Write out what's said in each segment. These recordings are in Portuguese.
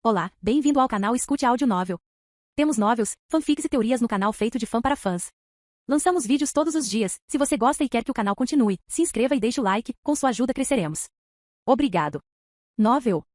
Olá, bem-vindo ao canal Escute Áudio Novel. Temos novels, fanfics e teorias no canal feito de fã para fãs. Lançamos vídeos todos os dias. Se você gosta e quer que o canal continue, se inscreva e deixe o like, com sua ajuda cresceremos. Obrigado. Novel.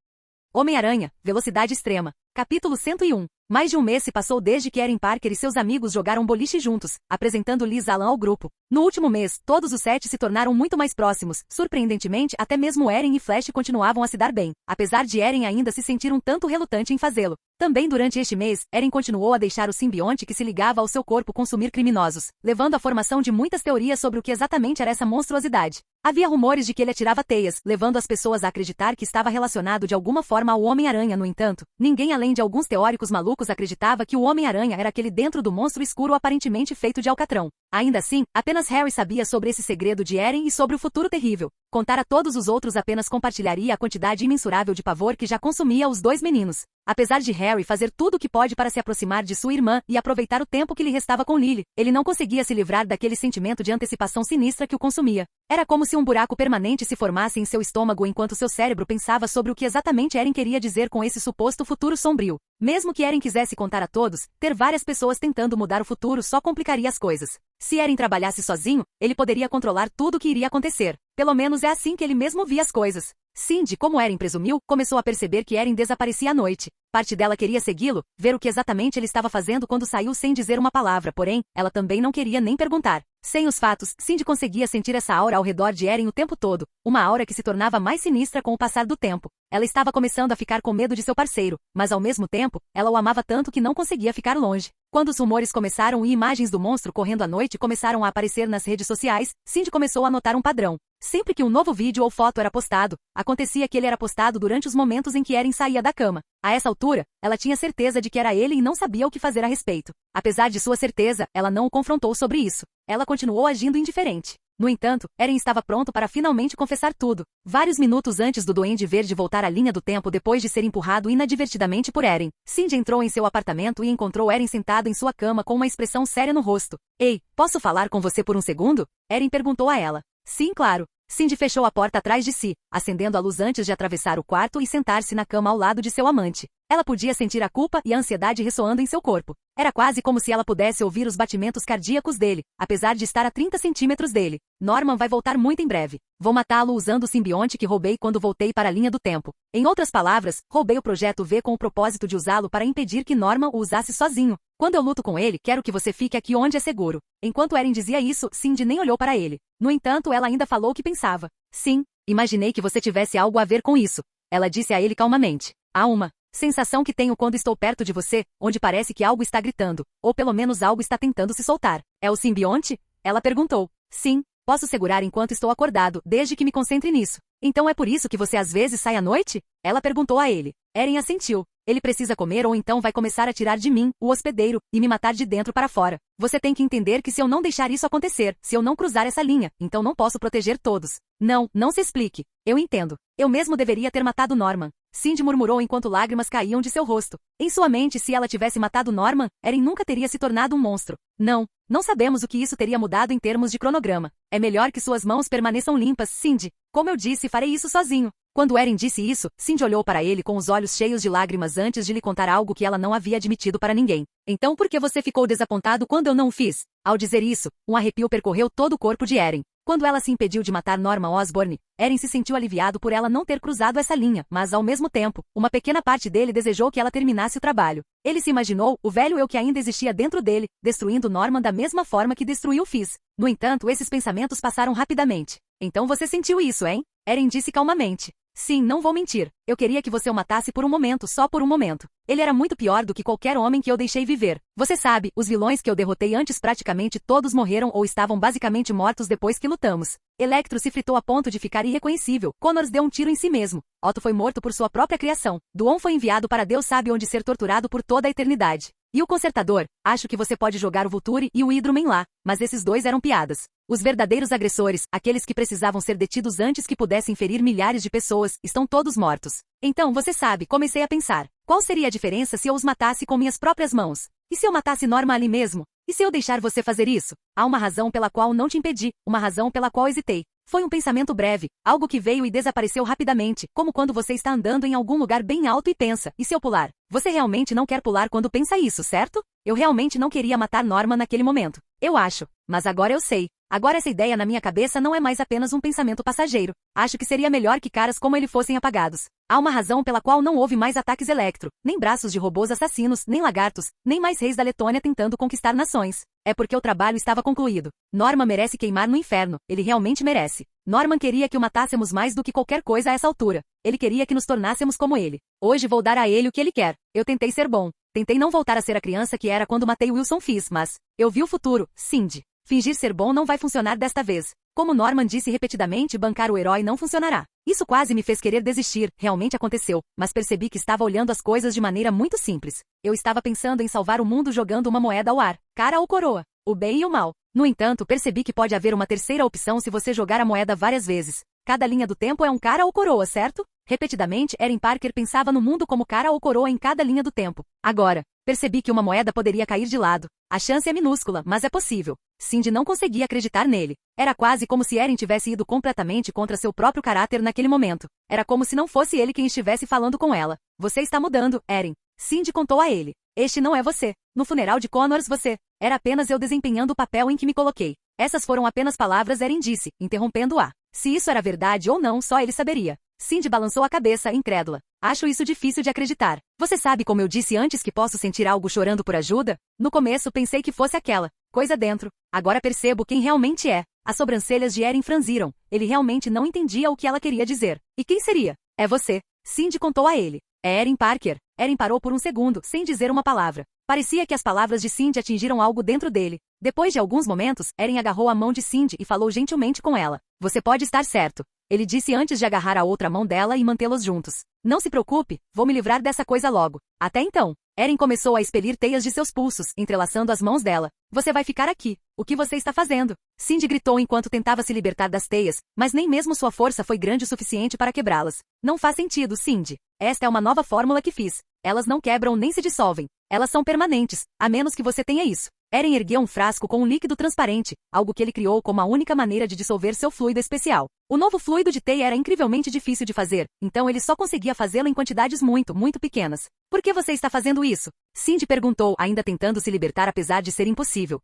Homem-Aranha, Velocidade Extrema. Capítulo 101. Mais de um mês se passou desde que Erin Parker e seus amigos jogaram boliche juntos, apresentando Liz Alan ao grupo. No último mês, todos os 7 se tornaram muito mais próximos. Surpreendentemente, até mesmo Erin e Flash continuavam a se dar bem, apesar de Erin ainda se sentir um tanto relutante em fazê-lo. Também durante este mês, Erin continuou a deixar o simbionte que se ligava ao seu corpo consumir criminosos, levando à formação de muitas teorias sobre o que exatamente era essa monstruosidade. Havia rumores de que ele atirava teias, levando as pessoas a acreditar que estava relacionado de alguma forma ao Homem-Aranha. No entanto, ninguém além de alguns teóricos malucos acreditava que o Homem-Aranha era aquele dentro do monstro escuro aparentemente feito de alcatrão. Ainda assim, apenas Harry sabia sobre esse segredo de Erin e sobre o futuro terrível. Contar a todos os outros apenas compartilharia a quantidade imensurável de pavor que já consumia os dois meninos. Apesar de Harry fazer tudo o que pode para se aproximar de sua irmã e aproveitar o tempo que lhe restava com Lily, ele não conseguia se livrar daquele sentimento de antecipação sinistra que o consumia. Era como se um buraco permanente se formasse em seu estômago enquanto seu cérebro pensava sobre o que exatamente Erin queria dizer com esse suposto futuro sombrio. Mesmo que Erin quisesse contar a todos, ter várias pessoas tentando mudar o futuro só complicaria as coisas. Se Erin trabalhasse sozinho, ele poderia controlar tudo o que iria acontecer. Pelo menos é assim que ele mesmo via as coisas. Cindy, como Erin presumiu, começou a perceber que Erin desaparecia à noite. Parte dela queria segui-lo, ver o que exatamente ele estava fazendo quando saiu sem dizer uma palavra, porém, ela também não queria nem perguntar. Sem os fatos, Cindy conseguia sentir essa aura ao redor de Erin o tempo todo, uma aura que se tornava mais sinistra com o passar do tempo. Ela estava começando a ficar com medo de seu parceiro, mas ao mesmo tempo, ela o amava tanto que não conseguia ficar longe. Quando os rumores começaram e imagens do monstro correndo à noite começaram a aparecer nas redes sociais, Cindy começou a notar um padrão. Sempre que um novo vídeo ou foto era postado, acontecia que ele era postado durante os momentos em que Erin saía da cama. A essa altura, ela tinha certeza de que era ele e não sabia o que fazer a respeito. Apesar de sua certeza, ela não o confrontou sobre isso. Ela continuou agindo indiferente. No entanto, Erin estava pronto para finalmente confessar tudo. Vários minutos antes do Duende Verde voltar à linha do tempo depois de ser empurrado inadvertidamente por Erin, Cindy entrou em seu apartamento e encontrou Erin sentado em sua cama com uma expressão séria no rosto. Ei, posso falar com você por um segundo? Erin perguntou a ela. Sim, claro. Cindy fechou a porta atrás de si, acendendo a luz antes de atravessar o quarto e sentar-se na cama ao lado de seu amante. Ela podia sentir a culpa e a ansiedade ressoando em seu corpo. Era quase como se ela pudesse ouvir os batimentos cardíacos dele, apesar de estar a 30 centímetros dele. Norman vai voltar muito em breve. Vou matá-lo usando o simbionte que roubei quando voltei para a linha do tempo. Em outras palavras, roubei o Projeto V com o propósito de usá-lo para impedir que Norman o usasse sozinho. Quando eu luto com ele, quero que você fique aqui onde é seguro. Enquanto Erin dizia isso, Cindy nem olhou para ele. No entanto, ela ainda falou o que pensava. Sim, imaginei que você tivesse algo a ver com isso. Ela disse a ele calmamente. Há uma sensação que tenho quando estou perto de você, onde parece que algo está gritando, ou pelo menos algo está tentando se soltar. É o simbionte? Ela perguntou. Sim, posso segurar enquanto estou acordado, desde que me concentre nisso. Então é por isso que você às vezes sai à noite? Ela perguntou a ele. Erin assentiu. Ele precisa comer ou então vai começar a tirar de mim, o hospedeiro, e me matar de dentro para fora. Você tem que entender que se eu não deixar isso acontecer, se eu não cruzar essa linha, então não posso proteger todos. Não, não se explique. Eu entendo. Eu mesmo deveria ter matado Norman. Cindy murmurou enquanto lágrimas caíam de seu rosto. Em sua mente, se ela tivesse matado Norman, Erin nunca teria se tornado um monstro. Não sabemos o que isso teria mudado em termos de cronograma. É melhor que suas mãos permaneçam limpas, Cindy. Como eu disse, farei isso sozinho. Quando Erin disse isso, Cindy olhou para ele com os olhos cheios de lágrimas antes de lhe contar algo que ela não havia admitido para ninguém. Então por que você ficou desapontado quando eu não o fiz? Ao dizer isso, um arrepio percorreu todo o corpo de Erin. Quando ela se impediu de matar Norman Osborn, Erin se sentiu aliviado por ela não ter cruzado essa linha, mas ao mesmo tempo, uma pequena parte dele desejou que ela terminasse o trabalho. Ele se imaginou, o velho eu que ainda existia dentro dele, destruindo Norman da mesma forma que destruiu Fizz. No entanto, esses pensamentos passaram rapidamente. Então você sentiu isso, hein? Erin disse calmamente. Sim, não vou mentir. Eu queria que você o matasse por um momento, só por um momento. Ele era muito pior do que qualquer homem que eu deixei viver. Você sabe, os vilões que eu derrotei antes praticamente todos morreram ou estavam basicamente mortos depois que lutamos. Electro se fritou a ponto de ficar irreconhecível. Connors deu um tiro em si mesmo. Otto foi morto por sua própria criação. Duon foi enviado para Deus sabe onde ser torturado por toda a eternidade. E o Consertador? Acho que você pode jogar o Vulture e o Hydro-Man lá, mas esses dois eram piadas. Os verdadeiros agressores, aqueles que precisavam ser detidos antes que pudessem ferir milhares de pessoas, estão todos mortos. Então, você sabe, comecei a pensar. Qual seria a diferença se eu os matasse com minhas próprias mãos? E se eu matasse Norma ali mesmo? E se eu deixar você fazer isso? Há uma razão pela qual não te impedi, uma razão pela qual hesitei. Foi um pensamento breve, algo que veio e desapareceu rapidamente, como quando você está andando em algum lugar bem alto e pensa, e se eu pular? Você realmente não quer pular quando pensa isso, certo? Eu realmente não queria matar Norman naquele momento. Eu acho. Mas agora eu sei. Agora essa ideia na minha cabeça não é mais apenas um pensamento passageiro. Acho que seria melhor que caras como ele fossem apagados. Há uma razão pela qual não houve mais ataques Electro, nem braços de robôs assassinos, nem lagartos, nem mais reis da Letônia tentando conquistar nações. É porque o trabalho estava concluído. Norman merece queimar no inferno. Ele realmente merece. Norman queria que o matássemos mais do que qualquer coisa a essa altura. Ele queria que nos tornássemos como ele. Hoje vou dar a ele o que ele quer. Eu tentei ser bom. Tentei não voltar a ser a criança que era quando matei Wilson Fisk, mas eu vi o futuro, Cindy. Fingir ser bom não vai funcionar desta vez. Como Norman disse repetidamente, bancar o herói não funcionará. Isso quase me fez querer desistir, realmente aconteceu, mas percebi que estava olhando as coisas de maneira muito simples. Eu estava pensando em salvar o mundo jogando uma moeda ao ar, cara ou coroa, o bem e o mal. No entanto, percebi que pode haver uma terceira opção se você jogar a moeda várias vezes. Cada linha do tempo é um cara ou coroa, certo? Repetidamente, Erin Parker pensava no mundo como cara ou coroa em cada linha do tempo. Agora, percebi que uma moeda poderia cair de lado. A chance é minúscula, mas é possível. Cindy não conseguia acreditar nele. Era quase como se Erin tivesse ido completamente contra seu próprio caráter naquele momento. Era como se não fosse ele quem estivesse falando com ela. Você está mudando, Erin. Cindy contou a ele. Este não é você. No funeral de Connors você. Era apenas eu desempenhando o papel em que me coloquei. Essas foram apenas palavras, Erin disse, interrompendo-a. Se isso era verdade ou não, só ele saberia. Cindy balançou a cabeça, incrédula. Acho isso difícil de acreditar. Você sabe como eu disse antes que posso sentir algo chorando por ajuda? No começo pensei que fosse aquela coisa dentro. Agora percebo quem realmente é. As sobrancelhas de Erin franziram. Ele realmente não entendia o que ela queria dizer. E quem seria? É você. Cindy contou a ele. É Erin Parker. Erin parou por um segundo, sem dizer uma palavra. Parecia que as palavras de Cindy atingiram algo dentro dele. Depois de alguns momentos, Erin agarrou a mão de Cindy e falou gentilmente com ela. Você pode estar certo. Ele disse antes de agarrar a outra mão dela e mantê-los juntos. Não se preocupe, vou me livrar dessa coisa logo. Até então, Erin começou a expelir teias de seus pulsos, entrelaçando as mãos dela. Você vai ficar aqui. O que você está fazendo? Cindy gritou enquanto tentava se libertar das teias, mas nem mesmo sua força foi grande o suficiente para quebrá-las. Não faz sentido, Cindy. Esta é uma nova fórmula que fiz. Elas não quebram nem se dissolvem. Elas são permanentes, a menos que você tenha isso. Erin ergueu um frasco com um líquido transparente, algo que ele criou como a única maneira de dissolver seu fluido especial. O novo fluido de teia era incrivelmente difícil de fazer, então ele só conseguia fazê-lo em quantidades muito, muito pequenas. Por que você está fazendo isso? Cindy perguntou, ainda tentando se libertar apesar de ser impossível.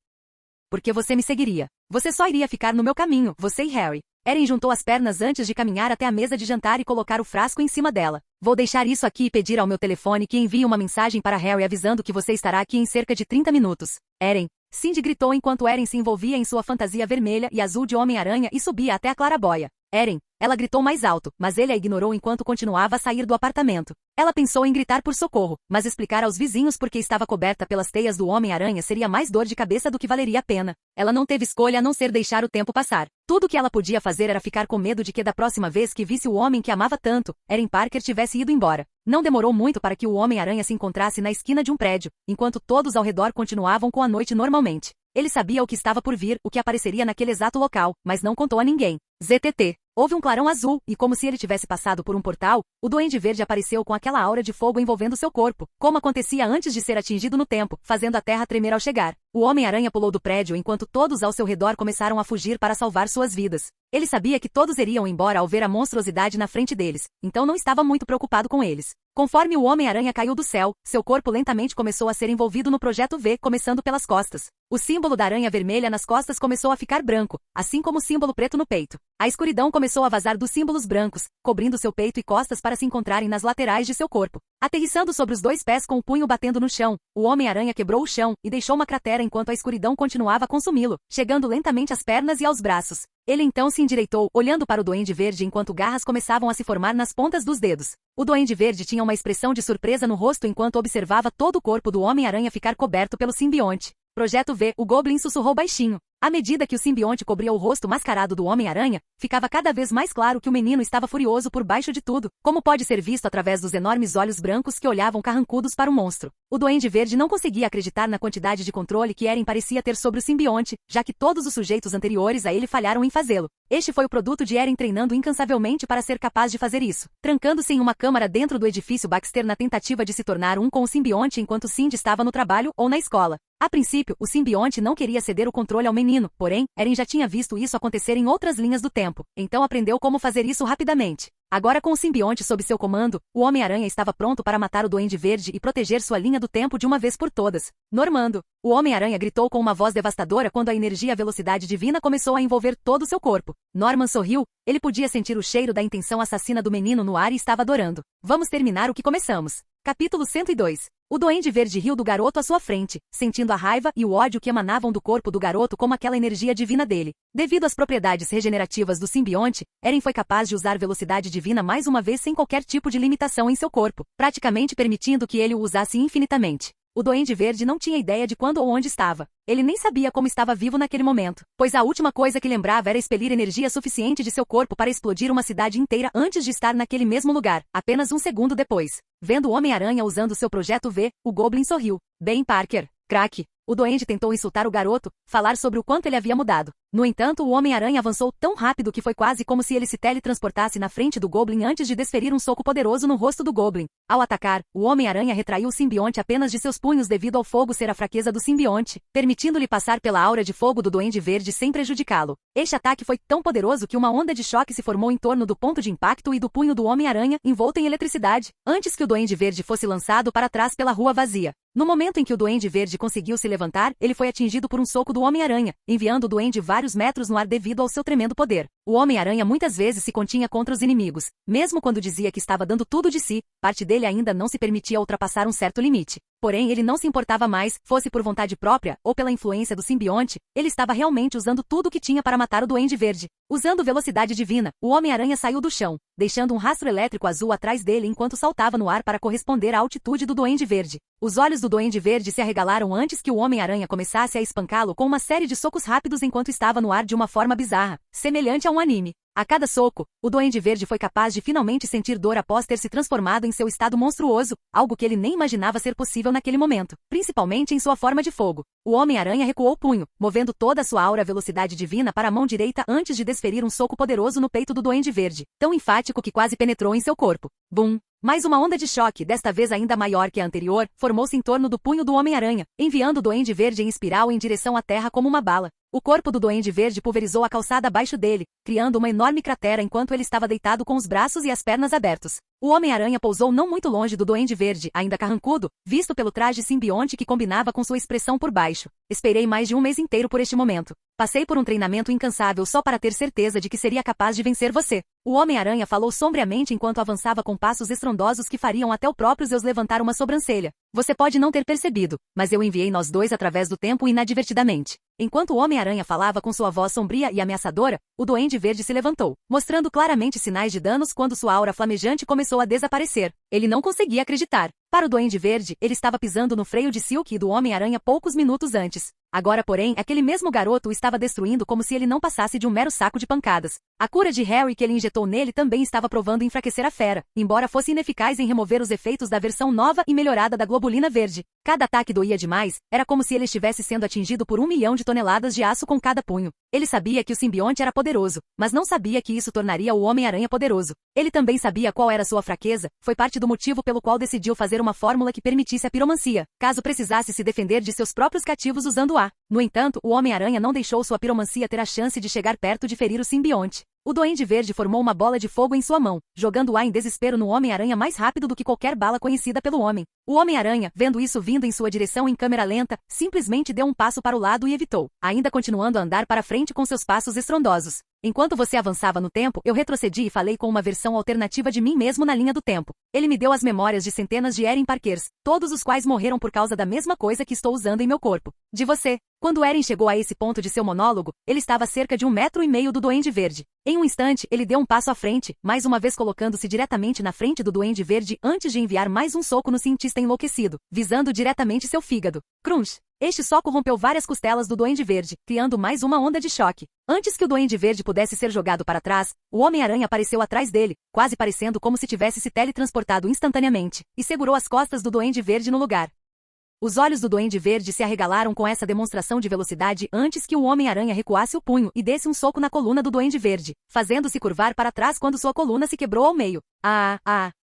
Porque você me seguiria. Você só iria ficar no meu caminho, você e Harry. Erin juntou as pernas antes de caminhar até a mesa de jantar e colocar o frasco em cima dela. Vou deixar isso aqui e pedir ao meu telefone que envie uma mensagem para Harry avisando que você estará aqui em cerca de 30 minutos. Erin. Cindy gritou enquanto Erin se envolvia em sua fantasia vermelha e azul de Homem-Aranha e subia até a claraboia. Erin. Ela gritou mais alto, mas ele a ignorou enquanto continuava a sair do apartamento. Ela pensou em gritar por socorro, mas explicar aos vizinhos porque estava coberta pelas teias do Homem-Aranha seria mais dor de cabeça do que valeria a pena. Ela não teve escolha a não ser deixar o tempo passar. Tudo o que ela podia fazer era ficar com medo de que da próxima vez que visse o homem que amava tanto, Erin Parker tivesse ido embora. Não demorou muito para que o Homem-Aranha se encontrasse na esquina de um prédio, enquanto todos ao redor continuavam com a noite normalmente. Ele sabia o que estava por vir, o que apareceria naquele exato local, mas não contou a ninguém. ZTT. Houve um clarão azul, e como se ele tivesse passado por um portal, o Duende Verde apareceu com aquela aura de fogo envolvendo seu corpo, como acontecia antes de ser atingido no tempo, fazendo a terra tremer ao chegar. O Homem-Aranha pulou do prédio enquanto todos ao seu redor começaram a fugir para salvar suas vidas. Ele sabia que todos iriam embora ao ver a monstruosidade na frente deles, então não estava muito preocupado com eles. Conforme o Homem-Aranha caiu do céu, seu corpo lentamente começou a ser envolvido no Projeto V, começando pelas costas. O símbolo da aranha vermelha nas costas começou a ficar branco, assim como o símbolo preto no peito. A escuridão começou a vazar dos símbolos brancos, cobrindo seu peito e costas para se encontrarem nas laterais de seu corpo. Aterrissando sobre os dois pés com o punho batendo no chão, o Homem-Aranha quebrou o chão e deixou uma cratera enquanto a escuridão continuava a consumi-lo, chegando lentamente às pernas e aos braços. Ele então se endireitou, olhando para o Duende Verde enquanto garras começavam a se formar nas pontas dos dedos. O Duende Verde tinha uma expressão de surpresa no rosto enquanto observava todo o corpo do Homem-Aranha ficar coberto pelo simbionte. Projeto V, o Goblin sussurrou baixinho. À medida que o simbionte cobria o rosto mascarado do Homem-Aranha, ficava cada vez mais claro que o menino estava furioso por baixo de tudo, como pode ser visto através dos enormes olhos brancos que olhavam carrancudos para o monstro. O Duende Verde não conseguia acreditar na quantidade de controle que Erin parecia ter sobre o simbionte, já que todos os sujeitos anteriores a ele falharam em fazê-lo. Este foi o produto de Erin treinando incansavelmente para ser capaz de fazer isso, trancando-se em uma câmara dentro do edifício Baxter na tentativa de se tornar um com o simbionte enquanto Cindy estava no trabalho ou na escola. A princípio, o simbionte não queria ceder o controle ao menino, porém, Eren já tinha visto isso acontecer em outras linhas do tempo, então aprendeu como fazer isso rapidamente. Agora com o simbionte sob seu comando, o Homem-Aranha estava pronto para matar o Duende Verde e proteger sua linha do tempo de uma vez por todas. Normando! O Homem-Aranha gritou com uma voz devastadora quando a energia e a velocidade divina começou a envolver todo o seu corpo. Norman sorriu, ele podia sentir o cheiro da intenção assassina do menino no ar e estava adorando. Vamos terminar o que começamos. Capítulo 102. O Duende Verde riu do garoto à sua frente, sentindo a raiva e o ódio que emanavam do corpo do garoto como aquela energia divina dele. Devido às propriedades regenerativas do simbionte, Eren foi capaz de usar velocidade divina mais uma vez sem qualquer tipo de limitação em seu corpo, praticamente permitindo que ele o usasse infinitamente. O Duende Verde não tinha ideia de quando ou onde estava. Ele nem sabia como estava vivo naquele momento, pois a última coisa que lembrava era expelir energia suficiente de seu corpo para explodir uma cidade inteira antes de estar naquele mesmo lugar, apenas um segundo depois. Vendo o Homem-Aranha usando seu projeto V, o Goblin sorriu. Bem, Parker, craque. O Duende tentou insultar o garoto, falar sobre o quanto ele havia mudado. No entanto, o Homem-Aranha avançou tão rápido que foi quase como se ele se teletransportasse na frente do Goblin antes de desferir um soco poderoso no rosto do Goblin. Ao atacar, o Homem-Aranha retraiu o simbionte apenas de seus punhos devido ao fogo ser a fraqueza do simbionte, permitindo-lhe passar pela aura de fogo do Duende Verde sem prejudicá-lo. Este ataque foi tão poderoso que uma onda de choque se formou em torno do ponto de impacto e do punho do Homem-Aranha, envolto em eletricidade, antes que o Duende Verde fosse lançado para trás pela rua vazia. No momento em que o Duende Verde conseguiu se levantar, ele foi atingido por um soco do Homem-Aranha, enviando o Duende vários metros no ar devido ao seu tremendo poder. O Homem-Aranha muitas vezes se continha contra os inimigos. Mesmo quando dizia que estava dando tudo de si, parte dele ainda não se permitia ultrapassar um certo limite. Porém, ele não se importava mais, fosse por vontade própria ou pela influência do simbionte, ele estava realmente usando tudo o que tinha para matar o Duende Verde. Usando velocidade divina, o Homem-Aranha saiu do chão, deixando um rastro elétrico azul atrás dele enquanto saltava no ar para corresponder à altitude do Duende Verde. Os olhos do Duende Verde se arregalaram antes que o Homem-Aranha começasse a espancá-lo com uma série de socos rápidos enquanto estava no ar de uma forma bizarra, semelhante a um anime. A cada soco, o Duende Verde foi capaz de finalmente sentir dor após ter se transformado em seu estado monstruoso, algo que ele nem imaginava ser possível naquele momento, principalmente em sua forma de fogo. O Homem-Aranha recuou o punho, movendo toda a sua aura velocidade divina para a mão direita antes de desferir um soco poderoso no peito do Duende Verde, tão enfático que quase penetrou em seu corpo. Bum! Mais uma onda de choque, desta vez ainda maior que a anterior, formou-se em torno do punho do Homem-Aranha, enviando o Duende Verde em espiral em direção à Terra como uma bala. O corpo do Duende Verde pulverizou a calçada abaixo dele, criando uma enorme cratera enquanto ele estava deitado com os braços e as pernas abertos. O Homem-Aranha pousou não muito longe do Duende Verde, ainda carrancudo, visto pelo traje simbionte que combinava com sua expressão por baixo. Esperei mais de um mês inteiro por este momento. Passei por um treinamento incansável só para ter certeza de que seria capaz de vencer você. O Homem-Aranha falou sombriamente enquanto avançava com passos estrondosos que fariam até o próprio Zeus levantar uma sobrancelha. Você pode não ter percebido, mas eu enviei nós dois através do tempo inadvertidamente. Enquanto o Homem-Aranha falava com sua voz sombria e ameaçadora, o Duende Verde se levantou, mostrando claramente sinais de danos quando sua aura flamejante começou a desaparecer. Ele não conseguia acreditar. Para o Duende Verde, ele estava pisando no freio de Silk e do Homem-Aranha poucos minutos antes. Agora, porém, aquele mesmo garoto o estava destruindo como se ele não passasse de um mero saco de pancadas. A cura de Harry que ele injetou nele também estava provando enfraquecer a fera, embora fosse ineficaz em remover os efeitos da versão nova e melhorada da globulina verde. Cada ataque doía demais, era como se ele estivesse sendo atingido por 1 milhão de toneladas de aço com cada punho. Ele sabia que o simbionte era poderoso, mas não sabia que isso tornaria o Homem-Aranha poderoso. Ele também sabia qual era sua fraqueza, foi parte do motivo pelo qual decidiu fazer uma fórmula que permitisse a piromancia, caso precisasse se defender de seus próprios cativos usando-a. No entanto, o Homem-Aranha não deixou sua piromancia ter a chance de chegar perto de ferir o simbionte. O Duende Verde formou uma bola de fogo em sua mão, jogando-a em desespero no Homem-Aranha mais rápido do que qualquer bala conhecida pelo homem. O Homem-Aranha, vendo isso vindo em sua direção em câmera lenta, simplesmente deu um passo para o lado e evitou, ainda continuando a andar para frente com seus passos estrondosos. Enquanto você avançava no tempo, eu retrocedi e falei com uma versão alternativa de mim mesmo na linha do tempo. Ele me deu as memórias de centenas de Eren Parkers, todos os quais morreram por causa da mesma coisa que estou usando em meu corpo. De você. Quando Eren chegou a esse ponto de seu monólogo, ele estava a cerca de 1,5 metros do Duende Verde. Em um instante, ele deu um passo à frente, mais uma vez colocando-se diretamente na frente do Duende Verde antes de enviar mais um soco no cientista enlouquecido, visando diretamente seu fígado. Crunch! Este soco rompeu várias costelas do Duende Verde, criando mais uma onda de choque. Antes que o Duende Verde pudesse ser jogado para trás, o Homem-Aranha apareceu atrás dele, quase parecendo como se tivesse se teletransportado instantaneamente, e segurou as costas do Duende Verde no lugar. Os olhos do Duende Verde se arregalaram com essa demonstração de velocidade antes que o Homem-Aranha recuasse o punho e desse um soco na coluna do Duende Verde, fazendo-se curvar para trás quando sua coluna se quebrou ao meio.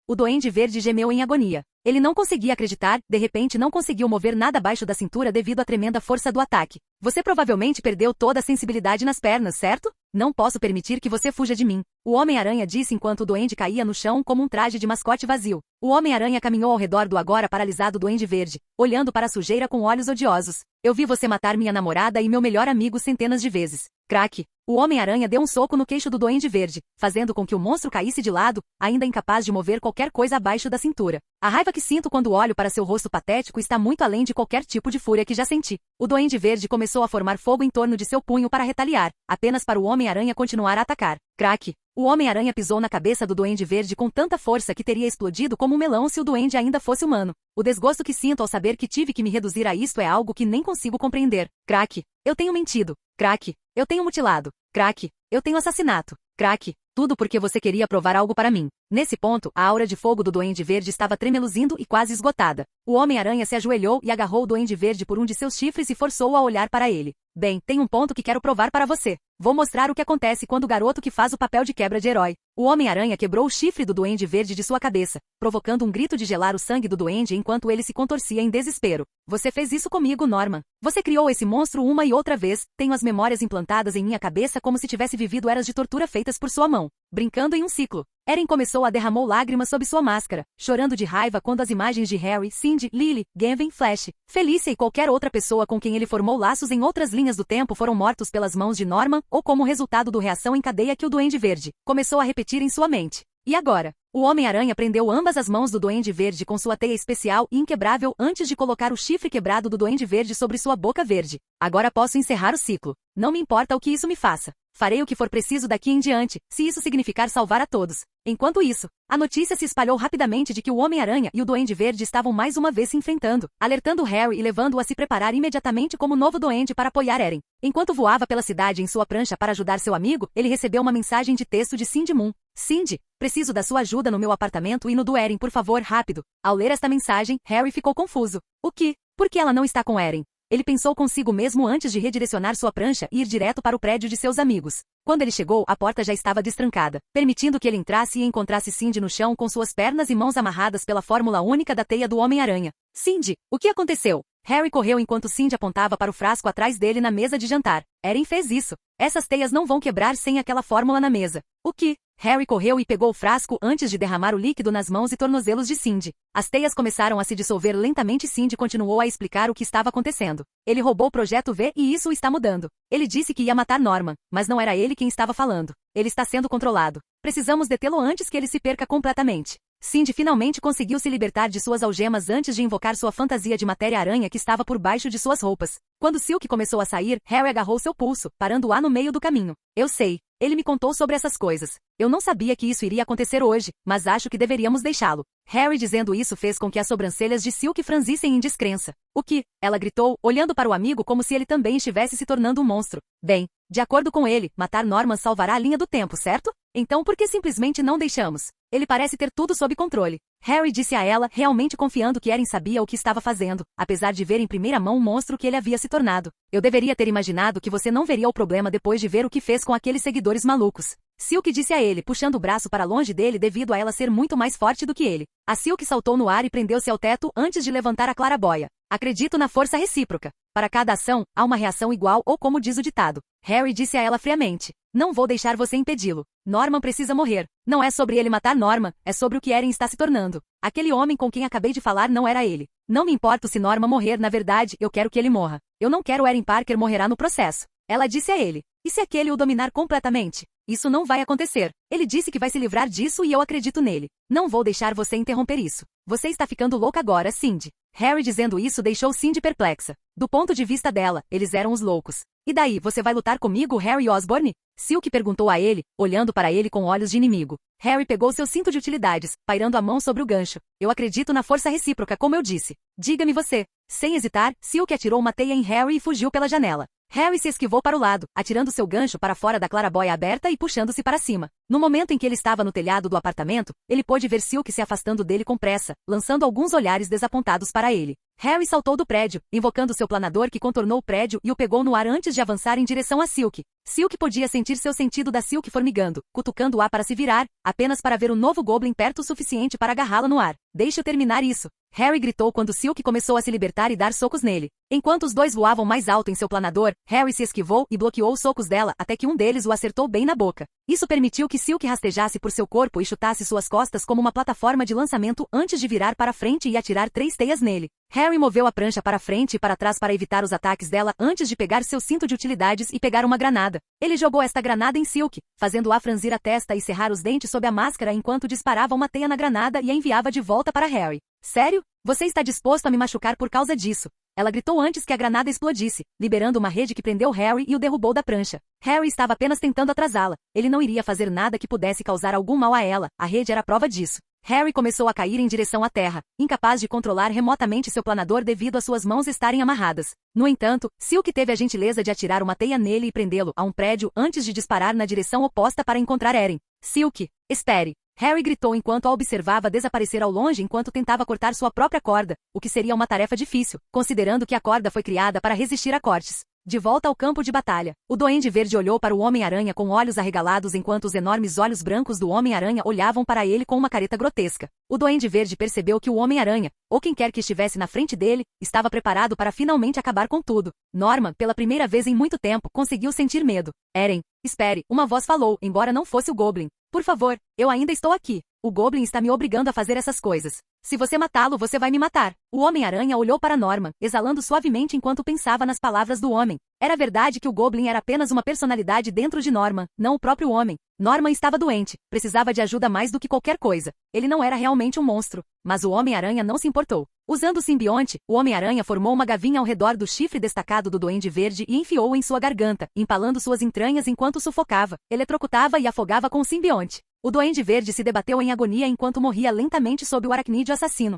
O Duende Verde gemeu em agonia. Ele não conseguia acreditar, de repente não conseguiu mover nada abaixo da cintura devido à tremenda força do ataque. Você provavelmente perdeu toda a sensibilidade nas pernas, certo? Não posso permitir que você fuja de mim. O Homem-Aranha disse enquanto o Duende caía no chão como um traje de mascote vazio. O Homem-Aranha caminhou ao redor do agora paralisado Duende Verde, olhando para a sujeira com olhos odiosos. Eu vi você matar minha namorada e meu melhor amigo centenas de vezes. Crack! O Homem-Aranha deu um soco no queixo do Duende Verde, fazendo com que o monstro caísse de lado, ainda incapaz de mover qualquer coisa abaixo da cintura. A raiva que sinto quando olho para seu rosto patético está muito além de qualquer tipo de fúria que já senti. O Duende Verde começou a formar fogo em torno de seu punho para retaliar, apenas para o Homem-Aranha continuar a atacar. Crack! O Homem-Aranha pisou na cabeça do Duende Verde com tanta força que teria explodido como um melão se o Duende ainda fosse humano. O desgosto que sinto ao saber que tive que me reduzir a isto é algo que nem consigo compreender. Crack! Eu tenho mentido. Crack! Eu tenho mutilado. Crack! Eu tenho assassinato. Crack! Tudo porque você queria provar algo para mim. Nesse ponto, a aura de fogo do Duende Verde estava tremeluzindo e quase esgotada. O Homem-Aranha se ajoelhou e agarrou o Duende Verde por um de seus chifres e forçou-o a olhar para ele. Bem, tem um ponto que quero provar para você. Vou mostrar o que acontece quando o garoto que faz o papel de quebra de herói. O Homem-Aranha quebrou o chifre do Duende Verde de sua cabeça, provocando um grito de gelar o sangue do Duende enquanto ele se contorcia em desespero. Você fez isso comigo, Norman. Você criou esse monstro uma e outra vez. Tenho as memórias implantadas em minha cabeça como se tivesse vivido eras de tortura feitas por sua mão. Brincando em um ciclo. Eren começou a derramar lágrimas sob sua máscara, chorando de raiva quando as imagens de Harry, Cindy, Lily, Gavin, Flash, Felicia e qualquer outra pessoa com quem ele formou laços em outras linhas do tempo foram mortos pelas mãos de Norman ou como resultado do reação em cadeia que o Duende Verde começou a repetir em sua mente. E agora? O Homem-Aranha prendeu ambas as mãos do Duende Verde com sua teia especial e inquebrável antes de colocar o chifre quebrado do Duende Verde sobre sua boca verde. Agora posso encerrar o ciclo. Não me importa o que isso me faça. Farei o que for preciso daqui em diante, se isso significar salvar a todos. Enquanto isso, a notícia se espalhou rapidamente de que o Homem-Aranha e o Duende Verde estavam mais uma vez se enfrentando, alertando Harry e levando-o a se preparar imediatamente como novo Duende para apoiar Eren. Enquanto voava pela cidade em sua prancha para ajudar seu amigo, ele recebeu uma mensagem de texto de Cindy Moon. Cindy, preciso da sua ajuda no meu apartamento e no do Eren, por favor, rápido. Ao ler esta mensagem, Harry ficou confuso. O que? Por que ela não está com Eren? Ele pensou consigo mesmo antes de redirecionar sua prancha e ir direto para o prédio de seus amigos. Quando ele chegou, a porta já estava destrancada, permitindo que ele entrasse e encontrasse Cindy no chão com suas pernas e mãos amarradas pela fórmula única da teia do Homem-Aranha. Cindy, o que aconteceu? Harry correu enquanto Cindy apontava para o frasco atrás dele na mesa de jantar. Eren fez isso. Essas teias não vão quebrar sem aquela fórmula na mesa. O que? Harry correu e pegou o frasco antes de derramar o líquido nas mãos e tornozelos de Cindy. As teias começaram a se dissolver lentamente e Cindy continuou a explicar o que estava acontecendo. Ele roubou o Projeto V e isso está mudando. Ele disse que ia matar Norman, mas não era ele quem estava falando. Ele está sendo controlado. Precisamos detê-lo antes que ele se perca completamente. Cindy finalmente conseguiu se libertar de suas algemas antes de invocar sua fantasia de matéria-aranha que estava por baixo de suas roupas. Quando Silk começou a sair, Harry agarrou seu pulso, parando-a no meio do caminho. Eu sei. Ele me contou sobre essas coisas. Eu não sabia que isso iria acontecer hoje, mas acho que deveríamos deixá-lo. Harry dizendo isso fez com que as sobrancelhas de Silk franzissem em descrença. O que? Ela gritou, olhando para o amigo como se ele também estivesse se tornando um monstro. Bem, de acordo com ele, matar Norman salvará a linha do tempo, certo? Então por que simplesmente não deixamos? Ele parece ter tudo sob controle. Harry disse a ela, realmente confiando que Eren sabia o que estava fazendo, apesar de ver em primeira mão o monstro que ele havia se tornado. Eu deveria ter imaginado que você não veria o problema depois de ver o que fez com aqueles seguidores malucos. Silk disse a ele, puxando o braço para longe dele devido a ela ser muito mais forte do que ele. A Silk saltou no ar e prendeu-se ao teto antes de levantar a clarabóia. Acredito na força recíproca. Para cada ação, há uma reação igual ou como diz o ditado. Harry disse a ela friamente. Não vou deixar você impedi-lo. Norman precisa morrer. Não é sobre ele matar Norman, é sobre o que Eren está se tornando. Aquele homem com quem acabei de falar não era ele. Não me importo se Norman morrer, na verdade, eu quero que ele morra. Eu não quero Eren Parker morrerá no processo. Ela disse a ele. E se aquele o dominar completamente? Isso não vai acontecer. Ele disse que vai se livrar disso e eu acredito nele. Não vou deixar você interromper isso. Você está ficando louca agora, Cindy. Harry dizendo isso deixou Cindy perplexa. Do ponto de vista dela, eles eram os loucos. E daí, você vai lutar comigo, Harry Osborn? Silk perguntou a ele, olhando para ele com olhos de inimigo. Harry pegou seu cinto de utilidades, pairando a mão sobre o gancho. Eu acredito na força recíproca, como eu disse. Diga-me você. Sem hesitar, Silk atirou uma teia em Harry e fugiu pela janela. Harry se esquivou para o lado, atirando seu gancho para fora da clarabóia aberta e puxando-se para cima. No momento em que ele estava no telhado do apartamento, ele pôde ver Silk se afastando dele com pressa, lançando alguns olhares desapontados para ele. Harry saltou do prédio, invocando seu planador que contornou o prédio e o pegou no ar antes de avançar em direção a Silk. Silk podia sentir seu sentido da Silk formigando, cutucando-a para se virar, apenas para ver o novo Goblin perto o suficiente para agarrá-la no ar. Deixe-o terminar isso. Harry gritou quando Silk começou a se libertar e dar socos nele. Enquanto os dois voavam mais alto em seu planador, Harry se esquivou e bloqueou os socos dela até que um deles o acertou bem na boca. Isso permitiu que Silk rastejasse por seu corpo e chutasse suas costas como uma plataforma de lançamento antes de virar para frente e atirar 3 teias nele. Harry moveu a prancha para frente e para trás para evitar os ataques dela antes de pegar seu cinto de utilidades e pegar uma granada. Ele jogou esta granada em Silk, fazendo-a franzir a testa e cerrar os dentes sob a máscara enquanto disparava uma teia na granada e a enviava de volta para Harry. Sério? Você está disposto a me machucar por causa disso? Ela gritou antes que a granada explodisse, liberando uma rede que prendeu Harry e o derrubou da prancha. Harry estava apenas tentando atrasá-la. Ele não iria fazer nada que pudesse causar algum mal a ela, a rede era a prova disso. Harry começou a cair em direção à terra, incapaz de controlar remotamente seu planador devido a suas mãos estarem amarradas. No entanto, Silk teve a gentileza de atirar uma teia nele e prendê-lo a um prédio antes de disparar na direção oposta para encontrar Eren. Silk, espere! Harry gritou enquanto a observava desaparecer ao longe enquanto tentava cortar sua própria corda, o que seria uma tarefa difícil, considerando que a corda foi criada para resistir a cortes. De volta ao campo de batalha, o Duende Verde olhou para o Homem-Aranha com olhos arregalados enquanto os enormes olhos brancos do Homem-Aranha olhavam para ele com uma careta grotesca. O Duende Verde percebeu que o Homem-Aranha, ou quem quer que estivesse na frente dele, estava preparado para finalmente acabar com tudo. Norman, pela primeira vez em muito tempo, conseguiu sentir medo. Eren, espere, uma voz falou, embora não fosse o Goblin. Por favor, eu ainda estou aqui. O Goblin está me obrigando a fazer essas coisas. Se você matá-lo, você vai me matar. O Homem-Aranha olhou para Norman, exalando suavemente enquanto pensava nas palavras do homem. Era verdade que o Goblin era apenas uma personalidade dentro de Norman, não o próprio homem. Norman estava doente, precisava de ajuda mais do que qualquer coisa. Ele não era realmente um monstro, mas o Homem-Aranha não se importou. Usando o simbionte, o Homem-Aranha formou uma gavinha ao redor do chifre destacado do Duende Verde e enfiou-o em sua garganta, empalando suas entranhas enquanto sufocava, eletrocutava e afogava com o simbionte. O Duende Verde se debateu em agonia enquanto morria lentamente sob o aracnídeo assassino.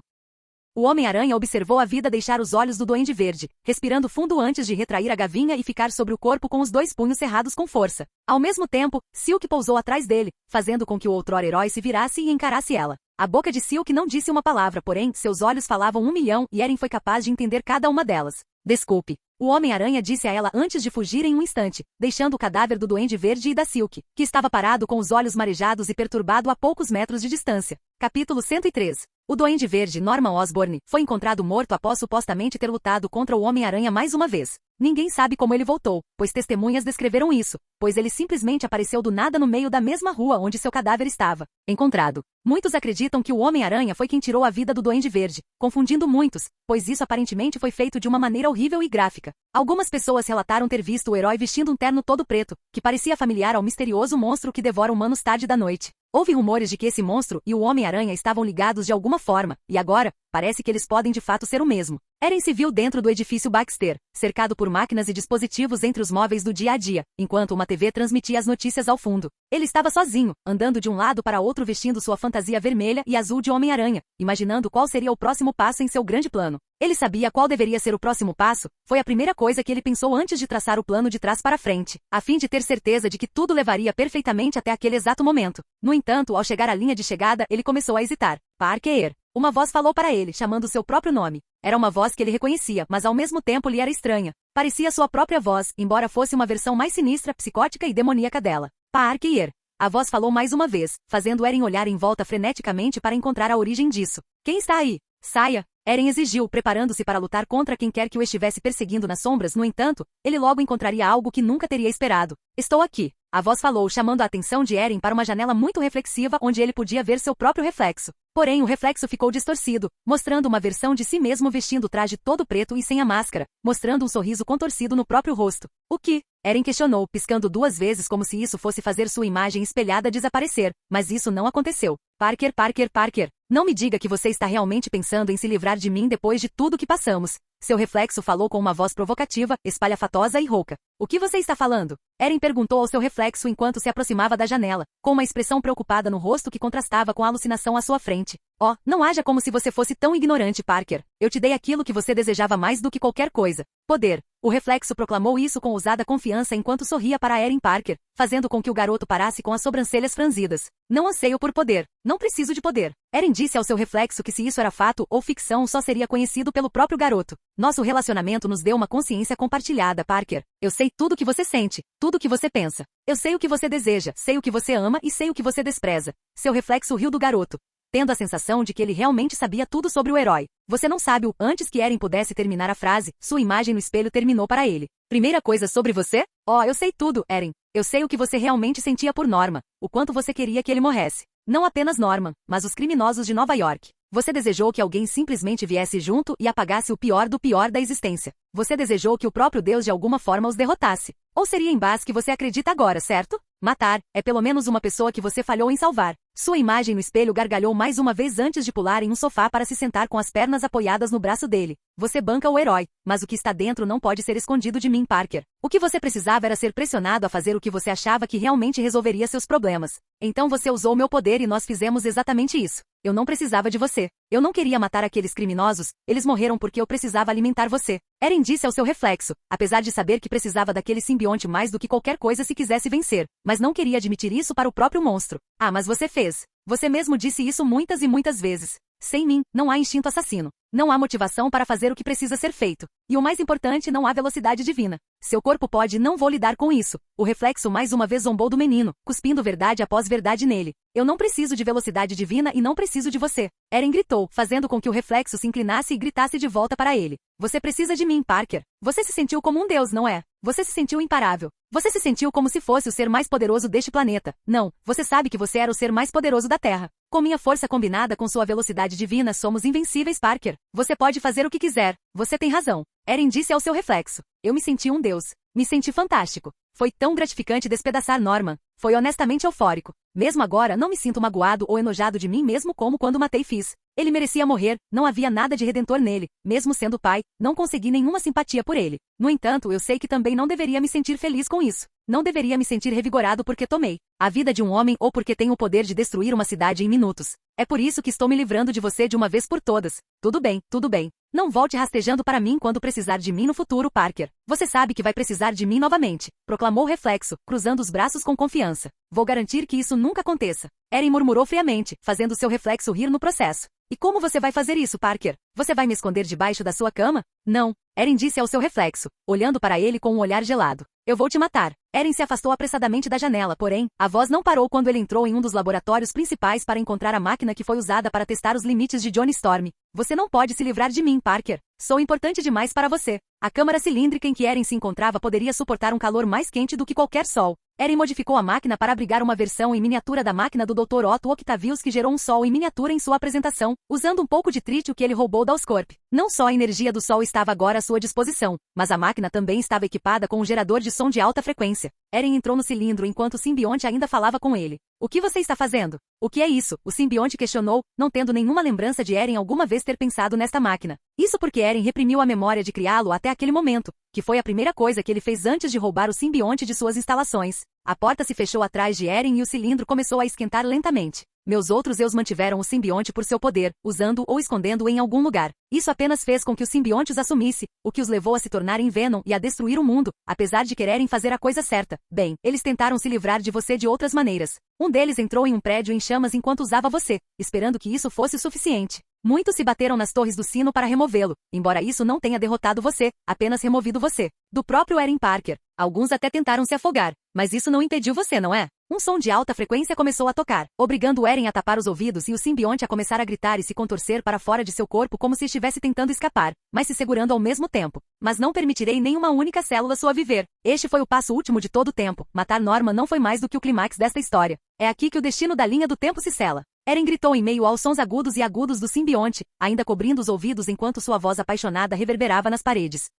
O Homem-Aranha observou a vida deixar os olhos do Duende Verde, respirando fundo antes de retrair a gavinha e ficar sobre o corpo com os 2 punhos cerrados com força. Ao mesmo tempo, Silk pousou atrás dele, fazendo com que o outrora herói se virasse e encarasse ela. A boca de Silk não disse uma palavra, porém, seus olhos falavam 1 milhão e Eren foi capaz de entender cada uma delas. Desculpe. O Homem-Aranha disse a ela antes de fugir em um instante, deixando o cadáver do Duende Verde e da Silk, que estava parado com os olhos marejados e perturbado a poucos metros de distância. Capítulo 103. O Duende Verde Norman Osborn foi encontrado morto após supostamente ter lutado contra o Homem-Aranha mais uma vez. Ninguém sabe como ele voltou, pois testemunhas descreveram isso, pois ele simplesmente apareceu do nada no meio da mesma rua onde seu cadáver estava encontrado. Muitos acreditam que o Homem-Aranha foi quem tirou a vida do Duende Verde, confundindo muitos, pois isso aparentemente foi feito de uma maneira horrível e gráfica. Algumas pessoas relataram ter visto o herói vestindo um terno todo preto, que parecia familiar ao misterioso monstro que devora humanos tarde da noite. Houve rumores de que esse monstro e o Homem-Aranha estavam ligados de alguma forma, e agora, parece que eles podem de fato ser o mesmo. Eren se viu dentro do edifício Baxter, cercado por máquinas e dispositivos entre os móveis do dia a dia, enquanto uma TV transmitia as notícias ao fundo. Ele estava sozinho, andando de um lado para outro vestindo sua fantasia vermelha e azul de Homem-Aranha, imaginando qual seria o próximo passo em seu grande plano. Ele sabia qual deveria ser o próximo passo, foi a primeira coisa que ele pensou antes de traçar o plano de trás para frente, a fim de ter certeza de que tudo levaria perfeitamente até aquele exato momento. No entanto, ao chegar à linha de chegada, ele começou a hesitar. Parker. Uma voz falou para ele, chamando seu próprio nome. Era uma voz que ele reconhecia, mas ao mesmo tempo lhe era estranha. Parecia sua própria voz, embora fosse uma versão mais sinistra, psicótica e demoníaca dela. Parker. A voz falou mais uma vez, fazendo Eren olhar em volta freneticamente para encontrar a origem disso. Quem está aí? Saia! Eren exigiu, preparando-se para lutar contra quem quer que o estivesse perseguindo nas sombras. No entanto, ele logo encontraria algo que nunca teria esperado. Estou aqui. A voz falou, chamando a atenção de Eren para uma janela muito reflexiva onde ele podia ver seu próprio reflexo. Porém, o reflexo ficou distorcido, mostrando uma versão de si mesmo vestindo o traje todo preto e sem a máscara, mostrando um sorriso contorcido no próprio rosto. O que? Eren questionou, piscando 2 vezes como se isso fosse fazer sua imagem espelhada desaparecer, mas isso não aconteceu. Parker. Não me diga que você está realmente pensando em se livrar de mim depois de tudo que passamos. Seu reflexo falou com uma voz provocativa, espalhafatosa e rouca. O que você está falando? Eren perguntou ao seu reflexo enquanto se aproximava da janela, com uma expressão preocupada no rosto que contrastava com a alucinação à sua frente. Oh, não haja como se você fosse tão ignorante, Parker. Eu te dei aquilo que você desejava mais do que qualquer coisa. Poder. O reflexo proclamou isso com ousada confiança enquanto sorria para Erin Parker, fazendo com que o garoto parasse com as sobrancelhas franzidas. Não anseio por poder. Não preciso de poder. Erin disse ao seu reflexo que se isso era fato ou ficção só seria conhecido pelo próprio garoto. Nosso relacionamento nos deu uma consciência compartilhada, Parker. Eu sei tudo o que você sente, tudo o que você pensa. Eu sei o que você deseja, sei o que você ama e sei o que você despreza. Seu reflexo riu do garoto, tendo a sensação de que ele realmente sabia tudo sobre o herói. Você não sabe o. Antes que Erin pudesse terminar a frase, sua imagem no espelho terminou para ele. Primeira coisa sobre você? Oh, eu sei tudo, Erin. Eu sei o que você realmente sentia por Norman, o quanto você queria que ele morresse. Não apenas Norman, mas os criminosos de Nova York. Você desejou que alguém simplesmente viesse junto e apagasse o pior do pior da existência. Você desejou que o próprio Deus de alguma forma os derrotasse. Ou seria em Baz que você acredita agora, certo? Matar é pelo menos uma pessoa que você falhou em salvar. Sua imagem no espelho gargalhou mais uma vez antes de pular em um sofá para se sentar com as pernas apoiadas no braço dele. Você banca o herói, mas o que está dentro não pode ser escondido de mim, Parker. O que você precisava era ser pressionado a fazer o que você achava que realmente resolveria seus problemas. Então você usou meu poder e nós fizemos exatamente isso. Eu não precisava de você. Eu não queria matar aqueles criminosos, eles morreram porque eu precisava alimentar você. Erin disse ao seu reflexo, apesar de saber que precisava daquele simbionte mais do que qualquer coisa se quisesse vencer, mas não queria admitir isso para o próprio monstro. Ah, mas você fez. Você mesmo disse isso muitas e muitas vezes. Sem mim, não há instinto assassino. Não há motivação para fazer o que precisa ser feito. E o mais importante, não há velocidade divina. Seu corpo pode, não vou lidar com isso. O reflexo mais uma vez zombou do menino, cuspindo verdade após verdade nele. Eu não preciso de velocidade divina e não preciso de você. Erin gritou, fazendo com que o reflexo se inclinasse e gritasse de volta para ele. Você precisa de mim, Parker. Você se sentiu como um deus, não é? Você se sentiu imparável. Você se sentiu como se fosse o ser mais poderoso deste planeta. Não, você sabe que você era o ser mais poderoso da Terra. Com minha força combinada com sua velocidade divina, somos invencíveis, Parker. Você pode fazer o que quiser. Você tem razão. Erin disse ao seu reflexo. Eu me senti um deus. Me senti fantástico. Foi tão gratificante despedaçar Norman. Foi honestamente eufórico. Mesmo agora, não me sinto magoado ou enojado de mim mesmo como quando matei Fizz. Ele merecia morrer, não havia nada de redentor nele. Mesmo sendo pai, não consegui nenhuma simpatia por ele. No entanto, eu sei que também não deveria me sentir feliz com isso. Não deveria me sentir revigorado porque tomei a vida de um homem ou porque tenho o poder de destruir uma cidade em minutos. É por isso que estou me livrando de você de uma vez por todas. Tudo bem, tudo bem. Não volte rastejando para mim quando precisar de mim no futuro, Parker. Você sabe que vai precisar de mim novamente, proclamou o reflexo, cruzando os braços com confiança. Vou garantir que isso nunca aconteça. Erin murmurou friamente, fazendo seu reflexo rir no processo. E como você vai fazer isso, Parker? Você vai me esconder debaixo da sua cama? Não, Erin disse ao seu reflexo, olhando para ele com um olhar gelado. Eu vou te matar. Erin se afastou apressadamente da janela, porém, a voz não parou quando ele entrou em um dos laboratórios principais para encontrar a máquina que foi usada para testar os limites de Johnny Storm. Você não pode se livrar de mim, Parker. Sou importante demais para você. A câmara cilíndrica em que Erin se encontrava poderia suportar um calor mais quente do que qualquer sol. Erin modificou a máquina para abrigar uma versão em miniatura da máquina do Dr. Otto Octavius que gerou um sol em miniatura em sua apresentação, usando um pouco de trítio que ele roubou da Oscorp. Não só a energia do sol estava agora à sua disposição, mas a máquina também estava equipada com um gerador de som de alta frequência. Erin entrou no cilindro enquanto o simbionte ainda falava com ele. O que você está fazendo? O que é isso? O simbionte questionou, não tendo nenhuma lembrança de Erin alguma vez ter pensado nesta máquina. Isso porque Erin reprimiu a memória de criá-lo até aquele momento, que foi a primeira coisa que ele fez antes de roubar o simbionte de suas instalações. A porta se fechou atrás de Erin e o cilindro começou a esquentar lentamente. Meus outros eus mantiveram o simbionte por seu poder, usando-o ou escondendo-o em algum lugar. Isso apenas fez com que o simbionte os assumisse, o que os levou a se tornarem Venom e a destruir o mundo, apesar de quererem fazer a coisa certa. Bem, eles tentaram se livrar de você de outras maneiras. Um deles entrou em um prédio em chamas enquanto usava você, esperando que isso fosse o suficiente. Muitos se bateram nas torres do sino para removê-lo, embora isso não tenha derrotado você, apenas removido você. Do próprio Erin Parker. Alguns até tentaram se afogar, mas isso não impediu você, não é? Um som de alta frequência começou a tocar, obrigando Erin a tapar os ouvidos e o simbionte a começar a gritar e se contorcer para fora de seu corpo como se estivesse tentando escapar, mas se segurando ao mesmo tempo. Mas não permitirei nenhuma única célula sua viver. Este foi o passo último de todo o tempo. Matar Norman não foi mais do que o clímax desta história. É aqui que o destino da linha do tempo se sela. Erin gritou em meio aos sons agudos e agudos do simbionte, ainda cobrindo os ouvidos enquanto sua voz apaixonada reverberava nas paredes.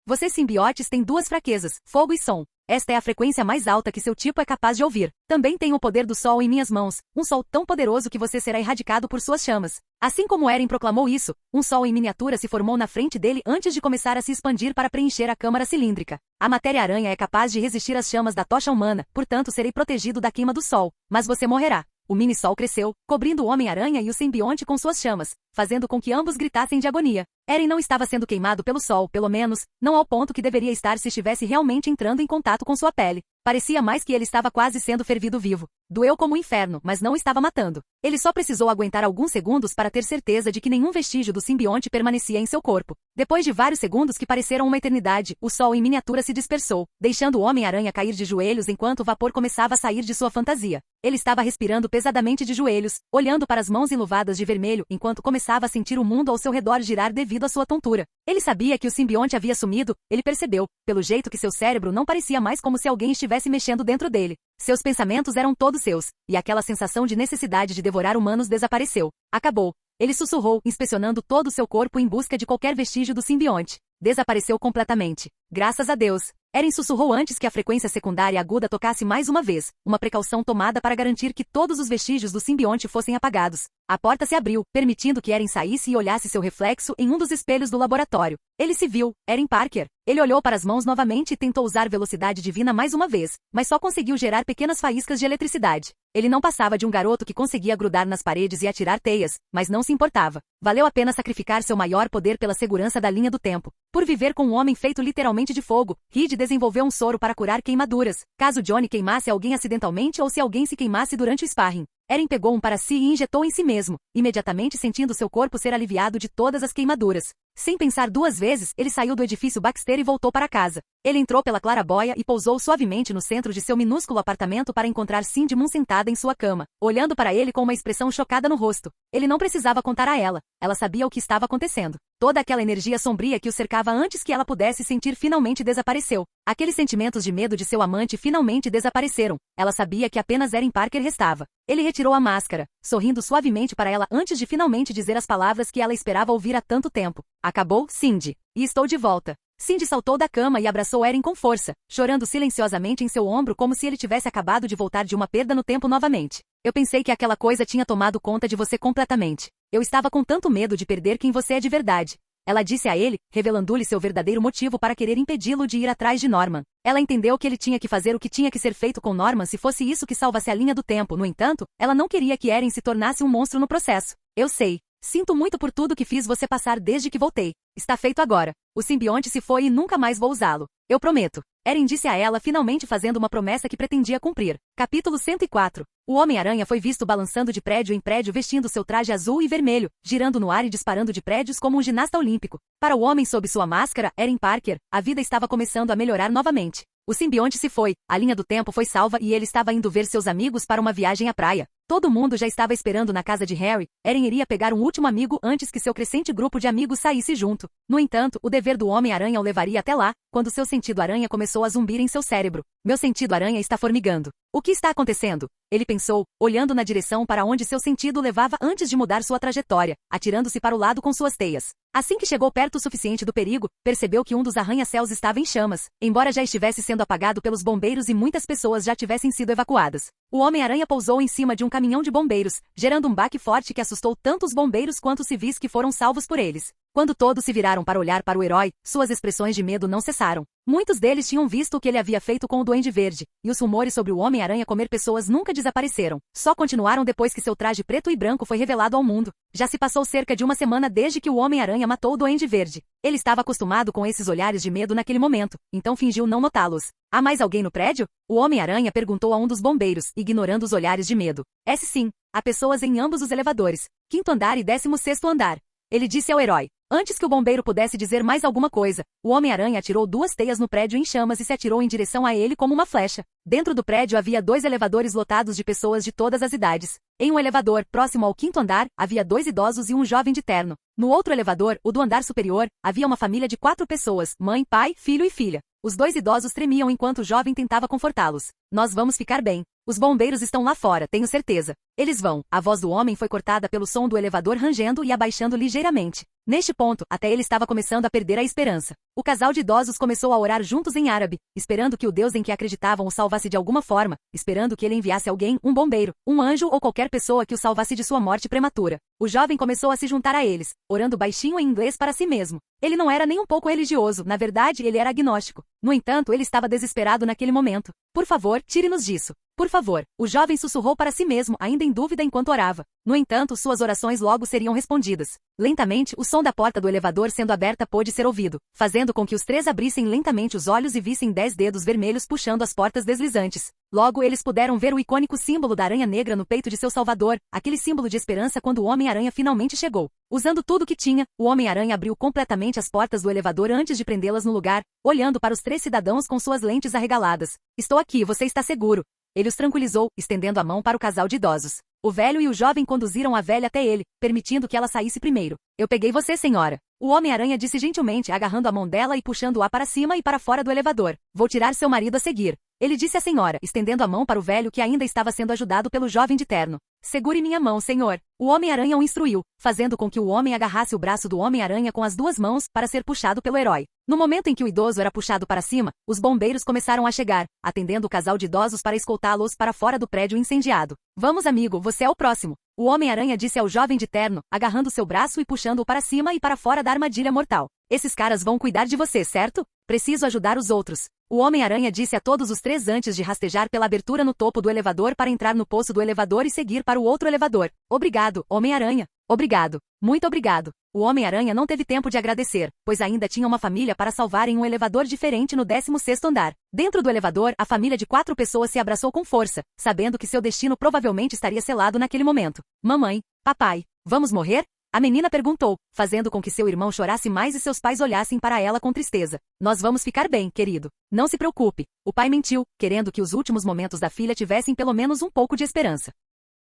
Vocês simbiotes têm duas fraquezas, fogo e som. Esta é a frequência mais alta que seu tipo é capaz de ouvir. Também tenho o poder do sol em minhas mãos, um sol tão poderoso que você será erradicado por suas chamas. Assim como Erin proclamou isso, um sol em miniatura se formou na frente dele antes de começar a se expandir para preencher a câmara cilíndrica. A matéria-aranha é capaz de resistir às chamas da tocha humana, portanto serei protegido da queima do sol. Mas você morrerá. o mini-sol cresceu, cobrindo o Homem-Aranha e o simbionte com suas chamas, fazendo com que ambos gritassem de agonia. Eren não estava sendo queimado pelo sol, pelo menos, não ao ponto que deveria estar se estivesse realmente entrando em contato com sua pele. Parecia mais que ele estava quase sendo fervido vivo. Doeu como um inferno, mas não estava matando. Ele só precisou aguentar alguns segundos para ter certeza de que nenhum vestígio do simbionte permanecia em seu corpo. Depois de vários segundos que pareceram uma eternidade, o sol em miniatura se dispersou, deixando o Homem-Aranha cair de joelhos enquanto o vapor começava a sair de sua fantasia. Ele estava respirando pesadamente de joelhos, olhando para as mãos enluvadas de vermelho enquanto começava a sentir o mundo ao seu redor girar devido à sua tontura. Ele sabia que o simbionte havia sumido, ele percebeu, pelo jeito que seu cérebro não parecia mais como se alguém estivesse mexendo dentro dele. Seus pensamentos eram todos seus, e aquela sensação de necessidade de devorar humanos desapareceu. Acabou. Ele sussurrou, inspecionando todo o seu corpo em busca de qualquer vestígio do simbionte. Desapareceu completamente. Graças a Deus. Eren sussurrou antes que a frequência secundária aguda tocasse mais uma vez, uma precaução tomada para garantir que todos os vestígios do simbionte fossem apagados. A porta se abriu, permitindo que Eren saísse e olhasse seu reflexo em um dos espelhos do laboratório. Ele se viu, Eren Parker. Ele olhou para as mãos novamente e tentou usar velocidade divina mais uma vez, mas só conseguiu gerar pequenas faíscas de eletricidade. Ele não passava de um garoto que conseguia grudar nas paredes e atirar teias, mas não se importava. Valeu a pena sacrificar seu maior poder pela segurança da linha do tempo. Por viver com um homem feito literalmente de fogo, Reed desenvolveu um soro para curar queimaduras, caso Johnny queimasse alguém acidentalmente ou se alguém se queimasse durante o sparring. Eren pegou um para si e injetou em si mesmo, imediatamente sentindo seu corpo ser aliviado de todas as queimaduras. Sem pensar duas vezes, ele saiu do edifício Baxter e voltou para casa. Ele entrou pela claraboia e pousou suavemente no centro de seu minúsculo apartamento para encontrar Cindy Moon sentada em sua cama, olhando para ele com uma expressão chocada no rosto. Ele não precisava contar a ela. Ela sabia o que estava acontecendo. Toda aquela energia sombria que o cercava antes que ela pudesse sentir finalmente desapareceu. Aqueles sentimentos de medo de seu amante finalmente desapareceram. Ela sabia que apenas Eren Parker restava. Ele retirou a máscara, sorrindo suavemente para ela antes de finalmente dizer as palavras que ela esperava ouvir há tanto tempo. Acabou, Cindy. E estou de volta. Cindy saltou da cama e abraçou Eren com força, chorando silenciosamente em seu ombro como se ele tivesse acabado de voltar de uma perda no tempo novamente. Eu pensei que aquela coisa tinha tomado conta de você completamente. Eu estava com tanto medo de perder quem você é de verdade. Ela disse a ele, revelando-lhe seu verdadeiro motivo para querer impedi-lo de ir atrás de Norman. Ela entendeu que ele tinha que fazer o que tinha que ser feito com Norman se fosse isso que salvasse a linha do tempo. No entanto, ela não queria que Eren se tornasse um monstro no processo. Eu sei. Sinto muito por tudo que fiz você passar desde que voltei. Está feito agora. O simbionte se foi e nunca mais vou usá-lo. Eu prometo. Eren disse a ela finalmente fazendo uma promessa que pretendia cumprir. Capítulo 104. O Homem-Aranha foi visto balançando de prédio em prédio vestindo seu traje azul e vermelho, girando no ar e disparando de prédios como um ginasta olímpico. Para o homem sob sua máscara, Eren Parker, a vida estava começando a melhorar novamente. O simbionte se foi, a linha do tempo foi salva e ele estava indo ver seus amigos para uma viagem à praia. Todo mundo já estava esperando na casa de Harry. Eren iria pegar um último amigo antes que seu crescente grupo de amigos saísse junto. No entanto, o dever do Homem-Aranha o levaria até lá, quando seu sentido aranha começou a zumbir em seu cérebro. Meu sentido aranha está formigando. O que está acontecendo? Ele pensou, olhando na direção para onde seu sentido levava antes de mudar sua trajetória, atirando-se para o lado com suas teias. Assim que chegou perto o suficiente do perigo, percebeu que um dos arranha-céus estava em chamas, embora já estivesse sendo apagado pelos bombeiros e muitas pessoas já tivessem sido evacuadas. O Homem-Aranha pousou em cima de um caminhão de bombeiros, gerando um baque forte que assustou tanto os bombeiros quanto os civis que foram salvos por eles. Quando todos se viraram para olhar para o herói, suas expressões de medo não cessaram. Muitos deles tinham visto o que ele havia feito com o Duende Verde, e os rumores sobre o Homem-Aranha comer pessoas nunca desapareceram. Só continuaram depois que seu traje preto e branco foi revelado ao mundo. Já se passou cerca de uma semana desde que o Homem-Aranha matou o Duende Verde. Ele estava acostumado com esses olhares de medo naquele momento, então fingiu não notá-los. Há mais alguém no prédio? O Homem-Aranha perguntou a um dos bombeiros, ignorando os olhares de medo. Sim, há pessoas em ambos os elevadores, 5º andar e 16º andar. Ele disse ao herói. Antes que o bombeiro pudesse dizer mais alguma coisa, o Homem-Aranha atirou 2 teias no prédio em chamas e se atirou em direção a ele como uma flecha. Dentro do prédio havia 2 elevadores lotados de pessoas de todas as idades. Em um elevador, próximo ao 5º andar, havia 2 idosos e um jovem de terno. No outro elevador, o do andar superior, havia uma família de 4 pessoas, mãe, pai, filho e filha. Os 2 idosos tremiam enquanto o jovem tentava confortá-los. Nós vamos ficar bem. Os bombeiros estão lá fora, tenho certeza. Eles vão. A voz do homem foi cortada pelo som do elevador rangendo e abaixando ligeiramente. Neste ponto, até ele estava começando a perder a esperança. O casal de idosos começou a orar juntos em árabe, esperando que o Deus em que acreditavam o salvasse de alguma forma, esperando que ele enviasse alguém, um bombeiro, um anjo ou qualquer pessoa que o salvasse de sua morte prematura. O jovem começou a se juntar a eles, orando baixinho em inglês para si mesmo. Ele não era nem um pouco religioso, na verdade ele era agnóstico. No entanto, ele estava desesperado naquele momento. Por favor, tire-nos disso. Por favor, o jovem sussurrou para si mesmo, ainda em em dúvida enquanto orava. No entanto, suas orações logo seriam respondidas. Lentamente, o som da porta do elevador sendo aberta pôde ser ouvido, fazendo com que os três abrissem lentamente os olhos e vissem 10 dedos vermelhos puxando as portas deslizantes. Logo, eles puderam ver o icônico símbolo da aranha negra no peito de seu salvador, aquele símbolo de esperança quando o Homem-Aranha finalmente chegou. Usando tudo o que tinha, o Homem-Aranha abriu completamente as portas do elevador antes de prendê-las no lugar, olhando para os três cidadãos com suas lentes arregaladas. Estou aqui, você está seguro. Ele os tranquilizou, estendendo a mão para o casal de idosos. O velho e o jovem conduziram a velha até ele, permitindo que ela saísse primeiro. Eu peguei você, senhora. O Homem-Aranha disse gentilmente, agarrando a mão dela e puxando-a para cima e para fora do elevador. Vou tirar seu marido a seguir. Ele disse à senhora, estendendo a mão para o velho que ainda estava sendo ajudado pelo jovem de terno. Segure minha mão, senhor. O Homem-Aranha o instruiu, fazendo com que o homem agarrasse o braço do Homem-Aranha com as duas mãos para ser puxado pelo herói. No momento em que o idoso era puxado para cima, os bombeiros começaram a chegar, atendendo o casal de idosos para escoltá-los para fora do prédio incendiado. Vamos, amigo, você é o próximo. O Homem-Aranha disse ao jovem de terno, agarrando seu braço e puxando-o para cima e para fora da armadilha mortal. Esses caras vão cuidar de você, certo? Preciso ajudar os outros. O Homem-Aranha disse a todos os três antes de rastejar pela abertura no topo do elevador para entrar no poço do elevador e seguir para o outro elevador. Obrigado, Homem-Aranha. Obrigado. Muito obrigado. O Homem-Aranha não teve tempo de agradecer, pois ainda tinha uma família para salvar em um elevador diferente no 16º andar. Dentro do elevador, a família de 4 pessoas se abraçou com força, sabendo que seu destino provavelmente estaria selado naquele momento. Mamãe, papai, vamos morrer? A menina perguntou, fazendo com que seu irmão chorasse mais e seus pais olhassem para ela com tristeza. Nós vamos ficar bem, querido. Não se preocupe. O pai mentiu, querendo que os últimos momentos da filha tivessem pelo menos um pouco de esperança.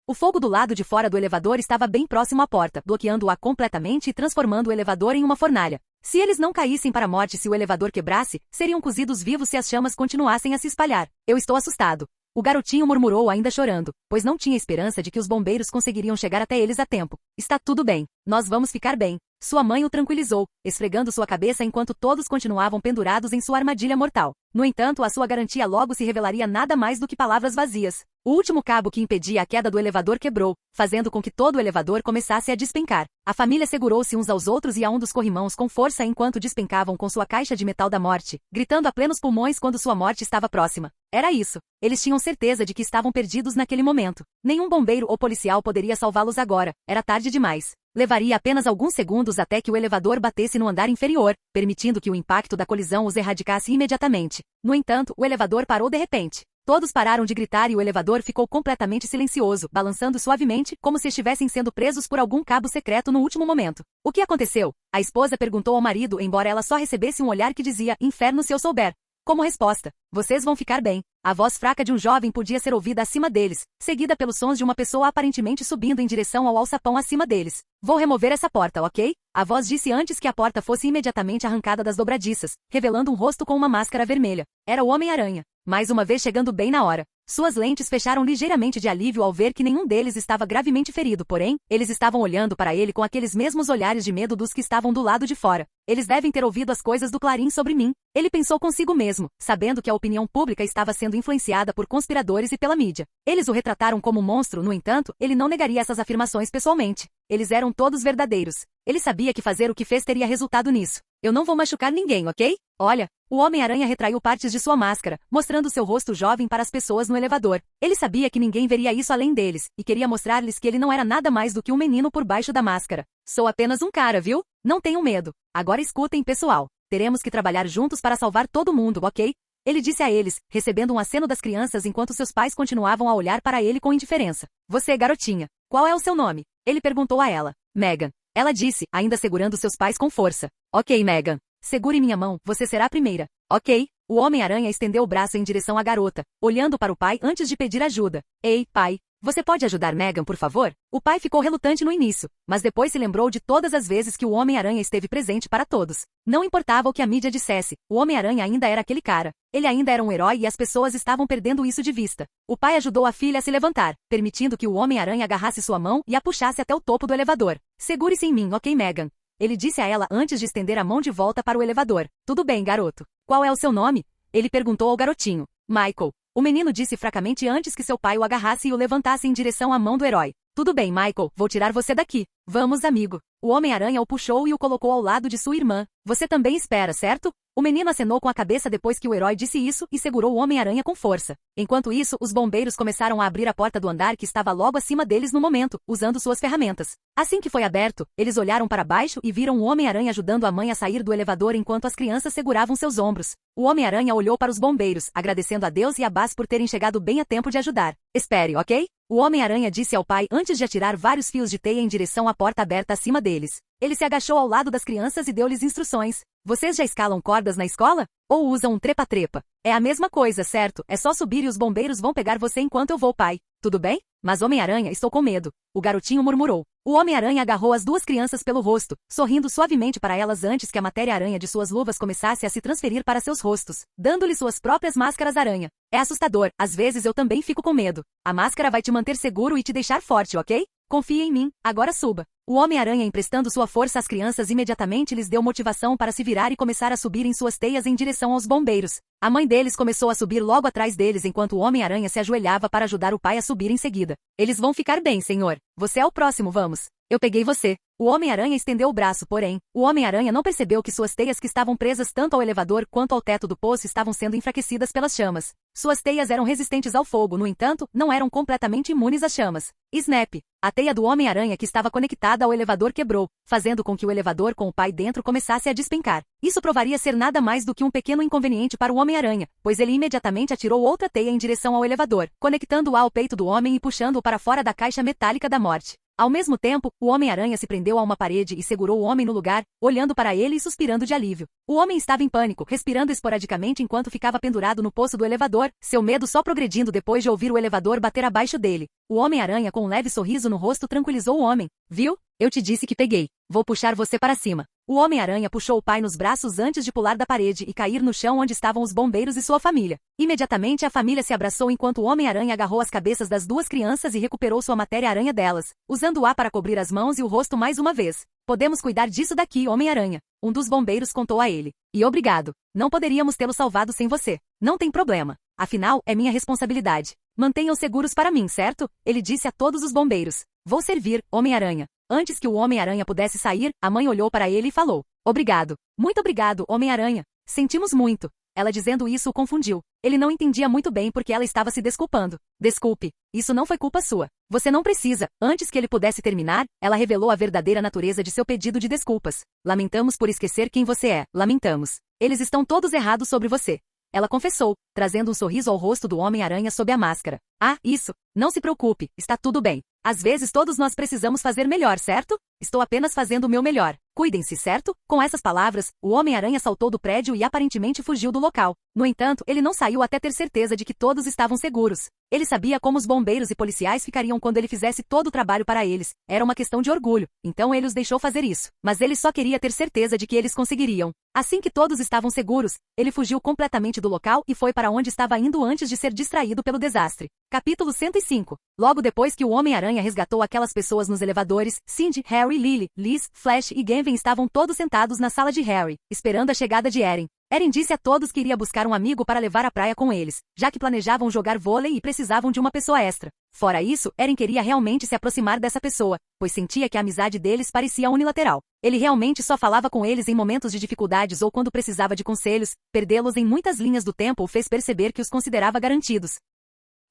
O fogo do lado de fora do elevador estava bem próximo à porta, bloqueando-a completamente e transformando o elevador em uma fornalha. Se eles não caíssem para a morte se o elevador quebrasse, seriam cozidos vivos se as chamas continuassem a se espalhar. Eu estou assustado. O garotinho murmurou ainda chorando, pois não tinha esperança de que os bombeiros conseguiriam chegar até eles a tempo. Está tudo bem. Nós vamos ficar bem. Sua mãe o tranquilizou, esfregando sua cabeça enquanto todos continuavam pendurados em sua armadilha mortal. No entanto, a sua garantia logo se revelaria nada mais do que palavras vazias. O último cabo que impedia a queda do elevador quebrou, fazendo com que todo o elevador começasse a despencar. A família segurou-se uns aos outros e a um dos corrimãos com força enquanto despencavam com sua caixa de metal da morte, gritando a plenos pulmões quando sua morte estava próxima. Era isso. Eles tinham certeza de que estavam perdidos naquele momento. Nenhum bombeiro ou policial poderia salvá-los agora. Era tarde demais. Levaria apenas alguns segundos até que o elevador batesse no andar inferior, permitindo que o impacto da colisão os erradicasse imediatamente. No entanto, o elevador parou de repente. Todos pararam de gritar e o elevador ficou completamente silencioso, balançando suavemente, como se estivessem sendo presos por algum cabo secreto no último momento. O que aconteceu? A esposa perguntou ao marido, embora ela só recebesse um olhar que dizia, inferno se eu souber. Como resposta, vocês vão ficar bem. A voz fraca de um jovem podia ser ouvida acima deles, seguida pelos sons de uma pessoa aparentemente subindo em direção ao alçapão acima deles. Vou remover essa porta, ok? A voz disse antes que a porta fosse imediatamente arrancada das dobradiças, revelando um rosto com uma máscara vermelha. Era o Homem-Aranha. Mais uma vez chegando bem na hora. Suas lentes fecharam ligeiramente de alívio ao ver que nenhum deles estava gravemente ferido, porém, eles estavam olhando para ele com aqueles mesmos olhares de medo dos que estavam do lado de fora. Eles devem ter ouvido as coisas do Clarim sobre mim. Ele pensou consigo mesmo, sabendo que a opinião pública estava sendo influenciada por conspiradores e pela mídia. Eles o retrataram como um monstro, no entanto, ele não negaria essas afirmações pessoalmente. Eles eram todos verdadeiros. Ele sabia que fazer o que fez teria resultado nisso. Eu não vou machucar ninguém, ok? Olha, o Homem-Aranha retraiu partes de sua máscara, mostrando seu rosto jovem para as pessoas no elevador. Ele sabia que ninguém veria isso além deles, e queria mostrar-lhes que ele não era nada mais do que um menino por baixo da máscara. Sou apenas um cara, viu? Não tenham medo. Agora escutem, pessoal. Teremos que trabalhar juntos para salvar todo mundo, ok? Ele disse a eles, recebendo um aceno das crianças enquanto seus pais continuavam a olhar para ele com indiferença. Você, garotinha. Qual é o seu nome? Ele perguntou a ela. Megan. Ela disse, ainda segurando seus pais com força. Ok, Megan. Segure minha mão, você será a primeira. Ok. O Homem-Aranha estendeu o braço em direção à garota, olhando para o pai antes de pedir ajuda. Ei, pai. Você pode ajudar Megan, por favor? O pai ficou relutante no início, mas depois se lembrou de todas as vezes que o Homem-Aranha esteve presente para todos. Não importava o que a mídia dissesse, o Homem-Aranha ainda era aquele cara. Ele ainda era um herói e as pessoas estavam perdendo isso de vista. O pai ajudou a filha a se levantar, permitindo que o Homem-Aranha agarrasse sua mão e a puxasse até o topo do elevador. Segure-se em mim, ok, Megan? Ele disse a ela antes de estender a mão de volta para o elevador. Tudo bem, garoto. Qual é o seu nome? Ele perguntou ao garotinho. Michael. O menino disse fracamente antes que seu pai o agarrasse e o levantasse em direção à mão do herói. Tudo bem, Michael, vou tirar você daqui. Vamos, amigo. O Homem-Aranha o puxou e o colocou ao lado de sua irmã. Você também espera, certo? O menino acenou com a cabeça depois que o herói disse isso e segurou o Homem-Aranha com força. Enquanto isso, os bombeiros começaram a abrir a porta do andar que estava logo acima deles no momento, usando suas ferramentas. Assim que foi aberto, eles olharam para baixo e viram o Homem-Aranha ajudando a mãe a sair do elevador enquanto as crianças seguravam seus ombros. O Homem-Aranha olhou para os bombeiros, agradecendo a Deus e a Buzz por terem chegado bem a tempo de ajudar. Espere, ok? O Homem-Aranha disse ao pai antes de atirar vários fios de teia em direção à porta aberta acima deles. Ele se agachou ao lado das crianças e deu-lhes instruções. Vocês já escalam cordas na escola? Ou usam um trepa-trepa? É a mesma coisa, certo? É só subir e os bombeiros vão pegar você enquanto eu vou, pai. Tudo bem? Mas Homem-Aranha, estou com medo. O garotinho murmurou. O Homem-Aranha agarrou as duas crianças pelo rosto, sorrindo suavemente para elas antes que a matéria-aranha de suas luvas começasse a se transferir para seus rostos, dando-lhe suas próprias máscaras-aranha. É assustador, às vezes eu também fico com medo. A máscara vai te manter seguro e te deixar forte, ok? Confie em mim, agora suba. O Homem-Aranha, emprestando sua força às crianças, imediatamente lhes deu motivação para se virar e começar a subir em suas teias em direção aos bombeiros. A mãe deles começou a subir logo atrás deles enquanto o Homem-Aranha se ajoelhava para ajudar o pai a subir em seguida. Eles vão ficar bem, senhor. Você é o próximo, vamos. Eu peguei você. O Homem-Aranha estendeu o braço, porém, o Homem-Aranha não percebeu que suas teias que estavam presas tanto ao elevador quanto ao teto do poço estavam sendo enfraquecidas pelas chamas. Suas teias eram resistentes ao fogo, no entanto, não eram completamente imunes às chamas. Snap! A teia do Homem-Aranha que estava conectada ao elevador quebrou, fazendo com que o elevador com o pai dentro começasse a despencar. Isso provaria ser nada mais do que um pequeno inconveniente para o Homem-Aranha, pois ele imediatamente atirou outra teia em direção ao elevador, conectando-a ao peito do homem e puxando-o para fora da caixa metálica da morte. Ao mesmo tempo, o Homem-Aranha se prendeu a uma parede e segurou o homem no lugar, olhando para ele e suspirando de alívio. O homem estava em pânico, respirando esporadicamente enquanto ficava pendurado no poço do elevador, seu medo só progredindo depois de ouvir o elevador bater abaixo dele. O Homem-Aranha, com um leve sorriso no rosto, tranquilizou o homem. Viu? Eu te disse que peguei. Vou puxar você para cima. O Homem-Aranha puxou o pai nos braços antes de pular da parede e cair no chão onde estavam os bombeiros e sua família. Imediatamente a família se abraçou enquanto o Homem-Aranha agarrou as cabeças das duas crianças e recuperou sua matéria-aranha delas, usando-a para cobrir as mãos e o rosto mais uma vez. Podemos cuidar disso daqui, Homem-Aranha. Um dos bombeiros contou a ele. E obrigado. Não poderíamos tê-lo salvado sem você. Não tem problema. Afinal, é minha responsabilidade. Mantenham seguros para mim, certo? Ele disse a todos os bombeiros. Vou servir, Homem-Aranha. Antes que o Homem-Aranha pudesse sair, a mãe olhou para ele e falou. Obrigado. Muito obrigado, Homem-Aranha. Sentimos muito. Ela dizendo isso o confundiu. Ele não entendia muito bem porque ela estava se desculpando. Desculpe. Isso não foi culpa sua. Você não precisa. Antes que ele pudesse terminar, ela revelou a verdadeira natureza de seu pedido de desculpas. Lamentamos por esquecer quem você é. Lamentamos. Eles estão todos errados sobre você. Ela confessou, trazendo um sorriso ao rosto do Homem-Aranha sob a máscara. Ah, isso. Não se preocupe. Está tudo bem. Às vezes todos nós precisamos fazer melhor, certo? Estou apenas fazendo o meu melhor. Cuidem-se, certo? Com essas palavras, o Homem-Aranha saltou do prédio e aparentemente fugiu do local. No entanto, ele não saiu até ter certeza de que todos estavam seguros. Ele sabia como os bombeiros e policiais ficariam quando ele fizesse todo o trabalho para eles. Era uma questão de orgulho, então ele os deixou fazer isso. Mas ele só queria ter certeza de que eles conseguiriam. Assim que todos estavam seguros, ele fugiu completamente do local e foi para onde estava indo antes de ser distraído pelo desastre. Capítulo 105. Logo depois que o Homem-Aranha resgatou aquelas pessoas nos elevadores, Cindy, Harry, Lily, Liz, Flash e Gwen estavam todos sentados na sala de Harry, esperando a chegada de Eren. Eren disse a todos que iria buscar um amigo para levar à praia com eles, já que planejavam jogar vôlei e precisavam de uma pessoa extra. Fora isso, Eren queria realmente se aproximar dessa pessoa, pois sentia que a amizade deles parecia unilateral. Ele realmente só falava com eles em momentos de dificuldades ou quando precisava de conselhos. Perdê-los em muitas linhas do tempo o fez perceber que os considerava garantidos.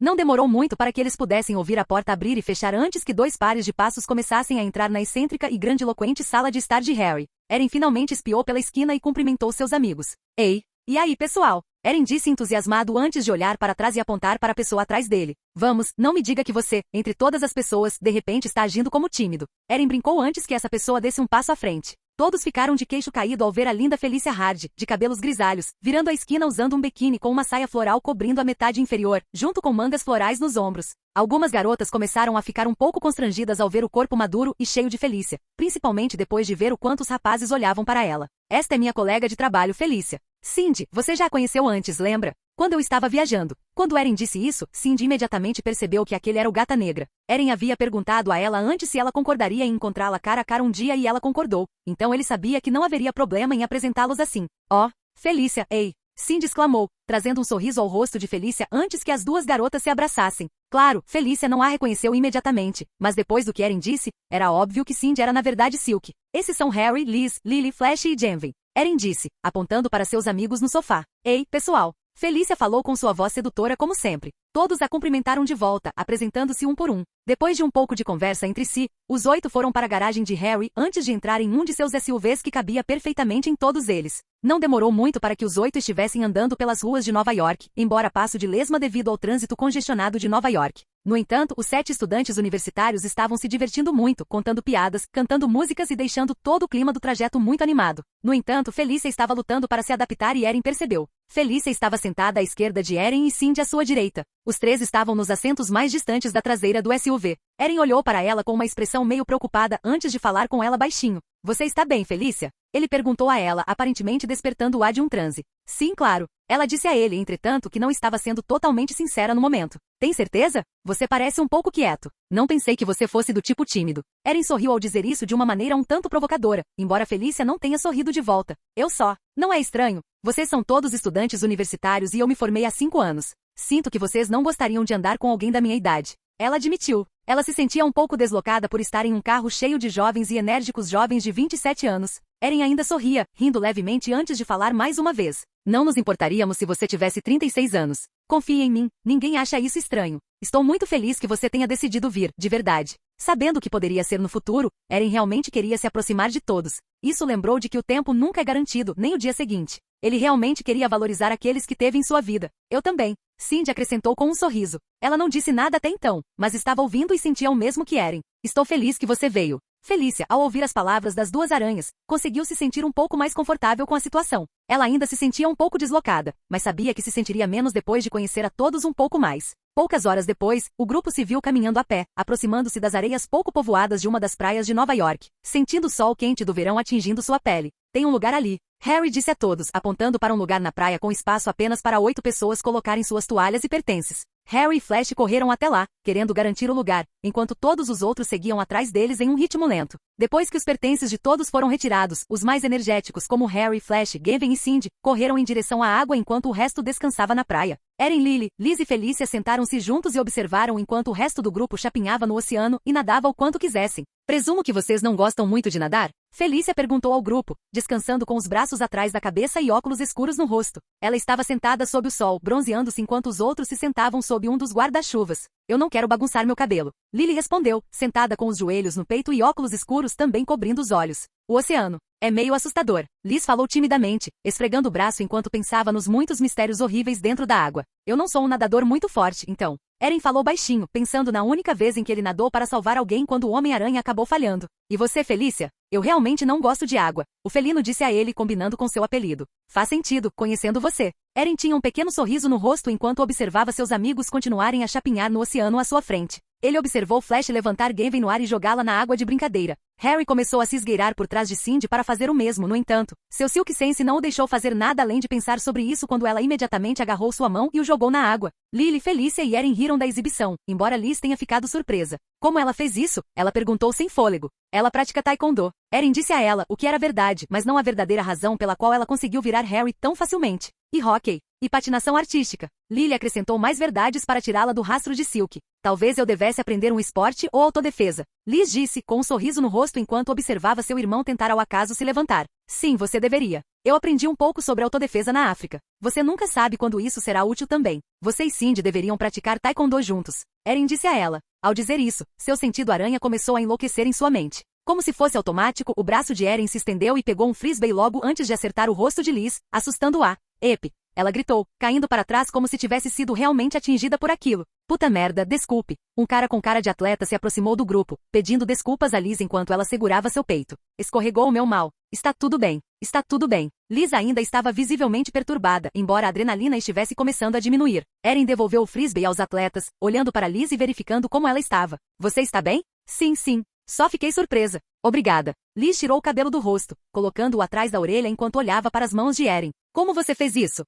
Não demorou muito para que eles pudessem ouvir a porta abrir e fechar antes que dois pares de passos começassem a entrar na excêntrica e grandiloquente sala de estar de Harry. Eren finalmente espiou pela esquina e cumprimentou seus amigos. Ei, e aí, pessoal? Eren disse entusiasmado antes de olhar para trás e apontar para a pessoa atrás dele. Vamos, não me diga que você, entre todas as pessoas, de repente está agindo como tímido. Eren brincou antes que essa pessoa desse um passo à frente. Todos ficaram de queixo caído ao ver a linda Felícia Hard, de cabelos grisalhos, virando a esquina usando um biquíni com uma saia floral cobrindo a metade inferior, junto com mangas florais nos ombros. Algumas garotas começaram a ficar um pouco constrangidas ao ver o corpo maduro e cheio de Felícia, principalmente depois de ver o quanto os rapazes olhavam para ela. Esta é minha colega de trabalho, Felícia. Cindy, você já a conheceu antes, lembra? Quando eu estava viajando. Quando Eren disse isso, Cindy imediatamente percebeu que aquele era o Gata Negra. Eren havia perguntado a ela antes se ela concordaria em encontrá-la cara a cara um dia e ela concordou. Então ele sabia que não haveria problema em apresentá-los assim. Oh, Felícia, ei. Cindy exclamou, trazendo um sorriso ao rosto de Felícia antes que as duas garotas se abraçassem. Claro, Felícia não a reconheceu imediatamente, mas depois do que Erin disse, era óbvio que Cindy era na verdade Silk. Esses são Harry, Liz, Lily, Flash e Janvin. Erin disse, apontando para seus amigos no sofá. Ei, pessoal. Felícia falou com sua voz sedutora como sempre. Todos a cumprimentaram de volta, apresentando-se um por um. Depois de um pouco de conversa entre si, os 8 foram para a garagem de Harry antes de entrar em um de seus SUVs que cabia perfeitamente em todos eles. Não demorou muito para que os 8 estivessem andando pelas ruas de Nova York, embora passo de lesma devido ao trânsito congestionado de Nova York. No entanto, os 7 estudantes universitários estavam se divertindo muito, contando piadas, cantando músicas e deixando todo o clima do trajeto muito animado. No entanto, Felícia estava lutando para se adaptar e Erin percebeu. Felícia estava sentada à esquerda de Erin e Cindy à sua direita. Os 3 estavam nos assentos mais distantes da traseira do SUV. Erin olhou para ela com uma expressão meio preocupada antes de falar com ela baixinho. Você está bem, Felícia? Ele perguntou a ela, aparentemente despertando-a de um transe. Sim, claro. Ela disse a ele, entretanto, que não estava sendo totalmente sincera no momento. Tem certeza? Você parece um pouco quieto. Não pensei que você fosse do tipo tímido. Erin sorriu ao dizer isso de uma maneira um tanto provocadora, embora Felícia não tenha sorrido de volta. Eu só. Não é estranho? Vocês são todos estudantes universitários e eu me formei há 5 anos. Sinto que vocês não gostariam de andar com alguém da minha idade. Ela admitiu. Ela se sentia um pouco deslocada por estar em um carro cheio de jovens e enérgicos jovens de 27 anos. Erin ainda sorria, rindo levemente antes de falar mais uma vez. Não nos importaríamos se você tivesse 36 anos. Confie em mim, ninguém acha isso estranho. Estou muito feliz que você tenha decidido vir, de verdade. Sabendo o que poderia ser no futuro, Erin realmente queria se aproximar de todos. Isso lembrou de que o tempo nunca é garantido, nem o dia seguinte. Ele realmente queria valorizar aqueles que teve em sua vida. Eu também. Cindy acrescentou com um sorriso. Ela não disse nada até então, mas estava ouvindo e sentia o mesmo que Erin. Estou feliz que você veio. Felícia, ao ouvir as palavras das duas aranhas, conseguiu se sentir um pouco mais confortável com a situação. Ela ainda se sentia um pouco deslocada, mas sabia que se sentiria menos depois de conhecer a todos um pouco mais. Poucas horas depois, o grupo se viu caminhando a pé, aproximando-se das areias pouco povoadas de uma das praias de Nova York, sentindo o sol quente do verão atingindo sua pele. Tem um lugar ali. Harry disse a todos, apontando para um lugar na praia com espaço apenas para 8 pessoas colocarem suas toalhas e pertences. Harry e Flash correram até lá, querendo garantir o lugar, enquanto todos os outros seguiam atrás deles em um ritmo lento. Depois que os pertences de todos foram retirados, os mais energéticos como Harry, Flash, Gavin e Cindy, correram em direção à água enquanto o resto descansava na praia. Erin, Lily, Liz e Felícia sentaram-se juntos e observaram enquanto o resto do grupo chapinhava no oceano e nadava o quanto quisessem. Presumo que vocês não gostam muito de nadar? Felícia perguntou ao grupo, descansando com os braços atrás da cabeça e óculos escuros no rosto. Ela estava sentada sob o sol, bronzeando-se enquanto os outros se sentavam sob um dos guarda-chuvas. Eu não quero bagunçar meu cabelo. Lily respondeu, sentada com os joelhos no peito e óculos escuros também cobrindo os olhos. O oceano. É meio assustador. Liz falou timidamente, esfregando o braço enquanto pensava nos muitos mistérios horríveis dentro da água. Eu não sou um nadador muito forte, então. Erin falou baixinho, pensando na única vez em que ele nadou para salvar alguém quando o Homem-Aranha acabou falhando. E você, Felícia? Eu realmente não gosto de água. O felino disse a ele, combinando com seu apelido. Faz sentido, conhecendo você. Erin tinha um pequeno sorriso no rosto enquanto observava seus amigos continuarem a chapinhar no oceano à sua frente. Ele observou Flash levantar Gavin no ar e jogá-la na água de brincadeira. Harry começou a se esgueirar por trás de Cindy para fazer o mesmo, no entanto. Seu Silk Sense não o deixou fazer nada além de pensar sobre isso quando ela imediatamente agarrou sua mão e o jogou na água. Lily, Felícia e Erin riram da exibição, embora Liz tenha ficado surpresa. Como ela fez isso? Ela perguntou sem fôlego. Ela pratica taekwondo. Erin disse a ela, o que era verdade, mas não a verdadeira razão pela qual ela conseguiu virar Harry tão facilmente. E hóquei. E patinação artística. Lily acrescentou mais verdades para tirá-la do rastro de Silk. Talvez eu devesse aprender um esporte ou autodefesa. Liz disse, com um sorriso no rosto enquanto observava seu irmão tentar ao acaso se levantar. Sim, você deveria. Eu aprendi um pouco sobre autodefesa na África. Você nunca sabe quando isso será útil também. Você e Cindy deveriam praticar taekwondo juntos. Erin disse a ela. Ao dizer isso, seu sentido aranha começou a enlouquecer em sua mente. Como se fosse automático, o braço de Erin se estendeu e pegou um frisbee logo antes de acertar o rosto de Liz, assustando-a. Ep! Ela gritou, caindo para trás como se tivesse sido realmente atingida por aquilo. Puta merda, desculpe. Um cara com cara de atleta se aproximou do grupo, pedindo desculpas a Liz enquanto ela segurava seu peito. Escorregou o meu mal. Está tudo bem. Está tudo bem. Liz ainda estava visivelmente perturbada, embora a adrenalina estivesse começando a diminuir. Erin devolveu o frisbee aos atletas, olhando para Liz e verificando como ela estava. Você está bem? Sim, sim. Só fiquei surpresa. Obrigada. Liz tirou o cabelo do rosto, colocando-o atrás da orelha enquanto olhava para as mãos de Erin. Como você fez isso?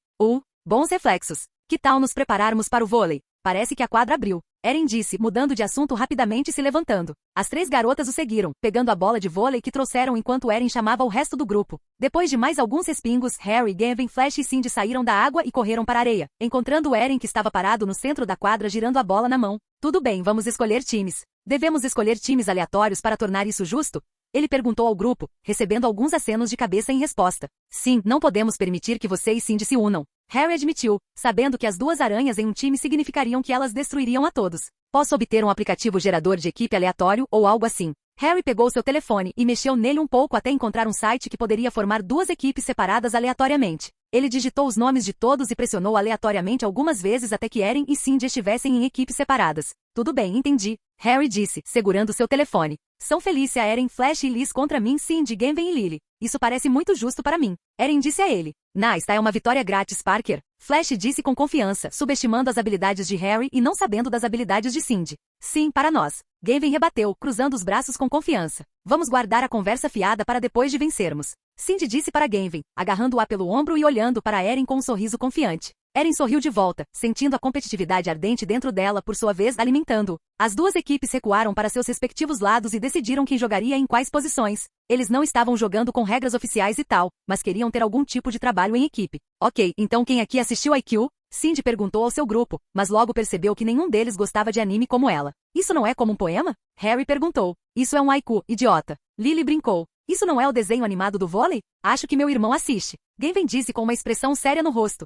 Bons reflexos. Que tal nos prepararmos para o vôlei? Parece que a quadra abriu. Eren disse, mudando de assunto rapidamente e se levantando. As 3 garotas o seguiram, pegando a bola de vôlei que trouxeram enquanto Eren chamava o resto do grupo. Depois de mais alguns respingos, Harry, Gavin, Flash e Cindy saíram da água e correram para a areia, encontrando Eren que estava parado no centro da quadra girando a bola na mão. Tudo bem, vamos escolher times. Devemos escolher times aleatórios para tornar isso justo? Ele perguntou ao grupo, recebendo alguns acenos de cabeça em resposta. Sim, não podemos permitir que você e Cindy se unam. Harry admitiu, sabendo que as 2 aranhas em um time significariam que elas destruiriam a todos. Posso obter um aplicativo gerador de equipe aleatório ou algo assim. Harry pegou seu telefone e mexeu nele um pouco até encontrar um site que poderia formar 2 equipes separadas aleatoriamente. Ele digitou os nomes de todos e pressionou aleatoriamente algumas vezes até que Eren e Cindy estivessem em equipes separadas. Tudo bem, entendi. Harry disse, segurando seu telefone. São Felícia, Eren, Flash e Liz contra mim, Cindy, Gavin e Lily. Isso parece muito justo para mim. Eren disse a ele. Nice, tá, é uma vitória grátis, Parker. Flash disse com confiança, subestimando as habilidades de Harry e não sabendo das habilidades de Cindy. Sim, para nós. Gavin rebateu, cruzando os braços com confiança. Vamos guardar a conversa fiada para depois de vencermos. Cindy disse para Gavin, agarrando-a pelo ombro e olhando para Eren com um sorriso confiante. Eren sorriu de volta, sentindo a competitividade ardente dentro dela por sua vez alimentando-o. As 2 equipes recuaram para seus respectivos lados e decidiram quem jogaria em quais posições. Eles não estavam jogando com regras oficiais e tal, mas queriam ter algum tipo de trabalho em equipe. Ok, então quem aqui assistiu IQ? Cindy perguntou ao seu grupo, mas logo percebeu que nenhum deles gostava de anime como ela. Isso não é como um poema? Harry perguntou. Isso é um haiku, idiota. Lily brincou. Isso não é o desenho animado do vôlei? Acho que meu irmão assiste. Gavin disse com uma expressão séria no rosto.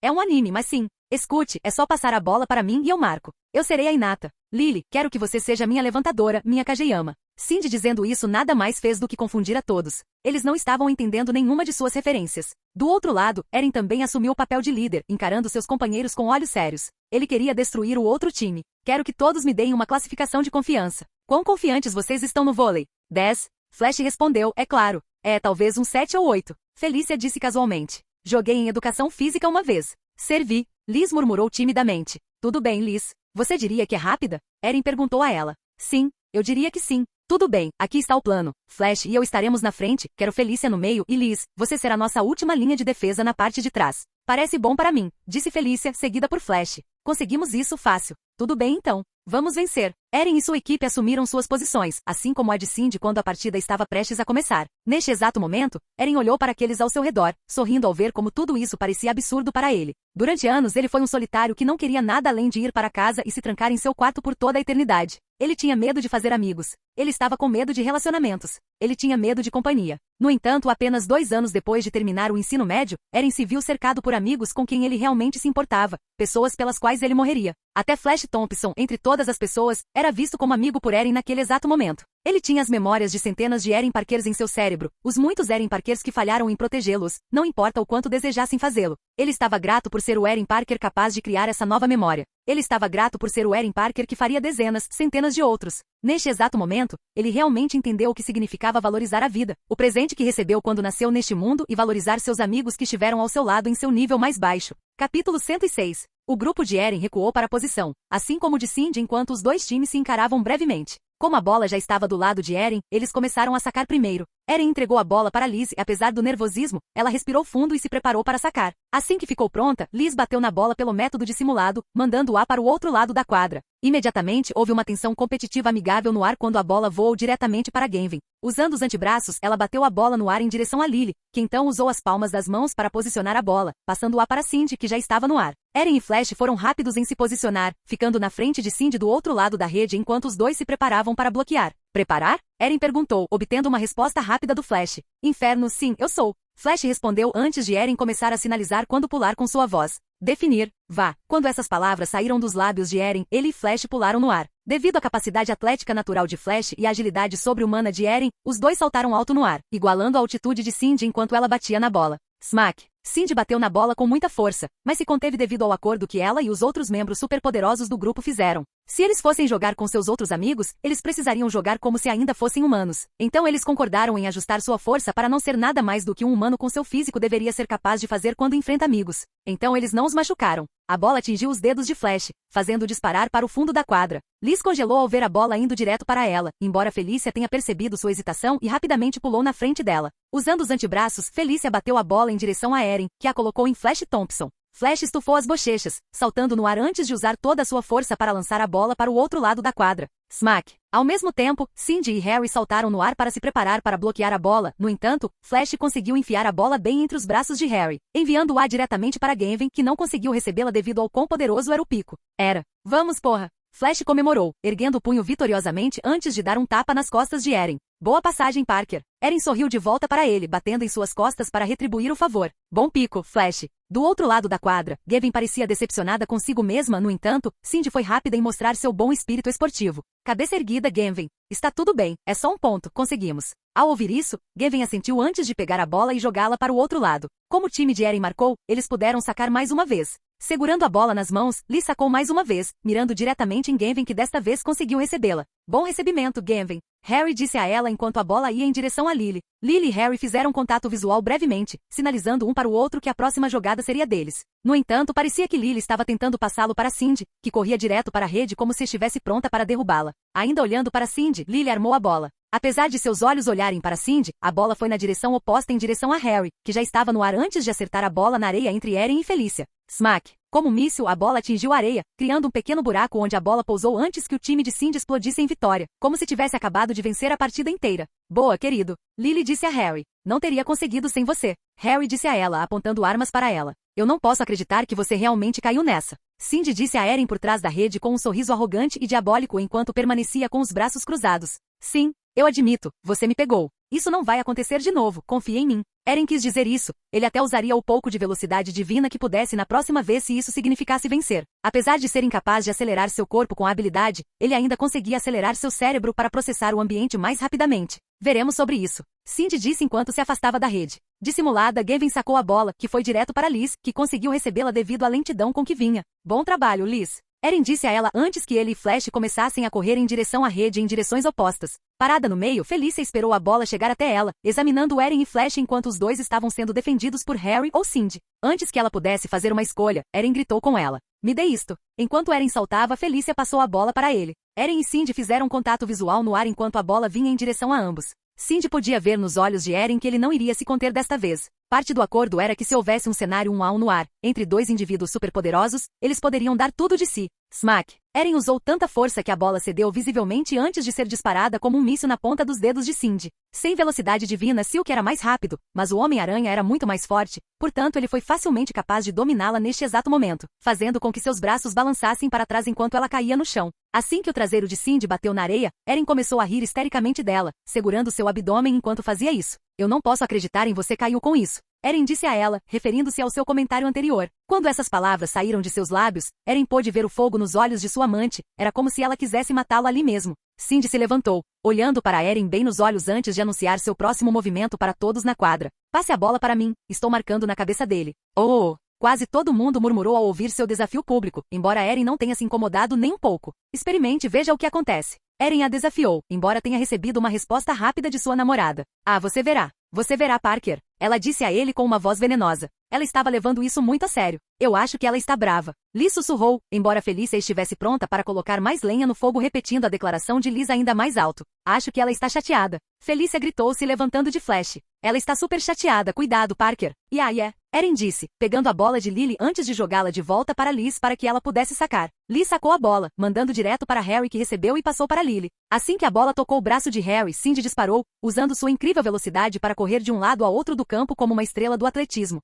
É um anime, mas sim. Escute, é só passar a bola para mim e eu marco. Eu serei a Hinata. Lily, quero que você seja minha levantadora, minha Kageyama. Cindy dizendo isso nada mais fez do que confundir a todos. Eles não estavam entendendo nenhuma de suas referências. Do outro lado, Eren também assumiu o papel de líder, encarando seus companheiros com olhos sérios. Ele queria destruir o outro time. Quero que todos me deem uma classificação de confiança. Quão confiantes vocês estão no vôlei? 10. Flash respondeu, é claro. É, talvez um 7 ou 8. Felícia disse casualmente. Joguei em educação física uma vez. Servi. Liz murmurou timidamente. Tudo bem, Liz. Você diria que é rápida? Eren perguntou a ela. Sim, eu diria que sim. Tudo bem, aqui está o plano. Flash e eu estaremos na frente, quero Felícia no meio e Liz, você será nossa última linha de defesa na parte de trás. Parece bom para mim, disse Felícia, seguida por Flash. Conseguimos isso fácil. Tudo bem então. Vamos vencer. Eren e sua equipe assumiram suas posições, assim como a de Cindy quando a partida estava prestes a começar. Neste exato momento, Eren olhou para aqueles ao seu redor, sorrindo ao ver como tudo isso parecia absurdo para ele. Durante anos ele foi um solitário que não queria nada além de ir para casa e se trancar em seu quarto por toda a eternidade. Ele tinha medo de fazer amigos. Ele estava com medo de relacionamentos. Ele tinha medo de companhia. No entanto, apenas 2 anos depois de terminar o ensino médio, Eren se viu cercado por amigos com quem ele realmente se importava, pessoas pelas quais ele morreria. Até Flash Thompson, entre todas as pessoas, era visto como amigo por Eren naquele exato momento. Ele tinha as memórias de centenas de Eren Parkers em seu cérebro, os muitos Eren Parkers que falharam em protegê-los, não importa o quanto desejassem fazê-lo. Ele estava grato por ser o Eren Parker capaz de criar essa nova memória. Ele estava grato por ser o Eren Parker que faria dezenas, centenas de outros. Neste exato momento, ele realmente entendeu o que significava valorizar a vida, o presente que recebeu quando nasceu neste mundo e valorizar seus amigos que estiveram ao seu lado em seu nível mais baixo. Capítulo 106. O grupo de Eren recuou para a posição, assim como o de Cindy enquanto os 2 times se encaravam brevemente. Como a bola já estava do lado de Eren, eles começaram a sacar primeiro. Eren entregou a bola para Liz e apesar do nervosismo, ela respirou fundo e se preparou para sacar. Assim que ficou pronta, Liz bateu na bola pelo método dissimulado, mandando-a para o outro lado da quadra. Imediatamente houve uma tensão competitiva amigável no ar quando a bola voou diretamente para Gavin. Usando os antebraços, ela bateu a bola no ar em direção a Lily, que então usou as palmas das mãos para posicionar a bola, passando-a para Cindy, que já estava no ar. Eren e Flash foram rápidos em se posicionar, ficando na frente de Cindy do outro lado da rede enquanto os 2 se preparavam para bloquear. Preparar? Eren perguntou, obtendo uma resposta rápida do Flash. Inferno, sim, eu sou. Flash respondeu antes de Eren começar a sinalizar quando pular com sua voz. Definir, vá. Quando essas palavras saíram dos lábios de Eren, ele e Flash pularam no ar. Devido à capacidade atlética natural de Flash e à agilidade sobre-humana de Eren, os 2 saltaram alto no ar, igualando a altitude de Cindy enquanto ela batia na bola. Smack! Cindy bateu na bola com muita força, mas se conteve devido ao acordo que ela e os outros membros superpoderosos do grupo fizeram. Se eles fossem jogar com seus outros amigos, eles precisariam jogar como se ainda fossem humanos. Então eles concordaram em ajustar sua força para não ser nada mais do que um humano com seu físico deveria ser capaz de fazer quando enfrenta amigos. Então eles não os machucaram. A bola atingiu os dedos de Flash, fazendo disparar para o fundo da quadra. Liz congelou ao ver a bola indo direto para ela, embora Felícia tenha percebido sua hesitação e rapidamente pulou na frente dela. Usando os antebraços, Felícia bateu a bola em direção a Eren, que a colocou em Flash Thompson. Flash estufou as bochechas, saltando no ar antes de usar toda a sua força para lançar a bola para o outro lado da quadra. Smack! Ao mesmo tempo, Cindy e Harry saltaram no ar para se preparar para bloquear a bola. No entanto, Flash conseguiu enfiar a bola bem entre os braços de Harry, enviando-a diretamente para Gavin, que não conseguiu recebê-la devido ao quão poderoso era o pico. Vamos porra! Flash comemorou, erguendo o punho vitoriosamente antes de dar um tapa nas costas de Eren. Boa passagem, Parker. Eren sorriu de volta para ele, batendo em suas costas para retribuir o favor. Bom pico, Flash. Do outro lado da quadra, Gavin parecia decepcionada consigo mesma, no entanto, Cindy foi rápida em mostrar seu bom espírito esportivo. Cabeça erguida, Gavin. Está tudo bem, é só um ponto, conseguimos. Ao ouvir isso, Gavin assentiu antes de pegar a bola e jogá-la para o outro lado. Como o time de Eren marcou, eles puderam sacar mais uma vez. Segurando a bola nas mãos, Lee sacou mais uma vez, mirando diretamente em Gavin, que desta vez conseguiu recebê-la. Bom recebimento, Gavin. Harry disse a ela enquanto a bola ia em direção a Lily. Lily e Harry fizeram contato visual brevemente, sinalizando um para o outro que a próxima jogada seria deles. No entanto, parecia que Lily estava tentando passá-lo para Cindy, que corria direto para a rede como se estivesse pronta para derrubá-la. Ainda olhando para Cindy, Lily armou a bola. Apesar de seus olhos olharem para Cindy, a bola foi na direção oposta em direção a Harry, que já estava no ar antes de acertar a bola na areia entre Eren e Felícia. Smack! Como um míssil, a bola atingiu a areia, criando um pequeno buraco onde a bola pousou antes que o time de Cindy explodisse em vitória, como se tivesse acabado de vencer a partida inteira. Boa, querido. Lily disse a Harry. Não teria conseguido sem você. Harry disse a ela, apontando armas para ela. Eu não posso acreditar que você realmente caiu nessa. Cindy disse a Eren por trás da rede com um sorriso arrogante e diabólico enquanto permanecia com os braços cruzados. Sim, eu admito, você me pegou. Isso não vai acontecer de novo, confie em mim. Eren quis dizer isso, ele até usaria o pouco de velocidade divina que pudesse na próxima vez se isso significasse vencer. Apesar de ser incapaz de acelerar seu corpo com a habilidade, ele ainda conseguia acelerar seu cérebro para processar o ambiente mais rapidamente. Veremos sobre isso. Cindy disse enquanto se afastava da rede. Dissimulada, Gavin sacou a bola, que foi direto para Liz, que conseguiu recebê-la devido à lentidão com que vinha. Bom trabalho, Liz. Eren disse a ela antes que ele e Flash começassem a correr em direção à rede em direções opostas. Parada no meio, Felícia esperou a bola chegar até ela, examinando Eren e Flash enquanto os dois estavam sendo defendidos por Harry ou Cindy. Antes que ela pudesse fazer uma escolha, Eren gritou com ela. Me dê isto. Enquanto Eren saltava, Felícia passou a bola para ele. Eren e Cindy fizeram contato visual no ar enquanto a bola vinha em direção a ambos. Cindy podia ver nos olhos de Eren que ele não iria se conter desta vez. Parte do acordo era que se houvesse um cenário 1-1 no ar, entre dois indivíduos superpoderosos, eles poderiam dar tudo de si. Smack! Eren usou tanta força que a bola cedeu visivelmente antes de ser disparada como um míssil na ponta dos dedos de Cindy. Sem velocidade divina, Silk era mais rápido, mas o Homem-Aranha era muito mais forte, portanto ele foi facilmente capaz de dominá-la neste exato momento, fazendo com que seus braços balançassem para trás enquanto ela caía no chão. Assim que o traseiro de Cindy bateu na areia, Eren começou a rir histericamente dela, segurando seu abdômen enquanto fazia isso. Eu não posso acreditar em você caiu com isso. Eren disse a ela, referindo-se ao seu comentário anterior. Quando essas palavras saíram de seus lábios, Eren pôde ver o fogo nos olhos de sua amante, era como se ela quisesse matá-lo ali mesmo. Cindy se levantou, olhando para Eren bem nos olhos antes de anunciar seu próximo movimento para todos na quadra. Passe a bola para mim, estou marcando na cabeça dele. Oh! Quase todo mundo murmurou ao ouvir seu desafio público, embora Eren não tenha se incomodado nem um pouco. Experimente e veja o que acontece. Eren a desafiou, embora tenha recebido uma resposta rápida de sua namorada. Ah, você verá. Você verá, Parker. Ela disse a ele com uma voz venenosa. Ela estava levando isso muito a sério. Eu acho que ela está brava. Liz sussurrou, embora Felícia estivesse pronta para colocar mais lenha no fogo repetindo a declaração de Liz ainda mais alto. Acho que ela está chateada. Felícia gritou se levantando de Flash. Ela está super chateada, cuidado, Parker. Yeah. Eren disse, pegando a bola de Lily antes de jogá-la de volta para Liz para que ela pudesse sacar. Liz sacou a bola, mandando direto para Harry que recebeu e passou para Lily. Assim que a bola tocou o braço de Harry, Cindy disparou, usando sua incrível velocidade para correr de um lado ao outro do campo como uma estrela do atletismo.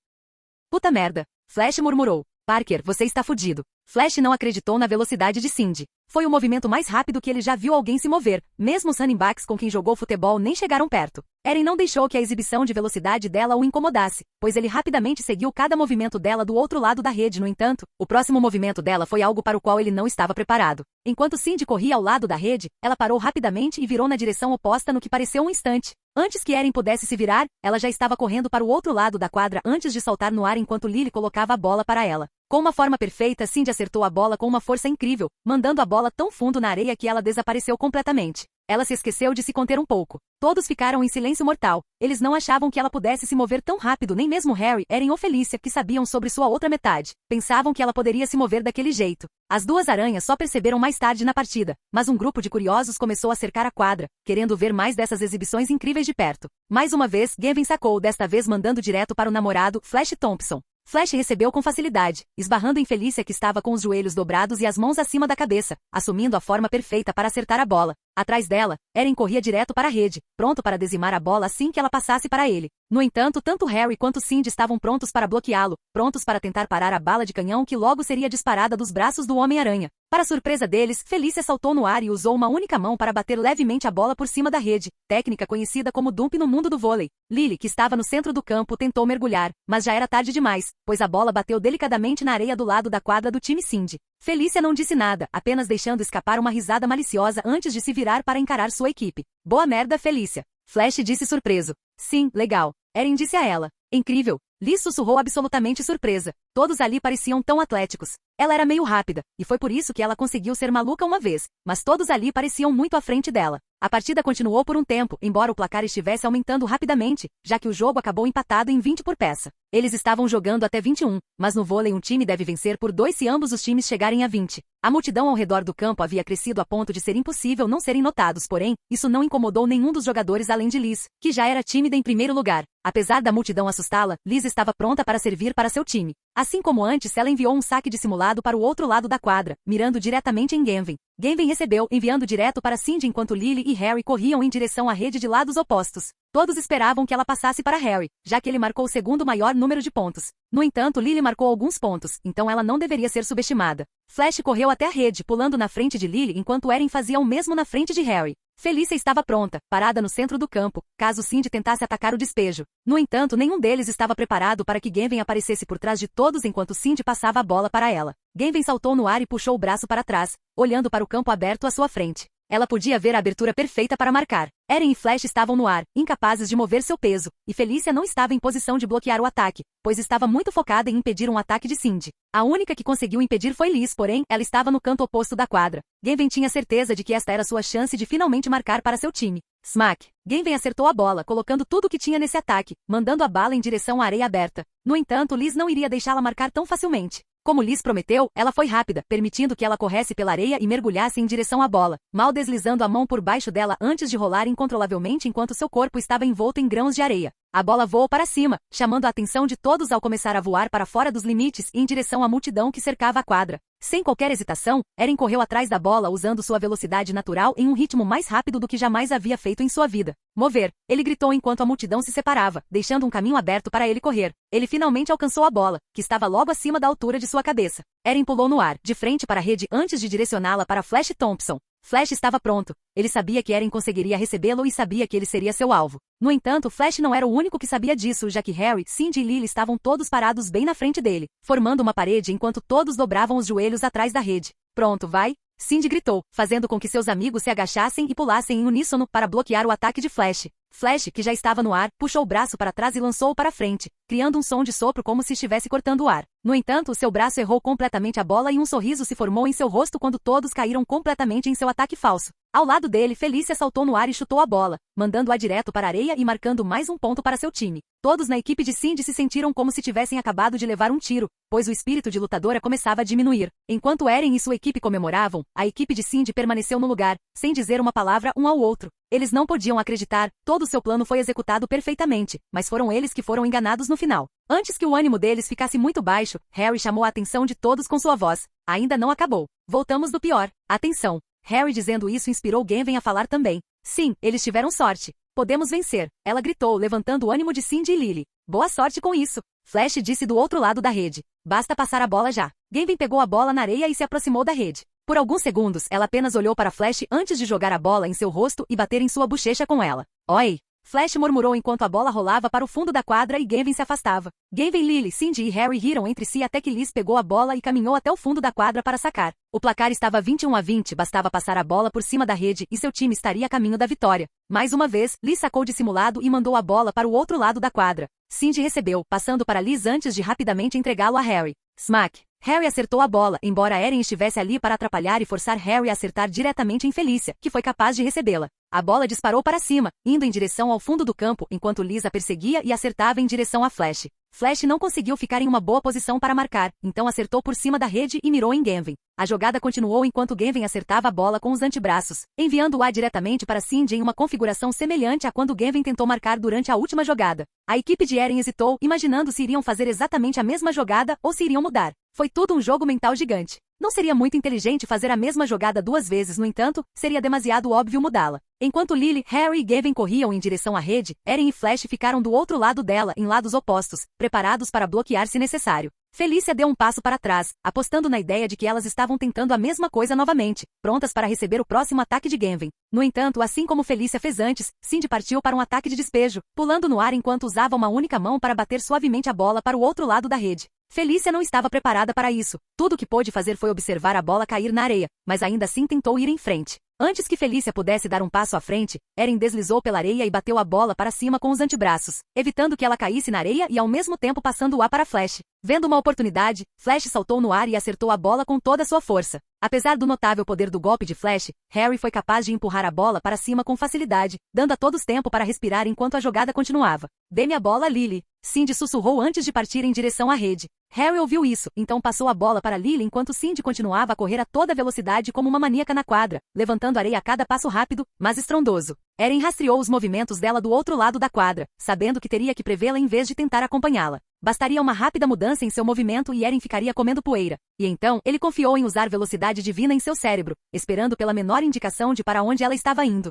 Puta merda. Flash murmurou. Parker, você está fudido. Flash não acreditou na velocidade de Cindy. Foi o movimento mais rápido que ele já viu alguém se mover, mesmo os running backs com quem jogou futebol nem chegaram perto. Eren não deixou que a exibição de velocidade dela o incomodasse, pois ele rapidamente seguiu cada movimento dela do outro lado da rede. No entanto, o próximo movimento dela foi algo para o qual ele não estava preparado. Enquanto Cindy corria ao lado da rede, ela parou rapidamente e virou na direção oposta no que pareceu um instante. Antes que Eren pudesse se virar, ela já estava correndo para o outro lado da quadra antes de saltar no ar enquanto Lily colocava a bola para ela. Com uma forma perfeita, Cindy acertou a bola com uma força incrível, mandando a bola tão fundo na areia que ela desapareceu completamente. Ela se esqueceu de se conter um pouco. Todos ficaram em silêncio mortal. Eles não achavam que ela pudesse se mover tão rápido, nem mesmo Harry, Eren ou Felícia, que sabiam sobre sua outra metade. Pensavam que ela poderia se mover daquele jeito. As duas aranhas só perceberam mais tarde na partida, mas um grupo de curiosos começou a cercar a quadra, querendo ver mais dessas exibições incríveis de perto. Mais uma vez, Gavin sacou, desta vez mandando direto para o namorado, Flash Thompson. Flash recebeu com facilidade, esbarrando em Felícia que estava com os joelhos dobrados e as mãos acima da cabeça, assumindo a forma perfeita para acertar a bola. Atrás dela, Eren corria direto para a rede, pronto para dizimar a bola assim que ela passasse para ele. No entanto, tanto Harry quanto Cindy estavam prontos para bloqueá-lo, prontos para tentar parar a bala de canhão que logo seria disparada dos braços do Homem-Aranha. Para surpresa deles, Felícia saltou no ar e usou uma única mão para bater levemente a bola por cima da rede, técnica conhecida como dump no mundo do vôlei. Lily, que estava no centro do campo, tentou mergulhar, mas já era tarde demais, pois a bola bateu delicadamente na areia do lado da quadra do time Cindy. Felícia não disse nada, apenas deixando escapar uma risada maliciosa antes de se virar para encarar sua equipe. Boa merda, Felícia. Flash disse surpreso. Sim, legal. Eren disse a ela. Incrível. Liz sussurrou absolutamente surpresa. Todos ali pareciam tão atléticos. Ela era meio rápida, e foi por isso que ela conseguiu ser maluca uma vez, mas todos ali pareciam muito à frente dela. A partida continuou por um tempo, embora o placar estivesse aumentando rapidamente, já que o jogo acabou empatado em 20 por peça. Eles estavam jogando até 21, mas no vôlei um time deve vencer por 2 se ambos os times chegarem a 20. A multidão ao redor do campo havia crescido a ponto de ser impossível não serem notados, porém, isso não incomodou nenhum dos jogadores além de Liz, que já era tímida em primeiro lugar. Apesar da multidão assustá-la, Liz estava pronta para servir para seu time. Assim como antes, ela enviou um saque dissimulado para o outro lado da quadra, mirando diretamente em Genven. Genven recebeu, enviando direto para Cindy enquanto Lily e Harry corriam em direção à rede de lados opostos. Todos esperavam que ela passasse para Harry, já que ele marcou o segundo maior número de pontos. No entanto, Lily marcou alguns pontos, então ela não deveria ser subestimada. Flash correu até a rede, pulando na frente de Lily enquanto Eren fazia o mesmo na frente de Harry. Felícia estava pronta, parada no centro do campo, caso Cindy tentasse atacar o despejo. No entanto, nenhum deles estava preparado para que Genven aparecesse por trás de todos enquanto Cindy passava a bola para ela. Genven saltou no ar e puxou o braço para trás, olhando para o campo aberto à sua frente. Ela podia ver a abertura perfeita para marcar. Eren e Flash estavam no ar, incapazes de mover seu peso, e Felícia não estava em posição de bloquear o ataque, pois estava muito focada em impedir um ataque de Cindy. A única que conseguiu impedir foi Liz, porém, ela estava no canto oposto da quadra. Genven tinha certeza de que esta era sua chance de finalmente marcar para seu time. Smack! Genven acertou a bola, colocando tudo o que tinha nesse ataque, mandando a bala em direção à areia aberta. No entanto, Liz não iria deixá-la marcar tão facilmente. Como Liz prometeu, ela foi rápida, permitindo que ela corresse pela areia e mergulhasse em direção à bola, mal deslizando a mão por baixo dela antes de rolar incontrolavelmente enquanto seu corpo estava envolto em grãos de areia. A bola voou para cima, chamando a atenção de todos ao começar a voar para fora dos limites e em direção à multidão que cercava a quadra. Sem qualquer hesitação, Eren correu atrás da bola usando sua velocidade natural em um ritmo mais rápido do que jamais havia feito em sua vida. Mover! Ele gritou enquanto a multidão se separava, deixando um caminho aberto para ele correr. Ele finalmente alcançou a bola, que estava logo acima da altura de sua cabeça. Eren pulou no ar, de frente para a rede antes de direcioná-la para Flash Thompson. Flash estava pronto. Ele sabia que Eren conseguiria recebê-lo e sabia que ele seria seu alvo. No entanto, Flash não era o único que sabia disso, já que Harry, Cindy e Lily estavam todos parados bem na frente dele, formando uma parede enquanto todos dobravam os joelhos atrás da rede. Pronto, vai! Cindy gritou, fazendo com que seus amigos se agachassem e pulassem em uníssono para bloquear o ataque de Flash. Flash, que já estava no ar, puxou o braço para trás e lançou-o para frente, criando um som de sopro como se estivesse cortando o ar. No entanto, seu braço errou completamente a bola e um sorriso se formou em seu rosto quando todos caíram completamente em seu ataque falso. Ao lado dele, Felícia saltou no ar e chutou a bola, mandando-a direto para a areia e marcando mais um ponto para seu time. Todos na equipe de Cindy se sentiram como se tivessem acabado de levar um tiro, pois o espírito de lutadora começava a diminuir. Enquanto Eren e sua equipe comemoravam, a equipe de Cindy permaneceu no lugar, sem dizer uma palavra um ao outro. Eles não podiam acreditar, todo seu plano foi executado perfeitamente, mas foram eles que foram enganados no final. Antes que o ânimo deles ficasse muito baixo, Harry chamou a atenção de todos com sua voz. Ainda não acabou. Voltamos do pior. Atenção! Harry dizendo isso inspirou Genven a falar também. Sim, eles tiveram sorte. Podemos vencer. Ela gritou, levantando o ânimo de Cindy e Lily. Boa sorte com isso. Flash disse do outro lado da rede. Basta passar a bola já. Genven pegou a bola na areia e se aproximou da rede. Por alguns segundos, ela apenas olhou para Flash antes de jogar a bola em seu rosto e bater em sua bochecha com ela. Oi! Flash murmurou enquanto a bola rolava para o fundo da quadra e Genven se afastava. Genven, Lily, Cindy e Harry riram entre si até que Liz pegou a bola e caminhou até o fundo da quadra para sacar. O placar estava 21-20, bastava passar a bola por cima da rede e seu time estaria a caminho da vitória. Mais uma vez, Liz sacou dissimulado e mandou a bola para o outro lado da quadra. Cindy recebeu, passando para Liz antes de rapidamente entregá-lo a Harry. Smack! Harry acertou a bola, embora Eren estivesse ali para atrapalhar e forçar Harry a acertar diretamente em Felícia, que foi capaz de recebê-la. A bola disparou para cima, indo em direção ao fundo do campo, enquanto Liz a perseguia e acertava em direção a Flash. Flash não conseguiu ficar em uma boa posição para marcar, então acertou por cima da rede e mirou em Gavin. A jogada continuou enquanto Gavin acertava a bola com os antebraços, enviando-a diretamente para Cindy em uma configuração semelhante a quando Gavin tentou marcar durante a última jogada. A equipe de Eren hesitou, imaginando se iriam fazer exatamente a mesma jogada ou se iriam mudar. Foi tudo um jogo mental gigante. Não seria muito inteligente fazer a mesma jogada 2 vezes, no entanto, seria demasiado óbvio mudá-la. Enquanto Lily, Harry e Gavin corriam em direção à rede, Eren e Flash ficaram do outro lado dela, em lados opostos, preparados para bloquear se necessário. Felícia deu um passo para trás, apostando na ideia de que elas estavam tentando a mesma coisa novamente, prontas para receber o próximo ataque de Gavin. No entanto, assim como Felícia fez antes, Cindy partiu para um ataque de despejo, pulando no ar enquanto usava uma única mão para bater suavemente a bola para o outro lado da rede. Felícia não estava preparada para isso. Tudo o que pôde fazer foi observar a bola cair na areia, mas ainda assim tentou ir em frente. Antes que Felícia pudesse dar um passo à frente, Eren deslizou pela areia e bateu a bola para cima com os antebraços, evitando que ela caísse na areia e ao mesmo tempo passando-a para Flash. Vendo uma oportunidade, Flash saltou no ar e acertou a bola com toda a sua força. Apesar do notável poder do golpe de Flash, Harry foi capaz de empurrar a bola para cima com facilidade, dando a todos tempo para respirar enquanto a jogada continuava. "Dê-me a bola, Lily", Cindy sussurrou antes de partir em direção à rede. Harry ouviu isso, então passou a bola para Lily enquanto Cindy continuava a correr a toda velocidade como uma maníaca na quadra, levantando areia a cada passo rápido, mas estrondoso. Eren rastreou os movimentos dela do outro lado da quadra, sabendo que teria que prevê-la em vez de tentar acompanhá-la. Bastaria uma rápida mudança em seu movimento e Eren ficaria comendo poeira. E então, ele confiou em usar velocidade divina em seu cérebro, esperando pela menor indicação de para onde ela estava indo.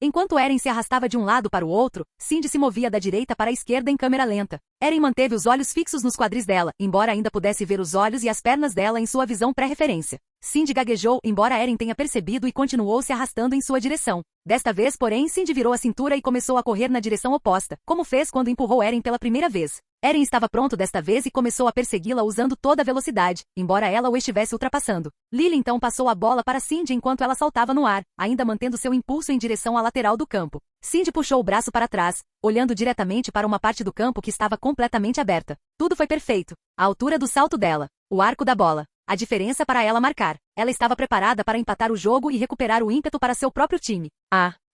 Enquanto Eren se arrastava de um lado para o outro, Cindy se movia da direita para a esquerda em câmera lenta. Eren manteve os olhos fixos nos quadris dela, embora ainda pudesse ver os olhos e as pernas dela em sua visão pré-referência. Cindy gaguejou, embora Eren tenha percebido, e continuou se arrastando em sua direção. Desta vez, porém, Cindy virou a cintura e começou a correr na direção oposta, como fez quando empurrou Eren pela primeira vez. Eren estava pronto desta vez e começou a persegui-la usando toda a velocidade, embora ela o estivesse ultrapassando. Lily então passou a bola para Cindy enquanto ela saltava no ar, ainda mantendo seu impulso em direção à lateral do campo. Cindy puxou o braço para trás, olhando diretamente para uma parte do campo que estava completamente aberta. Tudo foi perfeito. A altura do salto dela, o arco da bola, a diferença para ela marcar. Ela estava preparada para empatar o jogo e recuperar o ímpeto para seu próprio time.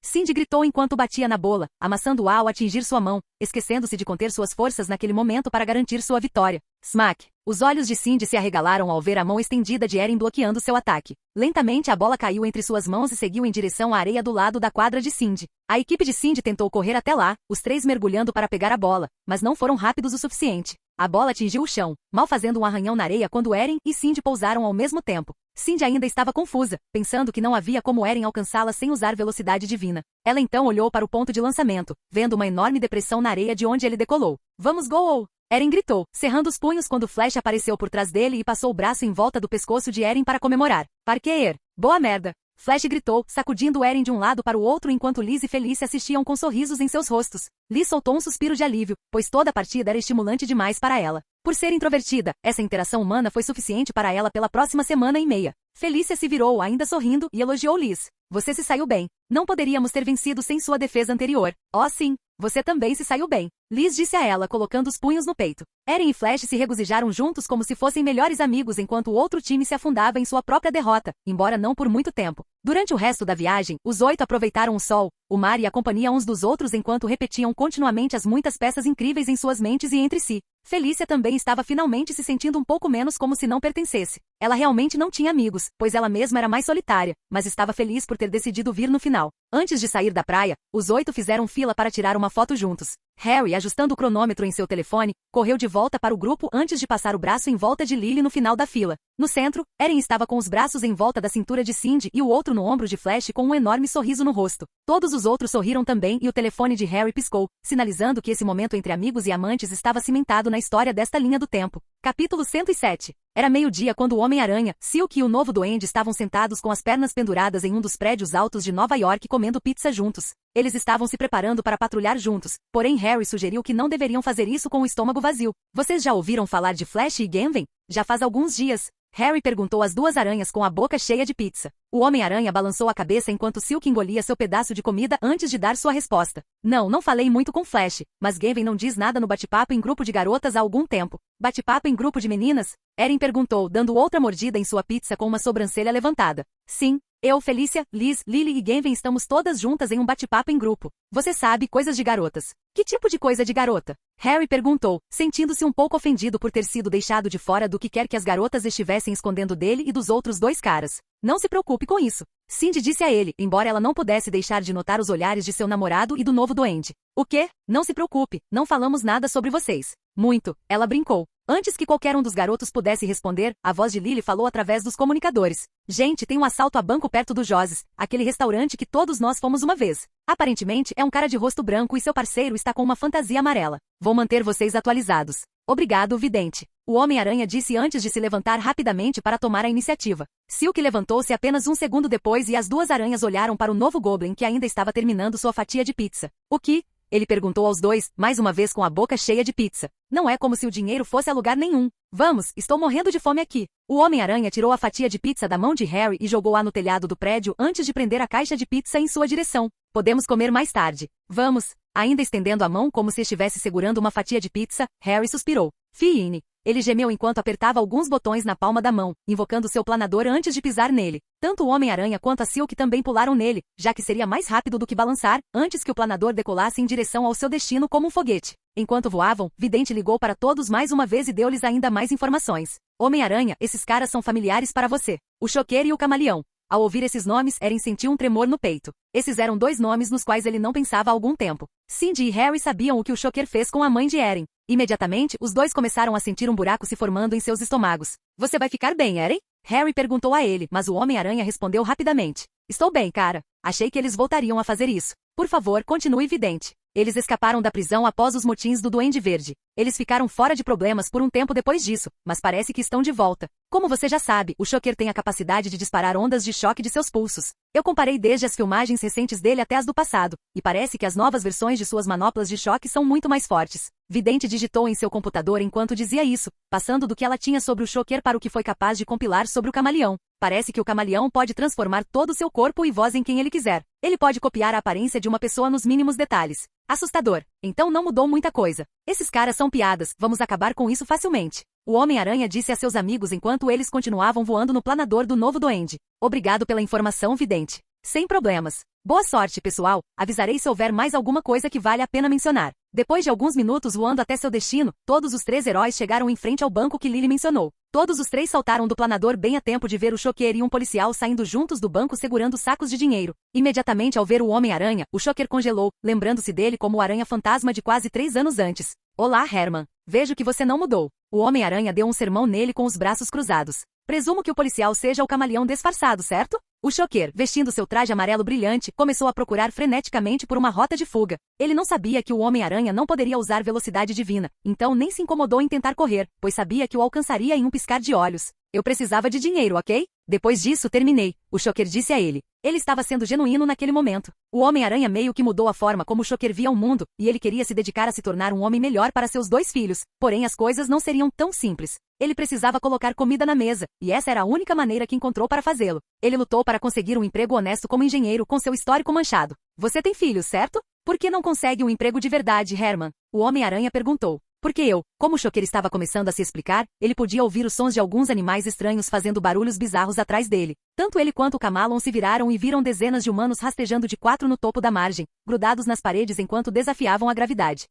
Cindy gritou enquanto batia na bola, amassando-a ao atingir sua mão, esquecendo-se de conter suas forças naquele momento para garantir sua vitória. Smack! Os olhos de Cindy se arregalaram ao ver a mão estendida de Eren bloqueando seu ataque. Lentamente a bola caiu entre suas mãos e seguiu em direção à areia do lado da quadra de Cindy. A equipe de Cindy tentou correr até lá, os três mergulhando para pegar a bola, mas não foram rápidos o suficiente. A bola atingiu o chão, mal fazendo um arranhão na areia quando Eren e Cindy pousaram ao mesmo tempo. Cindy ainda estava confusa, pensando que não havia como Eren alcançá-la sem usar velocidade divina. Ela então olhou para o ponto de lançamento, vendo uma enorme depressão na areia de onde ele decolou. "Vamos, Gol!" Eren gritou, cerrando os punhos quando Flash apareceu por trás dele e passou o braço em volta do pescoço de Eren para comemorar. "Parkeer! Boa merda!" Flash gritou, sacudindo Eren de um lado para o outro enquanto Liz e Felícia assistiam com sorrisos em seus rostos. Liz soltou um suspiro de alívio, pois toda a partida era estimulante demais para ela. Por ser introvertida, essa interação humana foi suficiente para ela pela próxima semana e meia. Felícia se virou ainda sorrindo e elogiou Liz. "Você se saiu bem. Não poderíamos ter vencido sem sua defesa anterior." "Oh sim, você também se saiu bem", Liz disse a ela colocando os punhos no peito. Eren e Flash se regozijaram juntos como se fossem melhores amigos enquanto o outro time se afundava em sua própria derrota, embora não por muito tempo. Durante o resto da viagem, os 8 aproveitaram o sol, o mar e a companhia uns dos outros enquanto repetiam continuamente as muitas peças incríveis em suas mentes e entre si. Felícia também estava finalmente se sentindo um pouco menos como se não pertencesse. Ela realmente não tinha amigos, pois ela mesma era mais solitária, mas estava feliz por ter decidido vir no final. Antes de sair da praia, os 8 fizeram fila para tirar uma foto juntos. Harry, ajustando o cronômetro em seu telefone, correu de volta para o grupo antes de passar o braço em volta de Lily no final da fila. No centro, Eren estava com os braços em volta da cintura de Cindy e o outro no ombro de Flash com um enorme sorriso no rosto. Todos os outros sorriram também e o telefone de Harry piscou, sinalizando que esse momento entre amigos e amantes estava cimentado na história desta linha do tempo. Capítulo 107. Era meio-dia quando o Homem-Aranha, Silk e o novo duende estavam sentados com as pernas penduradas em um dos prédios altos de Nova York comendo pizza juntos. Eles estavam se preparando para patrulhar juntos, porém Harry sugeriu que não deveriam fazer isso com o estômago vazio. "Vocês já ouviram falar de Flash e Gavin? Já faz alguns dias." Harry perguntou às duas aranhas com a boca cheia de pizza. O Homem-Aranha balançou a cabeça enquanto Silk engolia seu pedaço de comida antes de dar sua resposta. Não falei muito com Flash, mas Gavin não diz nada no bate-papo em grupo de garotas há algum tempo. Bate-papo em grupo de meninas? Erin perguntou, dando outra mordida em sua pizza com uma sobrancelha levantada. Sim. Eu, Felícia, Liz, Lily e Genven estamos todas juntas em um bate-papo em grupo. Você sabe, coisas de garotas. Que tipo de coisa de garota? Harry perguntou, sentindo-se um pouco ofendido por ter sido deixado de fora do que quer que as garotas estivessem escondendo dele e dos outros dois caras. Não se preocupe com isso. Cindy disse a ele, embora ela não pudesse deixar de notar os olhares de seu namorado e do novo duende. O quê? Não se preocupe, não falamos nada sobre vocês. Muito, ela brincou. Antes que qualquer um dos garotos pudesse responder, a voz de Lily falou através dos comunicadores. Gente, tem um assalto a banco perto do Joses, aquele restaurante que todos nós fomos uma vez. Aparentemente, é um cara de rosto branco e seu parceiro está com uma fantasia amarela. Vou manter vocês atualizados. Obrigado, vidente. O Homem-Aranha disse antes de se levantar rapidamente para tomar a iniciativa. Silk levantou-se apenas um segundo depois e as duas aranhas olharam para o novo Goblin que ainda estava terminando sua fatia de pizza. O que? Ele perguntou aos dois, mais uma vez com a boca cheia de pizza. Não é como se o dinheiro fosse a lugar nenhum. Vamos, estou morrendo de fome aqui. O Homem-Aranha tirou a fatia de pizza da mão de Harry e jogou-a no telhado do prédio antes de prender a caixa de pizza em sua direção. Podemos comer mais tarde. Vamos. Ainda estendendo a mão como se estivesse segurando uma fatia de pizza, Harry suspirou. Fine. Ele gemeu enquanto apertava alguns botões na palma da mão, invocando seu planador antes de pisar nele. Tanto o Homem-Aranha quanto a Silk também pularam nele, já que seria mais rápido do que balançar, antes que o planador decolasse em direção ao seu destino como um foguete. Enquanto voavam, Vidente ligou para todos mais uma vez e deu-lhes ainda mais informações. Homem-Aranha, esses caras são familiares para você. O Choqueiro e o Camaleão. Ao ouvir esses nomes, Erin sentiu um tremor no peito. Esses eram dois nomes nos quais ele não pensava há algum tempo. Cindy e Harry sabiam o que o Choqueiro fez com a mãe de Erin. Imediatamente, os dois começaram a sentir um buraco se formando em seus estômagos. Você vai ficar bem, Erin? Harry perguntou a ele, mas o Homem-Aranha respondeu rapidamente. Estou bem, cara. Achei que eles voltariam a fazer isso. Por favor, continue, vidente. Eles escaparam da prisão após os motins do Duende Verde. Eles ficaram fora de problemas por um tempo depois disso, mas parece que estão de volta. Como você já sabe, o Choqueiro tem a capacidade de disparar ondas de choque de seus pulsos. Eu comparei desde as filmagens recentes dele até as do passado, e parece que as novas versões de suas manoplas de choque são muito mais fortes. Vidente digitou em seu computador enquanto dizia isso, passando do que ela tinha sobre o Choqueiro para o que foi capaz de compilar sobre o Camaleão. Parece que o Camaleão pode transformar todo o seu corpo e voz em quem ele quiser. Ele pode copiar a aparência de uma pessoa nos mínimos detalhes. Assustador. Então não mudou muita coisa. Esses caras são piadas, vamos acabar com isso facilmente. O Homem-Aranha disse a seus amigos enquanto eles continuavam voando no planador do novo duende. Obrigado pela informação, vidente. Sem problemas. Boa sorte, pessoal. Avisarei se houver mais alguma coisa que vale a pena mencionar. Depois de alguns minutos voando até seu destino, todos os três heróis chegaram em frente ao banco que Lily mencionou. Todos os três saltaram do planador bem a tempo de ver o Choqueiro e um policial saindo juntos do banco segurando sacos de dinheiro. Imediatamente ao ver o Homem-Aranha, o Choqueiro congelou, lembrando-se dele como o Aranha-Fantasma de quase 3 anos antes. Olá, Herman. Vejo que você não mudou. O Homem-Aranha deu um sermão nele com os braços cruzados. Presumo que o policial seja o Camaleão disfarçado, certo? O Choqueiro, vestindo seu traje amarelo brilhante, começou a procurar freneticamente por uma rota de fuga. Ele não sabia que o Homem-Aranha não poderia usar velocidade divina, então nem se incomodou em tentar correr, pois sabia que o alcançaria em um piscar de olhos. Eu precisava de dinheiro, ok? Depois disso, terminei, o Choqueiro disse a ele. Ele estava sendo genuíno naquele momento. O Homem-Aranha meio que mudou a forma como o Choqueiro via o mundo, e ele queria se dedicar a se tornar um homem melhor para seus 2 filhos. Porém, as coisas não seriam tão simples. Ele precisava colocar comida na mesa, e essa era a única maneira que encontrou para fazê-lo. Ele lutou para conseguir um emprego honesto como engenheiro com seu histórico manchado. Você tem filhos, certo? Por que não consegue um emprego de verdade, Herman? O Homem-Aranha perguntou. Porque como o Choqueiro estava começando a se explicar, ele podia ouvir os sons de alguns animais estranhos fazendo barulhos bizarros atrás dele. Tanto ele quanto o Camaleão se viraram e viram dezenas de humanos rastejando de 4 no topo da margem, grudados nas paredes enquanto desafiavam a gravidade.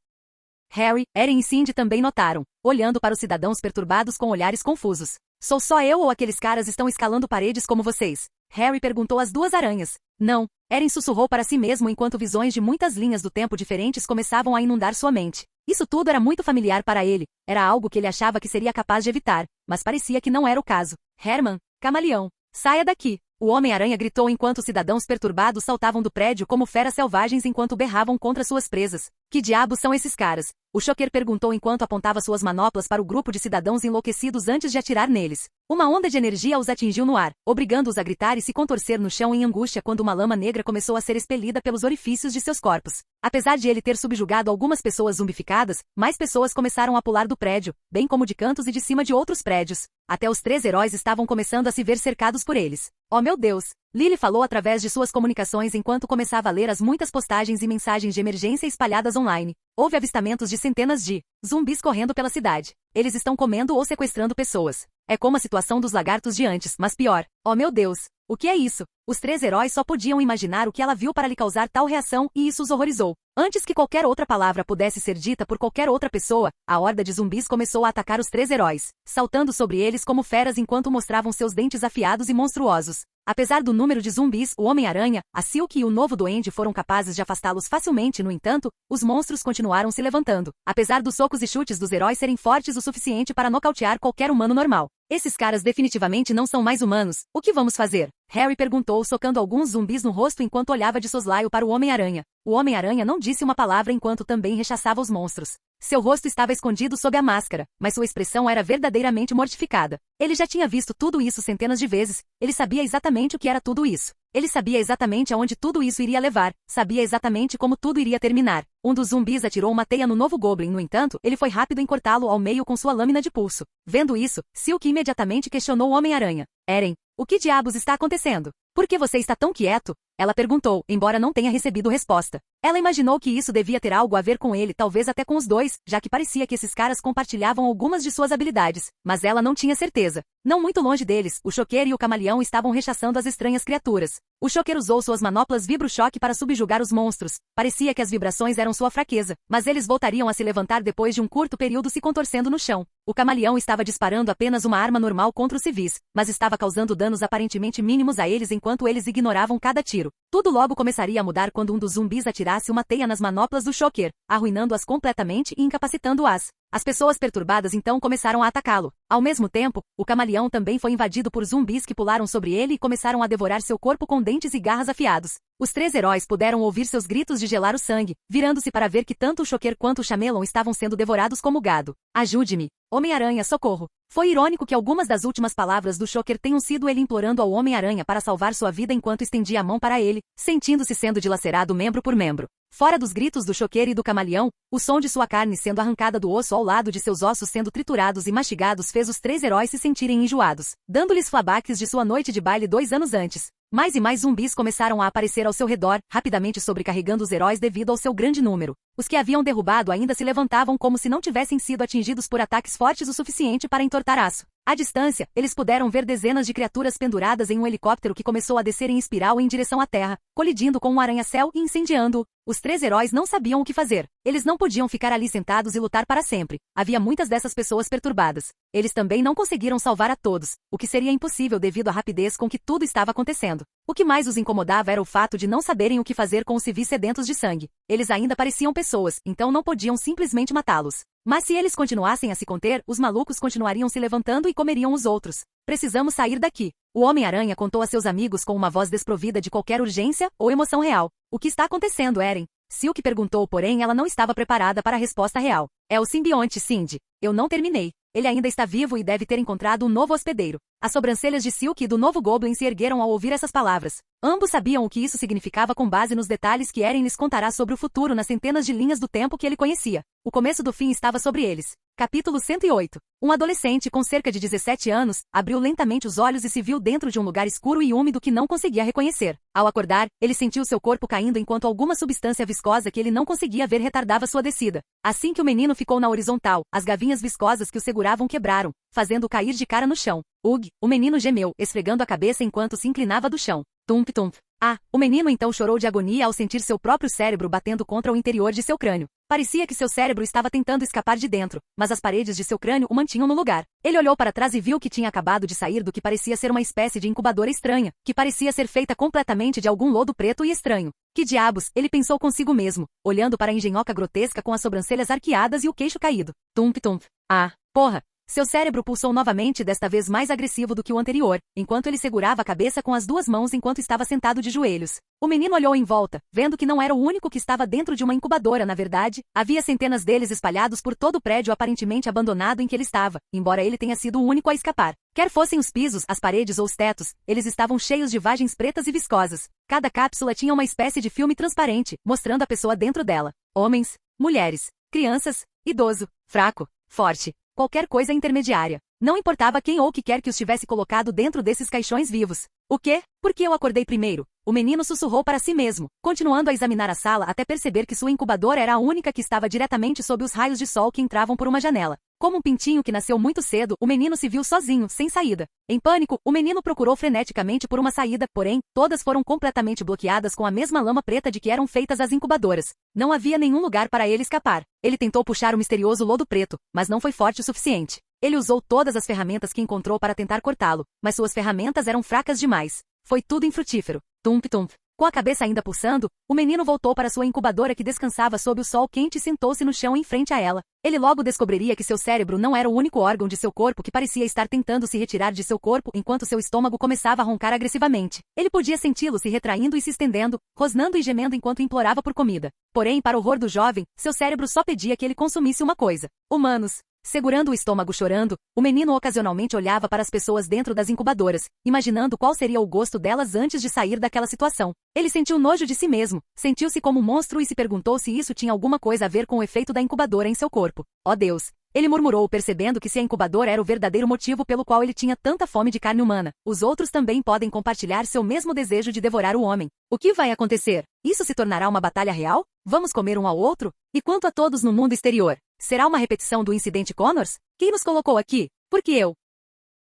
Harry, Erin e Cindy também notaram, olhando para os cidadãos perturbados com olhares confusos. Sou só eu ou aqueles caras estão escalando paredes como vocês? Harry perguntou às duas aranhas. Não, Erin sussurrou para si mesmo enquanto visões de muitas linhas do tempo diferentes começavam a inundar sua mente. Isso tudo era muito familiar para ele, era algo que ele achava que seria capaz de evitar, mas parecia que não era o caso. Herman, Camaleão, saia daqui! O Homem-Aranha gritou enquanto os cidadãos perturbados saltavam do prédio como feras selvagens enquanto berravam contra suas presas. Que diabos são esses caras? O Choqueiro perguntou enquanto apontava suas manoplas para o grupo de cidadãos enlouquecidos antes de atirar neles. Uma onda de energia os atingiu no ar, obrigando-os a gritar e se contorcer no chão em angústia quando uma lama negra começou a ser expelida pelos orifícios de seus corpos. Apesar de ele ter subjugado algumas pessoas zumbificadas, mais pessoas começaram a pular do prédio, bem como de cantos e de cima de outros prédios. Até os 3 heróis estavam começando a se ver cercados por eles. Oh meu Deus! Lily falou através de suas comunicações enquanto começava a ler as muitas postagens e mensagens de emergência espalhadas online. Houve avistamentos de centenas de zumbis correndo pela cidade. Eles estão comendo ou sequestrando pessoas. É como a situação dos lagartos de antes, mas pior. Oh meu Deus! O que é isso? Os 3 heróis só podiam imaginar o que ela viu para lhe causar tal reação e isso os horrorizou. Antes que qualquer outra palavra pudesse ser dita por qualquer outra pessoa, a horda de zumbis começou a atacar os 3 heróis, saltando sobre eles como feras enquanto mostravam seus dentes afiados e monstruosos. Apesar do número de zumbis, o Homem-Aranha, a Silk e o novo Duende foram capazes de afastá-los facilmente. No entanto, os monstros continuaram se levantando, apesar dos socos e chutes dos heróis serem fortes o suficiente para nocautear qualquer humano normal. Esses caras definitivamente não são mais humanos. O que vamos fazer? Harry perguntou, socando alguns zumbis no rosto enquanto olhava de soslaio para o Homem-Aranha. O Homem-Aranha não disse uma palavra enquanto também rechaçava os monstros. Seu rosto estava escondido sob a máscara, mas sua expressão era verdadeiramente mortificada. Ele já tinha visto tudo isso centenas de vezes, ele sabia exatamente o que era tudo isso. Ele sabia exatamente aonde tudo isso iria levar, sabia exatamente como tudo iria terminar. Um dos zumbis atirou uma teia no novo Goblin, no entanto, ele foi rápido em cortá-lo ao meio com sua lâmina de pulso. Vendo isso, Silk imediatamente questionou o Homem-Aranha. Eren, o que diabos está acontecendo? Por que você está tão quieto? Ela perguntou, embora não tenha recebido resposta. Ela imaginou que isso devia ter algo a ver com ele, talvez até com os dois, já que parecia que esses caras compartilhavam algumas de suas habilidades, mas ela não tinha certeza. Não muito longe deles, o Shocker e o Camaleão estavam rechaçando as estranhas criaturas. O Shocker usou suas manoplas vibro-choque para subjugar os monstros. Parecia que as vibrações eram sua fraqueza, mas eles voltariam a se levantar depois de um curto período se contorcendo no chão. O Camaleão estava disparando apenas uma arma normal contra os civis, mas estava causando danos aparentemente mínimos a eles enquanto eles ignoravam cada tiro. Tudo logo começaria a mudar quando um dos zumbis atirasse uma teia nas manoplas do Shocker, arruinando-as completamente e incapacitando-as. As pessoas perturbadas então começaram a atacá-lo. Ao mesmo tempo, o Camaleão também foi invadido por zumbis que pularam sobre ele e começaram a devorar seu corpo com dentes e garras afiados. Os 3 heróis puderam ouvir seus gritos de gelar o sangue, virando-se para ver que tanto o Shocker quanto o Chameleon estavam sendo devorados como gado. Ajude-me! Homem-Aranha, socorro! Foi irônico que algumas das últimas palavras do Shocker tenham sido ele implorando ao Homem-Aranha para salvar sua vida enquanto estendia a mão para ele, sentindo-se sendo dilacerado membro por membro. Fora dos gritos do Shocker e do Camaleão, o som de sua carne sendo arrancada do osso ao lado de seus ossos sendo triturados e mastigados fez os 3 heróis se sentirem enjoados, dando-lhes flashbacks de sua noite de baile 2 anos antes. Mais e mais zumbis começaram a aparecer ao seu redor, rapidamente sobrecarregando os heróis devido ao seu grande número. Os que haviam derrubado ainda se levantavam como se não tivessem sido atingidos por ataques fortes o suficiente para entortar aço. À distância, eles puderam ver dezenas de criaturas penduradas em um helicóptero que começou a descer em espiral em direção à Terra, colidindo com um arranha-céu e incendiando-o. Os 3 heróis não sabiam o que fazer. Eles não podiam ficar ali sentados e lutar para sempre. Havia muitas dessas pessoas perturbadas. Eles também não conseguiram salvar a todos, o que seria impossível devido à rapidez com que tudo estava acontecendo. O que mais os incomodava era o fato de não saberem o que fazer com os civis sedentos de sangue. Eles ainda pareciam pessoas, então não podiam simplesmente matá-los. Mas se eles continuassem a se conter, os malucos continuariam se levantando e comeriam os outros. Precisamos sair daqui. O Homem-Aranha contou a seus amigos com uma voz desprovida de qualquer urgência ou emoção real. O que está acontecendo, Eren? Silk perguntou, porém ela não estava preparada para a resposta real. É o simbionte, Cindy. Eu não terminei. Ele ainda está vivo e deve ter encontrado um novo hospedeiro. As sobrancelhas de Silk e do novo Goblin se ergueram ao ouvir essas palavras. Ambos sabiam o que isso significava com base nos detalhes que Eren lhes contará sobre o futuro nas centenas de linhas do tempo que ele conhecia. O começo do fim estava sobre eles. Capítulo 108. Um adolescente com cerca de 17 anos, abriu lentamente os olhos e se viu dentro de um lugar escuro e úmido que não conseguia reconhecer. Ao acordar, ele sentiu seu corpo caindo enquanto alguma substância viscosa que ele não conseguia ver retardava sua descida. Assim que o menino ficou na horizontal, as gavinhas viscosas que o seguravam quebraram, fazendo-o cair de cara no chão. Ugh! O menino gemeu, esfregando a cabeça enquanto se inclinava do chão. Tump-tump. Ah! O menino então chorou de agonia ao sentir seu próprio cérebro batendo contra o interior de seu crânio. Parecia que seu cérebro estava tentando escapar de dentro, mas as paredes de seu crânio o mantinham no lugar. Ele olhou para trás e viu que tinha acabado de sair do que parecia ser uma espécie de incubadora estranha, que parecia ser feita completamente de algum lodo preto e estranho. Que diabos, ele pensou consigo mesmo, olhando para a engenhoca grotesca com as sobrancelhas arqueadas e o queixo caído. Tump-tump. Ah, porra! Seu cérebro pulsou novamente, desta vez mais agressivo do que o anterior, enquanto ele segurava a cabeça com as duas mãos enquanto estava sentado de joelhos. O menino olhou em volta, vendo que não era o único que estava dentro de uma incubadora. Na verdade, havia centenas deles espalhados por todo o prédio aparentemente abandonado em que ele estava, embora ele tenha sido o único a escapar. Quer fossem os pisos, as paredes ou os tetos, eles estavam cheios de vagens pretas e viscosas. Cada cápsula tinha uma espécie de filme transparente, mostrando a pessoa dentro dela. Homens, mulheres, crianças, idoso, fraco, forte, qualquer coisa intermediária. Não importava quem ou o que quer que os tivesse colocado dentro desses caixões vivos. O quê? Por que eu acordei primeiro? O menino sussurrou para si mesmo, continuando a examinar a sala até perceber que sua incubadora era a única que estava diretamente sob os raios de sol que entravam por uma janela. Como um pintinho que nasceu muito cedo, o menino se viu sozinho, sem saída. Em pânico, o menino procurou freneticamente por uma saída, porém, todas foram completamente bloqueadas com a mesma lama preta de que eram feitas as incubadoras. Não havia nenhum lugar para ele escapar. Ele tentou puxar o misterioso lodo preto, mas não foi forte o suficiente. Ele usou todas as ferramentas que encontrou para tentar cortá-lo, mas suas ferramentas eram fracas demais. Foi tudo infrutífero. Tump-tump. Com a cabeça ainda pulsando, o menino voltou para sua incubadora que descansava sob o sol quente e sentou-se no chão em frente a ela. Ele logo descobriria que seu cérebro não era o único órgão de seu corpo que parecia estar tentando se retirar de seu corpo enquanto seu estômago começava a roncar agressivamente. Ele podia senti-lo se retraindo e se estendendo, rosnando e gemendo enquanto implorava por comida. Porém, para o horror do jovem, seu cérebro só pedia que ele consumisse uma coisa: humanos. Segurando o estômago chorando, o menino ocasionalmente olhava para as pessoas dentro das incubadoras, imaginando qual seria o gosto delas antes de sair daquela situação. Ele sentiu nojo de si mesmo, sentiu-se como um monstro e se perguntou se isso tinha alguma coisa a ver com o efeito da incubadora em seu corpo. Oh Deus! Ele murmurou, percebendo que se a incubadora era o verdadeiro motivo pelo qual ele tinha tanta fome de carne humana, os outros também podem compartilhar seu mesmo desejo de devorar o homem. O que vai acontecer? Isso se tornará uma batalha real? Vamos comer um ao outro? E quanto a todos no mundo exterior? Será uma repetição do incidente Connors? Quem nos colocou aqui? Por que eu?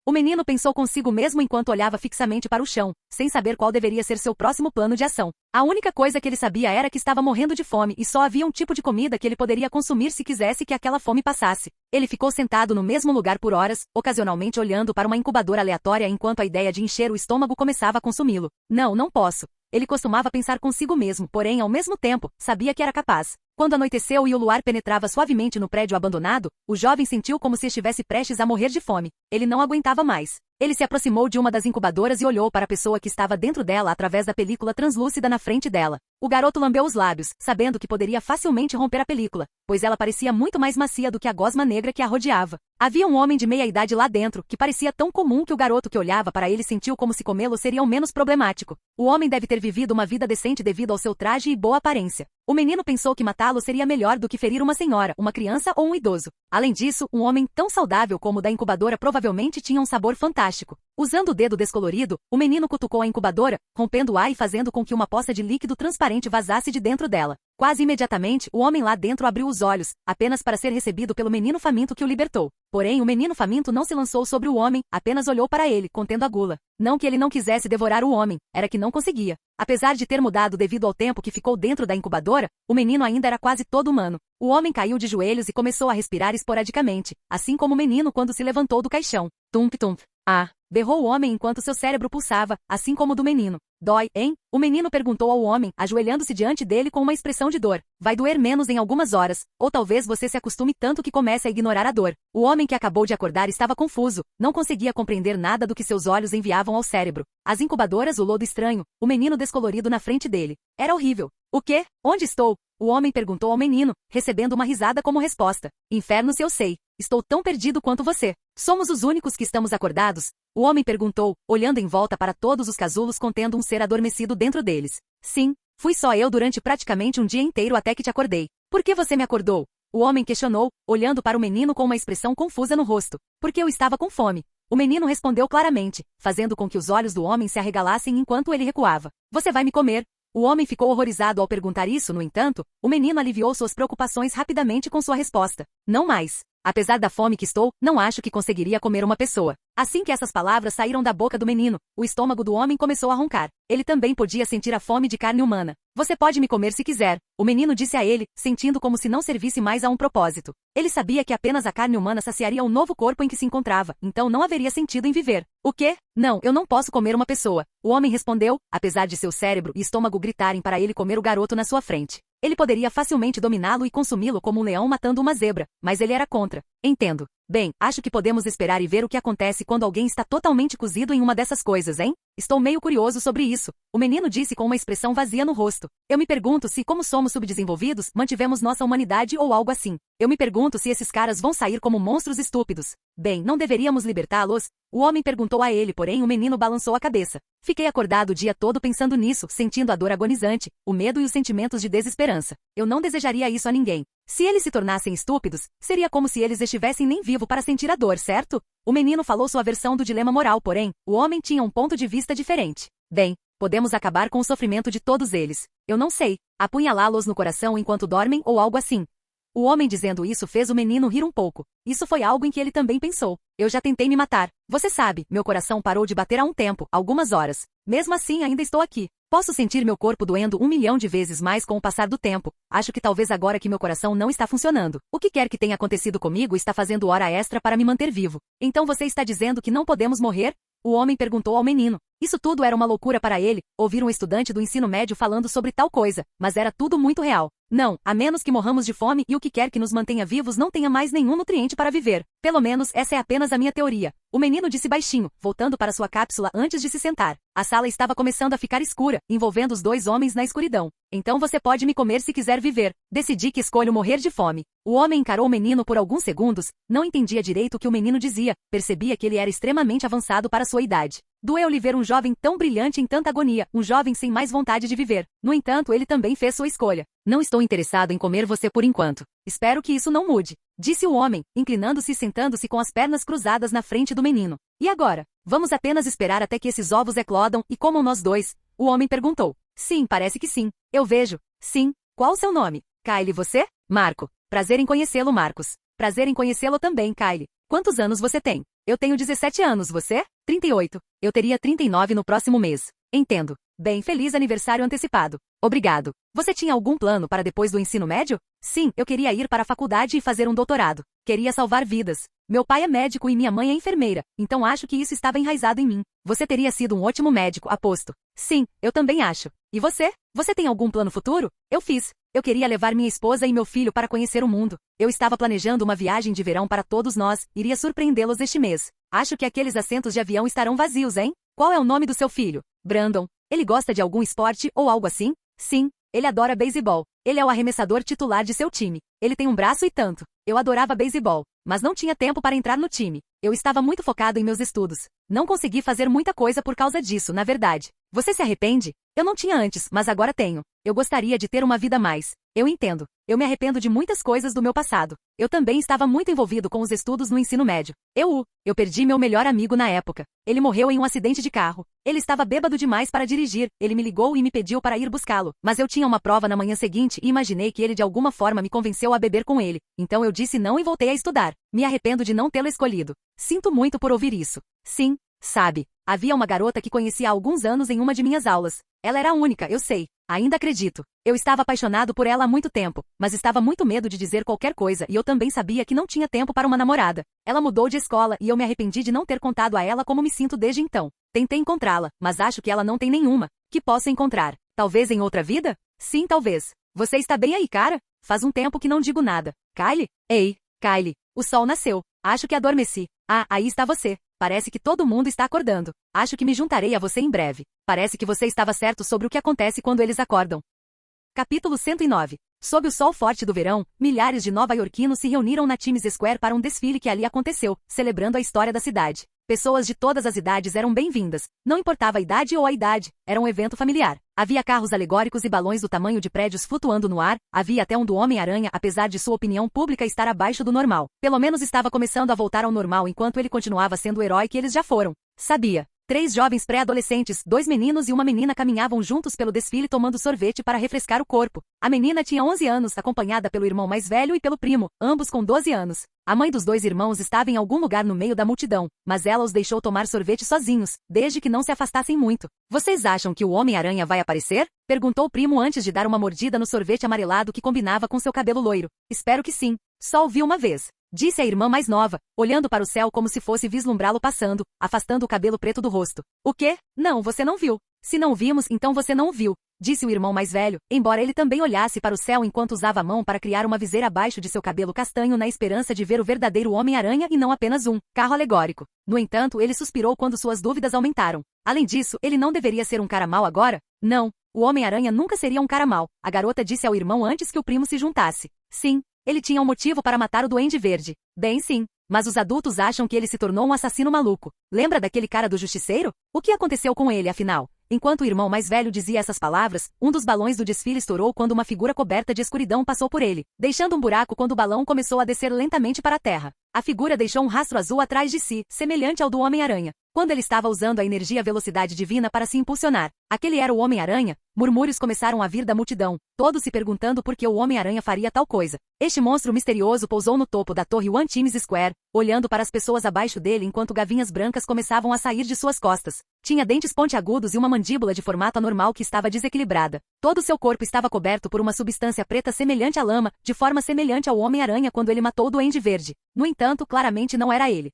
O menino pensou consigo mesmo enquanto olhava fixamente para o chão, sem saber qual deveria ser seu próximo plano de ação. A única coisa que ele sabia era que estava morrendo de fome e só havia um tipo de comida que ele poderia consumir se quisesse que aquela fome passasse. Ele ficou sentado no mesmo lugar por horas, ocasionalmente olhando para uma incubadora aleatória enquanto a ideia de encher o estômago começava a consumi-lo. Não, não posso. Ele costumava pensar consigo mesmo, porém, ao mesmo tempo, sabia que era capaz. Quando anoiteceu e o luar penetrava suavemente no prédio abandonado, o jovem sentiu como se estivesse prestes a morrer de fome. Ele não aguentava mais. Ele se aproximou de uma das incubadoras e olhou para a pessoa que estava dentro dela através da película translúcida na frente dela. O garoto lambeu os lábios, sabendo que poderia facilmente romper a película, pois ela parecia muito mais macia do que a gosma negra que a rodeava. Havia um homem de meia-idade lá dentro, que parecia tão comum que o garoto que olhava para ele sentiu como se comê-lo seria o menos problemático. O homem deve ter vivido uma vida decente devido ao seu traje e boa aparência. O menino pensou que matá-lo seria melhor do que ferir uma senhora, uma criança ou um idoso. Além disso, um homem tão saudável como o da incubadora provavelmente tinha um sabor fantástico. Usando o dedo descolorido, o menino cutucou a incubadora, rompendo o ar e fazendo com que uma poça de líquido transparente vazasse de dentro dela. Quase imediatamente, o homem lá dentro abriu os olhos, apenas para ser recebido pelo menino faminto que o libertou. Porém, o menino faminto não se lançou sobre o homem, apenas olhou para ele, contendo a gula. Não que ele não quisesse devorar o homem, era que não conseguia. Apesar de ter mudado devido ao tempo que ficou dentro da incubadora, o menino ainda era quase todo humano. O homem caiu de joelhos e começou a respirar esporadicamente, assim como o menino quando se levantou do caixão. Tump-tump. Ah! Berrou o homem enquanto seu cérebro pulsava, assim como o do menino. Dói, hein? O menino perguntou ao homem, ajoelhando-se diante dele com uma expressão de dor. Vai doer menos em algumas horas, ou talvez você se acostume tanto que comece a ignorar a dor. O homem que acabou de acordar estava confuso, não conseguia compreender nada do que seus olhos enviavam ao cérebro. As incubadoras, o lodo estranho, o menino descolorido na frente dele. Era horrível. O quê? Onde estou? O homem perguntou ao menino, recebendo uma risada como resposta. Inferno se eu sei. Estou tão perdido quanto você. Somos os únicos que estamos acordados? O homem perguntou, olhando em volta para todos os casulos contendo um ser adormecido dentro deles. Sim, fui só eu durante praticamente um dia inteiro até que te acordei. Por que você me acordou? O homem questionou, olhando para o menino com uma expressão confusa no rosto. Porque eu estava com fome. O menino respondeu claramente, fazendo com que os olhos do homem se arregalassem enquanto ele recuava. Você vai me comer? O homem ficou horrorizado ao perguntar isso, no entanto, o menino aliviou suas preocupações rapidamente com sua resposta. Não mais. Apesar da fome que estou, não acho que conseguiria comer uma pessoa. Assim que essas palavras saíram da boca do menino, o estômago do homem começou a roncar. Ele também podia sentir a fome de carne humana. Você pode me comer se quiser, o menino disse a ele, sentindo como se não servisse mais a um propósito. Ele sabia que apenas a carne humana saciaria o novo corpo em que se encontrava, então não haveria sentido em viver. O quê? Não, eu não posso comer uma pessoa. O homem respondeu, apesar de seu cérebro e estômago gritarem para ele comer o garoto na sua frente. Ele poderia facilmente dominá-lo e consumi-lo como um leão matando uma zebra, mas ele era contra. Entendo. Bem, acho que podemos esperar e ver o que acontece quando alguém está totalmente cozido em uma dessas coisas, hein? Estou meio curioso sobre isso. O menino disse com uma expressão vazia no rosto. Eu me pergunto se, como somos subdesenvolvidos, mantivemos nossa humanidade ou algo assim. Eu me pergunto se esses caras vão sair como monstros estúpidos. Bem, não deveríamos libertá-los? O homem perguntou a ele, porém o menino balançou a cabeça. Fiquei acordado o dia todo pensando nisso, sentindo a dor agonizante, o medo e os sentimentos de desesperança. Eu não desejaria isso a ninguém. Se eles se tornassem estúpidos, seria como se eles estivessem nem vivos para sentir a dor, certo? O menino falou sua versão do dilema moral, porém, o homem tinha um ponto de vista diferente. Bem, podemos acabar com o sofrimento de todos eles. Eu não sei. Apunhalá-los no coração enquanto dormem ou algo assim. O homem dizendo isso fez o menino rir um pouco. Isso foi algo em que ele também pensou. Eu já tentei me matar. Você sabe, meu coração parou de bater há um tempo, algumas horas. Mesmo assim ainda estou aqui. Posso sentir meu corpo doendo 1 milhão de vezes mais com o passar do tempo. Acho que talvez agora que meu coração não está funcionando. O que quer que tenha acontecido comigo está fazendo hora extra para me manter vivo. Então você está dizendo que não podemos morrer? O homem perguntou ao menino. Isso tudo era uma loucura para ele, ouvir um estudante do ensino médio falando sobre tal coisa, mas era tudo muito real. Não, a menos que morramos de fome e o que quer que nos mantenha vivos não tenha mais nenhum nutriente para viver. Pelo menos essa é apenas a minha teoria. O menino disse baixinho, voltando para sua cápsula antes de se sentar. A sala estava começando a ficar escura, envolvendo os dois homens na escuridão. Então você pode me comer se quiser viver. Decidi que escolho morrer de fome. O homem encarou o menino por alguns segundos, não entendia direito o que o menino dizia, percebia que ele era extremamente avançado para sua idade. Doeu-lhe ver um jovem tão brilhante em tanta agonia, um jovem sem mais vontade de viver. No entanto, ele também fez sua escolha. Não estou interessado em comer você por enquanto. Espero que isso não mude, disse o homem, inclinando-se e sentando-se com as pernas cruzadas na frente do menino. E agora? Vamos apenas esperar até que esses ovos eclodam e comam nós dois? O homem perguntou. Sim, parece que sim. Eu vejo. Sim. Qual o seu nome? Kyle, você? Marco. Prazer em conhecê-lo, Marcos. Prazer em conhecê-lo também, Kyle. Quantos anos você tem? Eu tenho 17 anos, você? 38. Eu teria 39 no próximo mês. Entendo. Bem, feliz aniversário antecipado. Obrigado. Você tinha algum plano para depois do ensino médio? Sim, eu queria ir para a faculdade e fazer um doutorado. Queria salvar vidas. Meu pai é médico e minha mãe é enfermeira, então acho que isso estava enraizado em mim. Você teria sido um ótimo médico, aposto. Sim, eu também acho. E você? Você tem algum plano futuro? Eu fiz. Eu queria levar minha esposa e meu filho para conhecer o mundo. Eu estava planejando uma viagem de verão para todos nós, iria surpreendê-los este mês. Acho que aqueles assentos de avião estarão vazios, hein? Qual é o nome do seu filho? Brandon. Ele gosta de algum esporte ou algo assim? Sim, ele adora beisebol. Ele é o arremessador titular de seu time. Ele tem um braço e tanto. Eu adorava beisebol, mas não tinha tempo para entrar no time. Eu estava muito focado em meus estudos. Não consegui fazer muita coisa por causa disso, na verdade. Você se arrepende? Eu não tinha antes, mas agora tenho. Eu gostaria de ter uma vida a mais. Eu entendo. Eu me arrependo de muitas coisas do meu passado. Eu também estava muito envolvido com os estudos no ensino médio. Eu perdi meu melhor amigo na época. Ele morreu em um acidente de carro. Ele estava bêbado demais para dirigir. Ele me ligou e me pediu para ir buscá-lo. Mas eu tinha uma prova na manhã seguinte e imaginei que ele de alguma forma me convenceu a beber com ele. Então eu disse não e voltei a estudar. Me arrependo de não tê-lo escolhido. Sinto muito por ouvir isso. Sim, sabe. Havia uma garota que conhecia há alguns anos em uma de minhas aulas. Ela era a única, eu sei. Ainda acredito. Eu estava apaixonado por ela há muito tempo, mas estava muito medo de dizer qualquer coisa e eu também sabia que não tinha tempo para uma namorada. Ela mudou de escola e eu me arrependi de não ter contado a ela como me sinto desde então. Tentei encontrá-la, mas acho que ela não tem nenhuma. Que possa encontrar. Talvez em outra vida? Sim, talvez. Você está bem aí, cara? Faz um tempo que não digo nada. Kyle? Ei, Kyle. O sol nasceu. Acho que adormeci. Ah, aí está você. Parece que todo mundo está acordando. Acho que me juntarei a você em breve. Parece que você estava certo sobre o que acontece quando eles acordam. Capítulo 109. Sob o sol forte do verão, milhares de nova-iorquinos se reuniram na Times Square para um desfile que ali aconteceu, celebrando a história da cidade. Pessoas de todas as idades eram bem-vindas. Não importava a idade ou a idade, era um evento familiar. Havia carros alegóricos e balões do tamanho de prédios flutuando no ar, havia até um do Homem-Aranha, apesar de sua opinião pública estar abaixo do normal. Pelo menos estava começando a voltar ao normal enquanto ele continuava sendo o herói que eles já foram. Sabia. 3 jovens pré-adolescentes, 2 meninos e uma menina caminhavam juntos pelo desfile tomando sorvete para refrescar o corpo. A menina tinha 11 anos, acompanhada pelo irmão mais velho e pelo primo, ambos com 12 anos. A mãe dos 2 irmãos estava em algum lugar no meio da multidão, mas ela os deixou tomar sorvete sozinhos, desde que não se afastassem muito. Vocês acham que o Homem-Aranha vai aparecer? Perguntou o primo antes de dar uma mordida no sorvete amarelado que combinava com seu cabelo loiro. Espero que sim. Só o vi uma vez. Disse a irmã mais nova, olhando para o céu como se fosse vislumbrá-lo passando, afastando o cabelo preto do rosto. O quê? Não, você não viu. Se não vimos, então você não viu. disse o irmão mais velho, embora ele também olhasse para o céu enquanto usava a mão para criar uma viseira abaixo de seu cabelo castanho na esperança de ver o verdadeiro Homem-Aranha e não apenas um carro alegórico. No entanto, ele suspirou quando suas dúvidas aumentaram. Além disso, ele não deveria ser um cara mau agora? Não, o Homem-Aranha nunca seria um cara mau, a garota disse ao irmão antes que o primo se juntasse. Sim, ele tinha um motivo para matar o Duende Verde. Bem sim. Mas os adultos acham que ele se tornou um assassino maluco. Lembra daquele cara do justiceiro? O que aconteceu com ele, afinal? Enquanto o irmão mais velho dizia essas palavras, um dos balões do desfile estourou quando uma figura coberta de escuridão passou por ele, deixando um buraco quando o balão começou a descer lentamente para a terra. A figura deixou um rastro azul atrás de si, semelhante ao do Homem-Aranha, quando ele estava usando a energia velocidade divina para se impulsionar. Aquele era o Homem-Aranha? Murmúrios começaram a vir da multidão, todos se perguntando por que o Homem-Aranha faria tal coisa. Este monstro misterioso pousou no topo da torre One Times Square, olhando para as pessoas abaixo dele enquanto gavinhas brancas começavam a sair de suas costas. Tinha dentes pontiagudos e uma mandíbula de formato anormal que estava desequilibrada. Todo seu corpo estava coberto por uma substância preta semelhante à lama, de forma semelhante ao Homem-Aranha quando ele matou o Duende Verde. No entanto, claramente não era ele.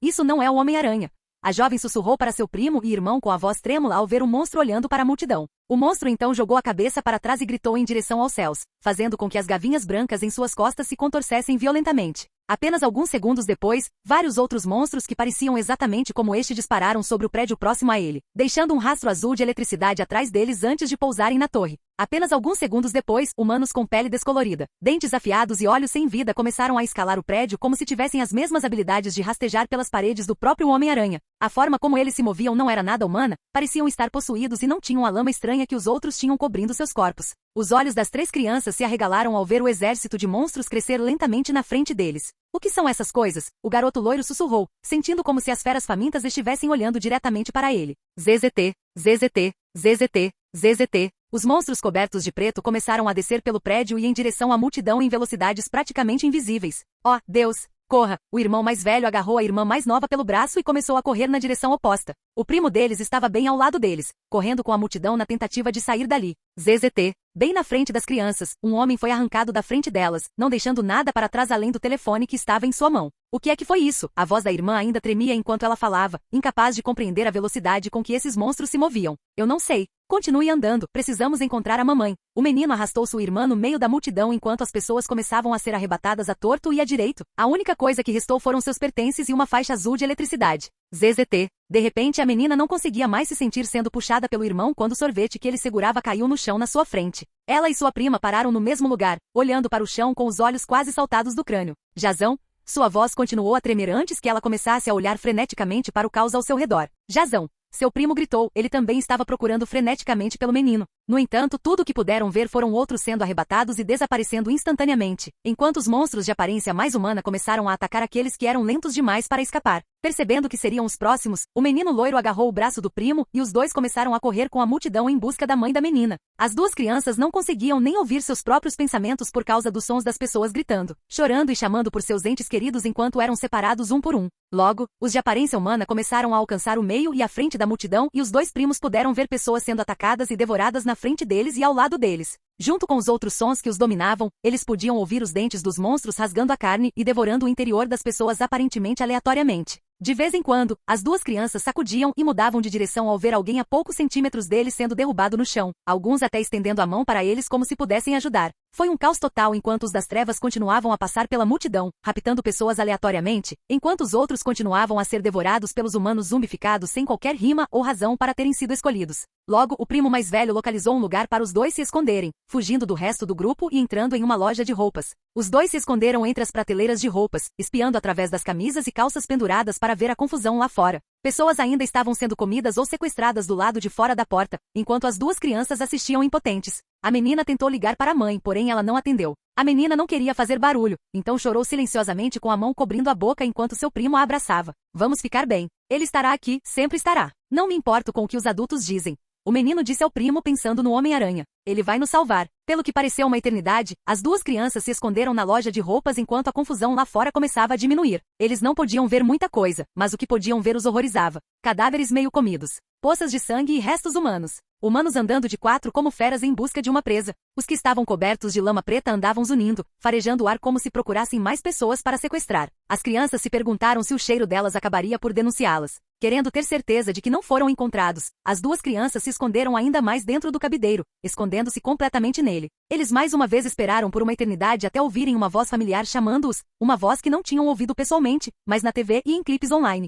Isso não é o Homem-Aranha. A jovem sussurrou para seu primo e irmão com a voz trêmula ao ver o monstro olhando para a multidão. O monstro então jogou a cabeça para trás e gritou em direção aos céus, fazendo com que as gavinhas brancas em suas costas se contorcessem violentamente. Apenas alguns segundos depois, vários outros monstros que pareciam exatamente como este dispararam sobre o prédio próximo a ele, deixando um rastro azul de eletricidade atrás deles antes de pousarem na torre. Apenas alguns segundos depois, humanos com pele descolorida, dentes afiados e olhos sem vida começaram a escalar o prédio como se tivessem as mesmas habilidades de rastejar pelas paredes do próprio Homem-Aranha. A forma como eles se moviam não era nada humana, pareciam estar possuídos e não tinham a lama estranha que os outros tinham cobrindo seus corpos. Os olhos das 3 crianças se arregalaram ao ver o exército de monstros crescer lentamente na frente deles. O que são essas coisas? O garoto loiro sussurrou, sentindo como se as feras famintas estivessem olhando diretamente para ele. ZZT, ZZT, ZZT, ZZT. Os monstros cobertos de preto começaram a descer pelo prédio e em direção à multidão em velocidades praticamente invisíveis. Oh, Deus! Corra! O irmão mais velho agarrou a irmã mais nova pelo braço e começou a correr na direção oposta. O primo deles estava bem ao lado deles, correndo com a multidão na tentativa de sair dali. ZZT. Bem na frente das crianças, um homem foi arrancado da frente delas, não deixando nada para trás além do telefone que estava em sua mão. O que é que foi isso? A voz da irmã ainda tremia enquanto ela falava, incapaz de compreender a velocidade com que esses monstros se moviam. Eu não sei. Continue andando, precisamos encontrar a mamãe. O menino arrastou sua irmã no meio da multidão enquanto as pessoas começavam a ser arrebatadas à torto e à direito. A única coisa que restou foram seus pertences e uma faixa azul de eletricidade. ZZT. De repente a menina não conseguia mais se sentir sendo puxada pelo irmão quando o sorvete que ele segurava caiu no chão na sua frente. Ela e sua prima pararam no mesmo lugar, olhando para o chão com os olhos quase saltados do crânio. Jazão? Sua voz continuou a tremer antes que ela começasse a olhar freneticamente para o caos ao seu redor. Jazão! Seu primo gritou, ele também estava procurando freneticamente pelo menino. No entanto, tudo o que puderam ver foram outros sendo arrebatados e desaparecendo instantaneamente, enquanto os monstros de aparência mais humana começaram a atacar aqueles que eram lentos demais para escapar. Percebendo que seriam os próximos, o menino loiro agarrou o braço do primo e os dois começaram a correr com a multidão em busca da mãe da menina. As 2 crianças não conseguiam nem ouvir seus próprios pensamentos por causa dos sons das pessoas gritando, chorando e chamando por seus entes queridos enquanto eram separados um por um. Logo, os de aparência humana começaram a alcançar o meio e a frente da multidão e os 2 primos puderam ver pessoas sendo atacadas e devoradas na frente deles e ao lado deles. Junto com os outros sons que os dominavam, eles podiam ouvir os dentes dos monstros rasgando a carne e devorando o interior das pessoas aparentemente aleatoriamente. De vez em quando, as 2 crianças sacudiam e mudavam de direção ao ver alguém a poucos centímetros deles sendo derrubado no chão, alguns até estendendo a mão para eles como se pudessem ajudar. Foi um caos total enquanto os das trevas continuavam a passar pela multidão, raptando pessoas aleatoriamente, enquanto os outros continuavam a ser devorados pelos humanos zumbificados sem qualquer rima ou razão para terem sido escolhidos. Logo, o primo mais velho localizou um lugar para os 2 se esconderem, fugindo do resto do grupo e entrando em uma loja de roupas. Os 2 se esconderam entre as prateleiras de roupas, espiando através das camisas e calças penduradas para ver a confusão lá fora. Pessoas ainda estavam sendo comidas ou sequestradas do lado de fora da porta, enquanto as 2 crianças assistiam impotentes. A menina tentou ligar para a mãe, porém ela não atendeu. A menina não queria fazer barulho, então chorou silenciosamente com a mão cobrindo a boca enquanto seu primo a abraçava. Vamos ficar bem. Ele estará aqui, sempre estará. Não me importo com o que os adultos dizem. O menino disse ao primo pensando no Homem-Aranha. ele vai nos salvar. Pelo que pareceu uma eternidade, as duas crianças se esconderam na loja de roupas enquanto a confusão lá fora começava a diminuir. Eles não podiam ver muita coisa, mas o que podiam ver os horrorizava. Cadáveres meio comidos, poças de sangue e restos humanos. Humanos andando de quatro como feras em busca de uma presa. Os que estavam cobertos de lama preta andavam zunindo, farejando o ar como se procurassem mais pessoas para sequestrar. As crianças se perguntaram se o cheiro delas acabaria por denunciá-las. Querendo ter certeza de que não foram encontrados, as duas crianças se esconderam ainda mais dentro do cabideiro, escondendo-se completamente nele. Eles mais uma vez esperaram por uma eternidade até ouvirem uma voz familiar chamando-os, uma voz que não tinham ouvido pessoalmente, mas na TV e em clipes online.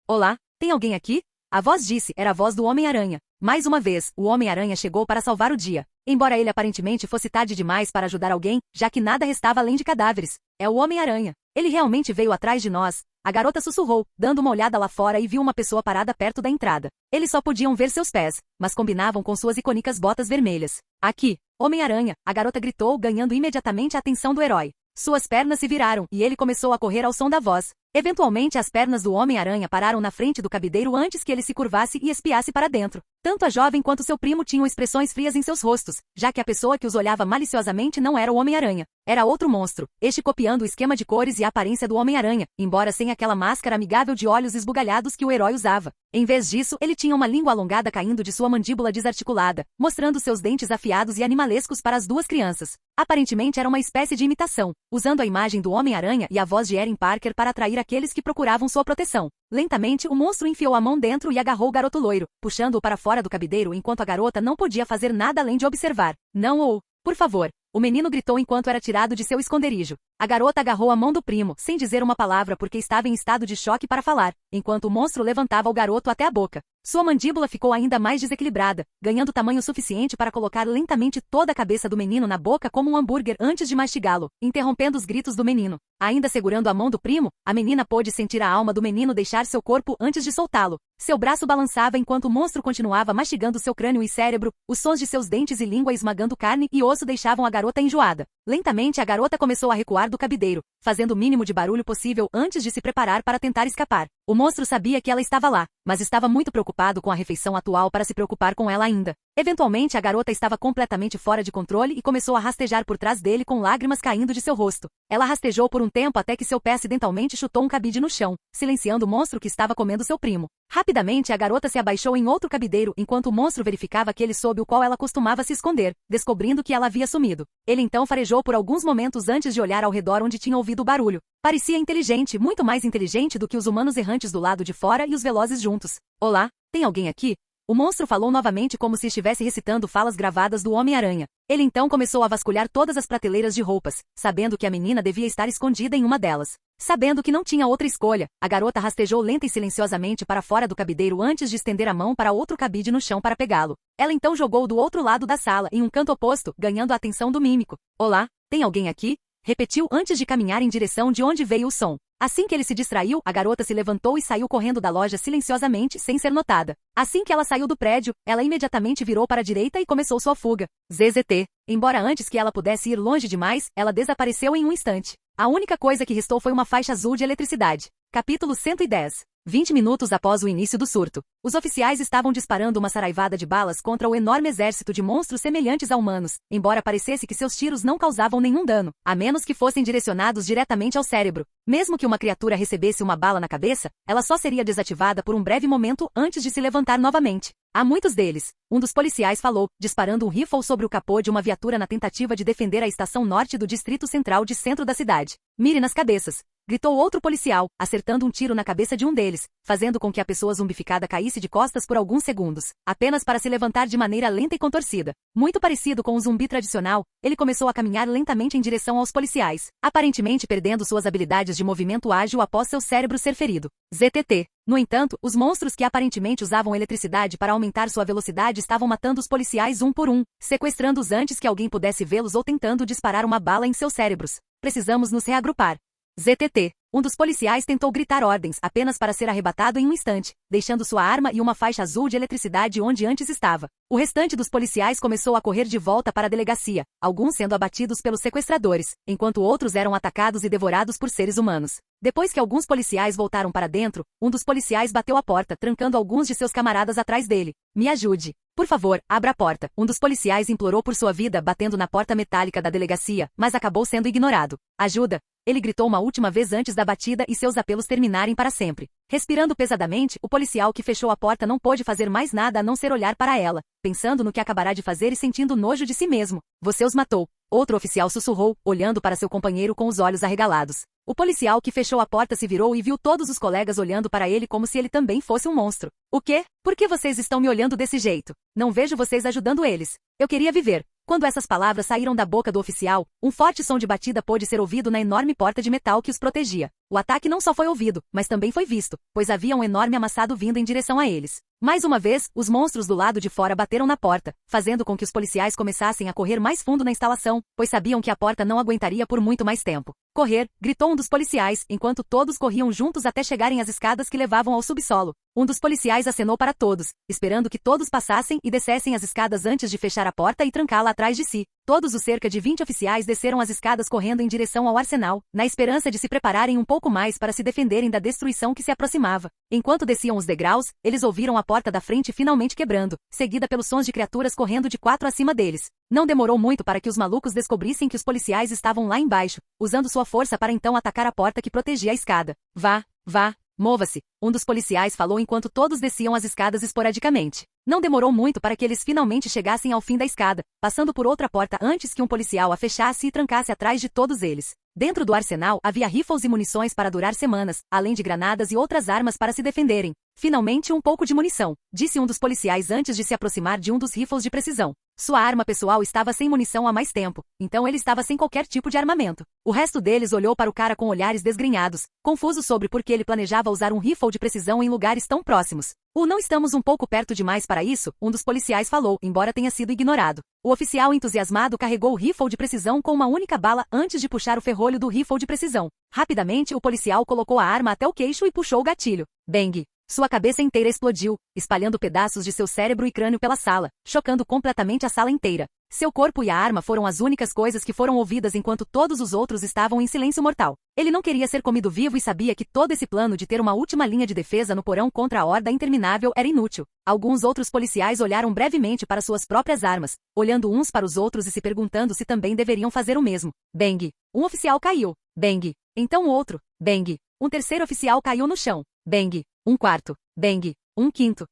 Olá, tem alguém aqui? A voz disse, era a voz do Homem-Aranha. Mais uma vez, o Homem-Aranha chegou para salvar o dia. Embora ele aparentemente fosse tarde demais para ajudar alguém, já que nada restava além de cadáveres. É o Homem-Aranha. Ele realmente veio atrás de nós. A garota sussurrou, dando uma olhada lá fora e viu uma pessoa parada perto da entrada. Eles só podiam ver seus pés, mas combinavam com suas icônicas botas vermelhas. Aqui, Homem-Aranha, a garota gritou, ganhando imediatamente a atenção do herói. Suas pernas se viraram, e ele começou a correr ao som da voz. Eventualmente as pernas do Homem-Aranha pararam na frente do cabideiro antes que ele se curvasse e espiasse para dentro. Tanto a jovem quanto seu primo tinham expressões frias em seus rostos, já que a pessoa que os olhava maliciosamente não era o Homem-Aranha. Era outro monstro, este copiando o esquema de cores e a aparência do Homem-Aranha, embora sem aquela máscara amigável de olhos esbugalhados que o herói usava. Em vez disso, ele tinha uma língua alongada caindo de sua mandíbula desarticulada, mostrando seus dentes afiados e animalescos para as duas crianças. Aparentemente era uma espécie de imitação, usando a imagem do Homem-Aranha e a voz de Erin Parker para atrair aqueles que procuravam sua proteção. Lentamente, o monstro enfiou a mão dentro e agarrou o garoto loiro, puxando-o para fora do cabideiro enquanto a garota não podia fazer nada além de observar. Não ou, por favor. O menino gritou enquanto era tirado de seu esconderijo. A garota agarrou a mão do primo, sem dizer uma palavra porque estava em estado de choque para falar, enquanto o monstro levantava o garoto até a boca. Sua mandíbula ficou ainda mais desequilibrada, ganhando tamanho suficiente para colocar lentamente toda a cabeça do menino na boca como um hambúrguer antes de mastigá-lo, interrompendo os gritos do menino. Ainda segurando a mão do primo, a menina pôde sentir a alma do menino deixar seu corpo antes de soltá-lo. Seu braço balançava enquanto o monstro continuava mastigando seu crânio e cérebro, os sons de seus dentes e língua esmagando carne e osso deixavam a garota enjoada. Lentamente a garota começou a recuar do cabideiro, fazendo o mínimo de barulho possível antes de se preparar para tentar escapar. O monstro sabia que ela estava lá, mas estava muito preocupado com a refeição atual para se preocupar com ela ainda. Eventualmente a garota estava completamente fora de controle e começou a rastejar por trás dele com lágrimas caindo de seu rosto. Ela rastejou por um tempo até que seu pé acidentalmente chutou um cabide no chão, silenciando o monstro que estava comendo seu primo. Rapidamente a garota se abaixou em outro cabideiro enquanto o monstro verificava aquele sob o qual ela costumava se esconder, descobrindo que ela havia sumido. Ele então farejou por alguns momentos antes de olhar ao redor onde tinha ouvido o barulho. Parecia inteligente, muito mais inteligente do que os humanos errantes do lado de fora e os velozes juntos. Olá, tem alguém aqui? O monstro falou novamente como se estivesse recitando falas gravadas do Homem-Aranha. Ele então começou a vasculhar todas as prateleiras de roupas, sabendo que a menina devia estar escondida em uma delas. Sabendo que não tinha outra escolha, a garota rastejou lenta e silenciosamente para fora do cabideiro antes de estender a mão para outro cabide no chão para pegá-lo. Ela então jogou do outro lado da sala, em um canto oposto, ganhando a atenção do mímico. Olá, tem alguém aqui? Repetiu antes de caminhar em direção de onde veio o som. Assim que ele se distraiu, a garota se levantou e saiu correndo da loja silenciosamente, sem ser notada. Assim que ela saiu do prédio, ela imediatamente virou para a direita e começou sua fuga. ZZT. Embora antes que ela pudesse ir longe demais, ela desapareceu em um instante. A única coisa que restou foi uma faixa azul de eletricidade. Capítulo 110. 20 minutos após o início do surto, os oficiais estavam disparando uma saraivada de balas contra o enorme exército de monstros semelhantes a humanos, embora parecesse que seus tiros não causavam nenhum dano, a menos que fossem direcionados diretamente ao cérebro. Mesmo que uma criatura recebesse uma bala na cabeça, ela só seria desativada por um breve momento antes de se levantar novamente. Há muitos deles, um dos policiais falou, disparando um rifle sobre o capô de uma viatura na tentativa de defender a estação norte do distrito central de centro da cidade. Mire nas cabeças! Gritou outro policial, acertando um tiro na cabeça de um deles, fazendo com que a pessoa zumbificada caísse de costas por alguns segundos, apenas para se levantar de maneira lenta e contorcida. Muito parecido com um zumbi tradicional, ele começou a caminhar lentamente em direção aos policiais, aparentemente perdendo suas habilidades de movimento ágil após seu cérebro ser ferido. ZTT. No entanto, os monstros que aparentemente usavam eletricidade para aumentar sua velocidade estavam matando os policiais um por um, sequestrando-os antes que alguém pudesse vê-los ou tentando disparar uma bala em seus cérebros. Precisamos nos reagrupar. ZTT. Um dos policiais tentou gritar ordens apenas para ser arrebatado em um instante. deixando sua arma e uma faixa azul de eletricidade onde antes estava. O restante dos policiais começou a correr de volta para a delegacia, alguns sendo abatidos pelos sequestradores, enquanto outros eram atacados e devorados por seres humanos. Depois que alguns policiais voltaram para dentro, um dos policiais bateu a porta, trancando alguns de seus camaradas atrás dele. Me ajude. Por favor, abra a porta. Um dos policiais implorou por sua vida batendo na porta metálica da delegacia, mas acabou sendo ignorado. Ajuda! Ele gritou uma última vez antes da batida e seus apelos terminarem para sempre. Respirando pesadamente, o policial que fechou a porta não pôde fazer mais nada a não ser olhar para ela, pensando no que acabará de fazer e sentindo nojo de si mesmo. Você os matou. Outro oficial sussurrou, olhando para seu companheiro com os olhos arregalados. O policial que fechou a porta se virou e viu todos os colegas olhando para ele como se ele também fosse um monstro. O quê? Por que vocês estão me olhando desse jeito? Não vejo vocês ajudando eles. Eu queria viver. Quando essas palavras saíram da boca do oficial, um forte som de batida pôde ser ouvido na enorme porta de metal que os protegia. O ataque não só foi ouvido, mas também foi visto, pois havia um enorme amassado vindo em direção a eles. Mais uma vez, os monstros do lado de fora bateram na porta, fazendo com que os policiais começassem a correr mais fundo na instalação, pois sabiam que a porta não aguentaria por muito mais tempo. Correr, gritou um dos policiais, enquanto todos corriam juntos até chegarem às escadas que levavam ao subsolo. Um dos policiais acenou para todos, esperando que todos passassem e descessem as escadas antes de fechar a porta e trancá-la atrás de si. Todos os cerca de 20 oficiais desceram as escadas correndo em direção ao arsenal, na esperança de se prepararem um pouco mais para se defenderem da destruição que se aproximava. Enquanto desciam os degraus, eles ouviram a porta da frente finalmente quebrando, seguida pelos sons de criaturas correndo de 4 acima deles. Não demorou muito para que os malucos descobrissem que os policiais estavam lá embaixo, usando sua força para então atacar a porta que protegia a escada. Vá, vá. Mova-se, um dos policiais falou enquanto todos desciam as escadas esporadicamente. Não demorou muito para que eles finalmente chegassem ao fim da escada, passando por outra porta antes que um policial a fechasse e trancasse atrás de todos eles. Dentro do arsenal havia rifles e munições para durar semanas, além de granadas e outras armas para se defenderem. Finalmente um pouco de munição, disse um dos policiais antes de se aproximar de um dos rifles de precisão. Sua arma pessoal estava sem munição há mais tempo, então ele estava sem qualquer tipo de armamento. O resto deles olhou para o cara com olhares desgrenhados, confuso sobre por que ele planejava usar um rifle de precisão em lugares tão próximos. Não estamos um pouco perto demais para isso, um dos policiais falou, embora tenha sido ignorado. O oficial entusiasmado carregou o rifle de precisão com uma única bala antes de puxar o ferrolho do rifle de precisão. Rapidamente o policial colocou a arma até o queixo e puxou o gatilho. Bang! Sua cabeça inteira explodiu, espalhando pedaços de seu cérebro e crânio pela sala, chocando completamente a sala inteira. Seu corpo e a arma foram as únicas coisas que foram ouvidas enquanto todos os outros estavam em silêncio mortal. Ele não queria ser comido vivo e sabia que todo esse plano de ter uma última linha de defesa no porão contra a horda interminável era inútil. Alguns outros policiais olharam brevemente para suas próprias armas, olhando uns para os outros e se perguntando se também deveriam fazer o mesmo. Bang! Um oficial caiu. Bang! Então outro. Bang! Um terceiro oficial caiu no chão. Bang! Um quarto. Bang! Um quinto.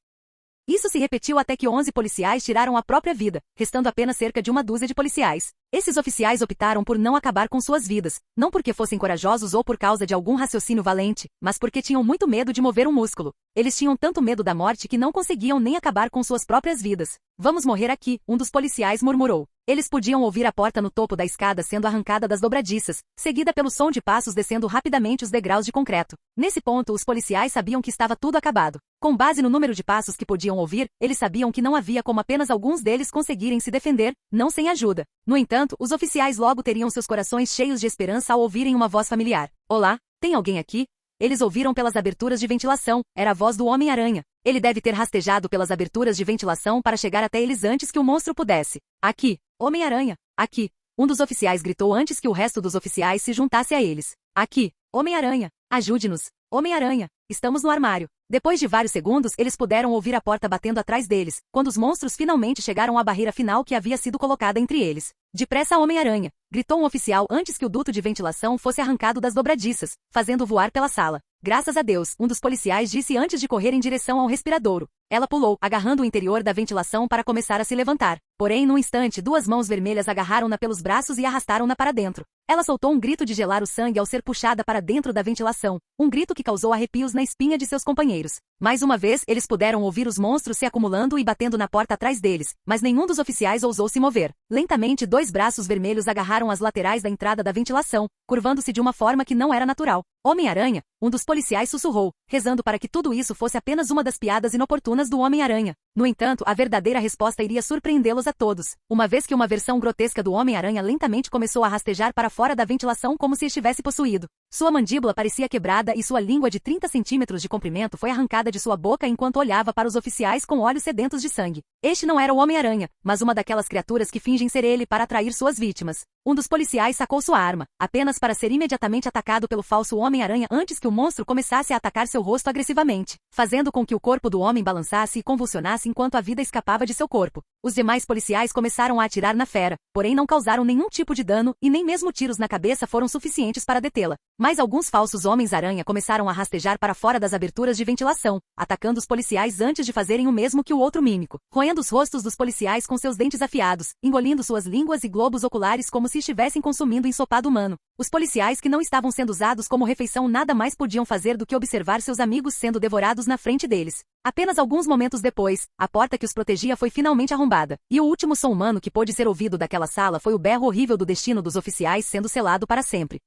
Isso se repetiu até que 11 policiais tiraram a própria vida, restando apenas cerca de uma dúzia de policiais. Esses oficiais optaram por não acabar com suas vidas, não porque fossem corajosos ou por causa de algum raciocínio valente, mas porque tinham muito medo de mover um músculo. Eles tinham tanto medo da morte que não conseguiam nem acabar com suas próprias vidas. Vamos morrer aqui, um dos policiais murmurou. Eles podiam ouvir a porta no topo da escada sendo arrancada das dobradiças, seguida pelo som de passos descendo rapidamente os degraus de concreto. Nesse ponto, os policiais sabiam que estava tudo acabado. Com base no número de passos que podiam ouvir, eles sabiam que não havia como apenas alguns deles conseguirem se defender, não sem ajuda. No entanto, os oficiais logo teriam seus corações cheios de esperança ao ouvirem uma voz familiar. Olá, tem alguém aqui? Eles ouviram pelas aberturas de ventilação, era a voz do Homem-Aranha. Ele deve ter rastejado pelas aberturas de ventilação para chegar até eles antes que o monstro pudesse. Aqui, Homem-Aranha, aqui. Um dos oficiais gritou antes que o resto dos oficiais se juntasse a eles. Aqui, Homem-Aranha, ajude-nos. Homem-Aranha, estamos no armário. Depois de vários segundos, eles puderam ouvir a porta batendo atrás deles, quando os monstros finalmente chegaram à barreira final que havia sido colocada entre eles. Depressa, Homem-Aranha! Gritou um oficial antes que o duto de ventilação fosse arrancado das dobradiças, fazendo voar pela sala. Graças a Deus, um dos policiais disse antes de correr em direção ao respiradouro. Ela pulou, agarrando o interior da ventilação para começar a se levantar. Porém, num instante, 2 mãos vermelhas agarraram-na pelos braços e arrastaram-na para dentro. Ela soltou um grito de gelar o sangue ao ser puxada para dentro da ventilação, um grito que causou arrepios na espinha de seus companheiros. Mais uma vez, eles puderam ouvir os monstros se acumulando e batendo na porta atrás deles, mas nenhum dos oficiais ousou se mover. Lentamente, 2 braços vermelhos agarraram as laterais da entrada da ventilação, curvando-se de uma forma que não era natural. Homem-Aranha, um dos policiais sussurrou, rezando para que tudo isso fosse apenas uma das piadas inoportunas do Homem-Aranha. No entanto, a verdadeira resposta iria surpreendê-los a todos, uma vez que uma versão grotesca do Homem-Aranha lentamente começou a rastejar para fora da ventilação como se estivesse possuído. Sua mandíbula parecia quebrada e sua língua de 30 centímetros de comprimento foi arrancada de sua boca enquanto olhava para os oficiais com olhos sedentos de sangue. Este não era o Homem-Aranha, mas uma daquelas criaturas que fingem ser ele para atrair suas vítimas. Um dos policiais sacou sua arma, apenas para ser imediatamente atacado pelo falso Homem-Aranha antes que o monstro começasse a atacar seu rosto agressivamente, fazendo com que o corpo do homem balançasse e convulsionasse enquanto a vida escapava de seu corpo. Os demais policiais começaram a atirar na fera, porém não causaram nenhum tipo de dano e nem mesmo tiros na cabeça foram suficientes para detê-la. Mas alguns falsos Homens-Aranha começaram a rastejar para fora das aberturas de ventilação, atacando os policiais antes de fazerem o mesmo que o outro mímico, roendo os rostos dos policiais com seus dentes afiados, engolindo suas línguas e globos oculares como se estivessem consumindo ensopado humano. Os policiais que não estavam sendo usados como refeição nada mais podiam fazer do que observar seus amigos sendo devorados na frente deles. Apenas alguns momentos depois, a porta que os protegia foi finalmente arrombada, e o último som humano que pôde ser ouvido daquela sala foi o berro horrível do destino dos oficiais sendo selado para sempre.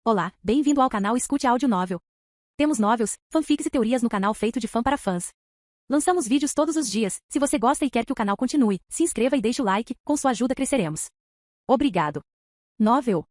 Olá, bem-vindo ao canal Escute Áudio Novel. Temos novels, fanfics e teorias no canal feito de fã para fãs. Lançamos vídeos todos os dias. Se você gosta e quer que o canal continue, se inscreva e deixe o like, com sua ajuda cresceremos. Obrigado. Novel.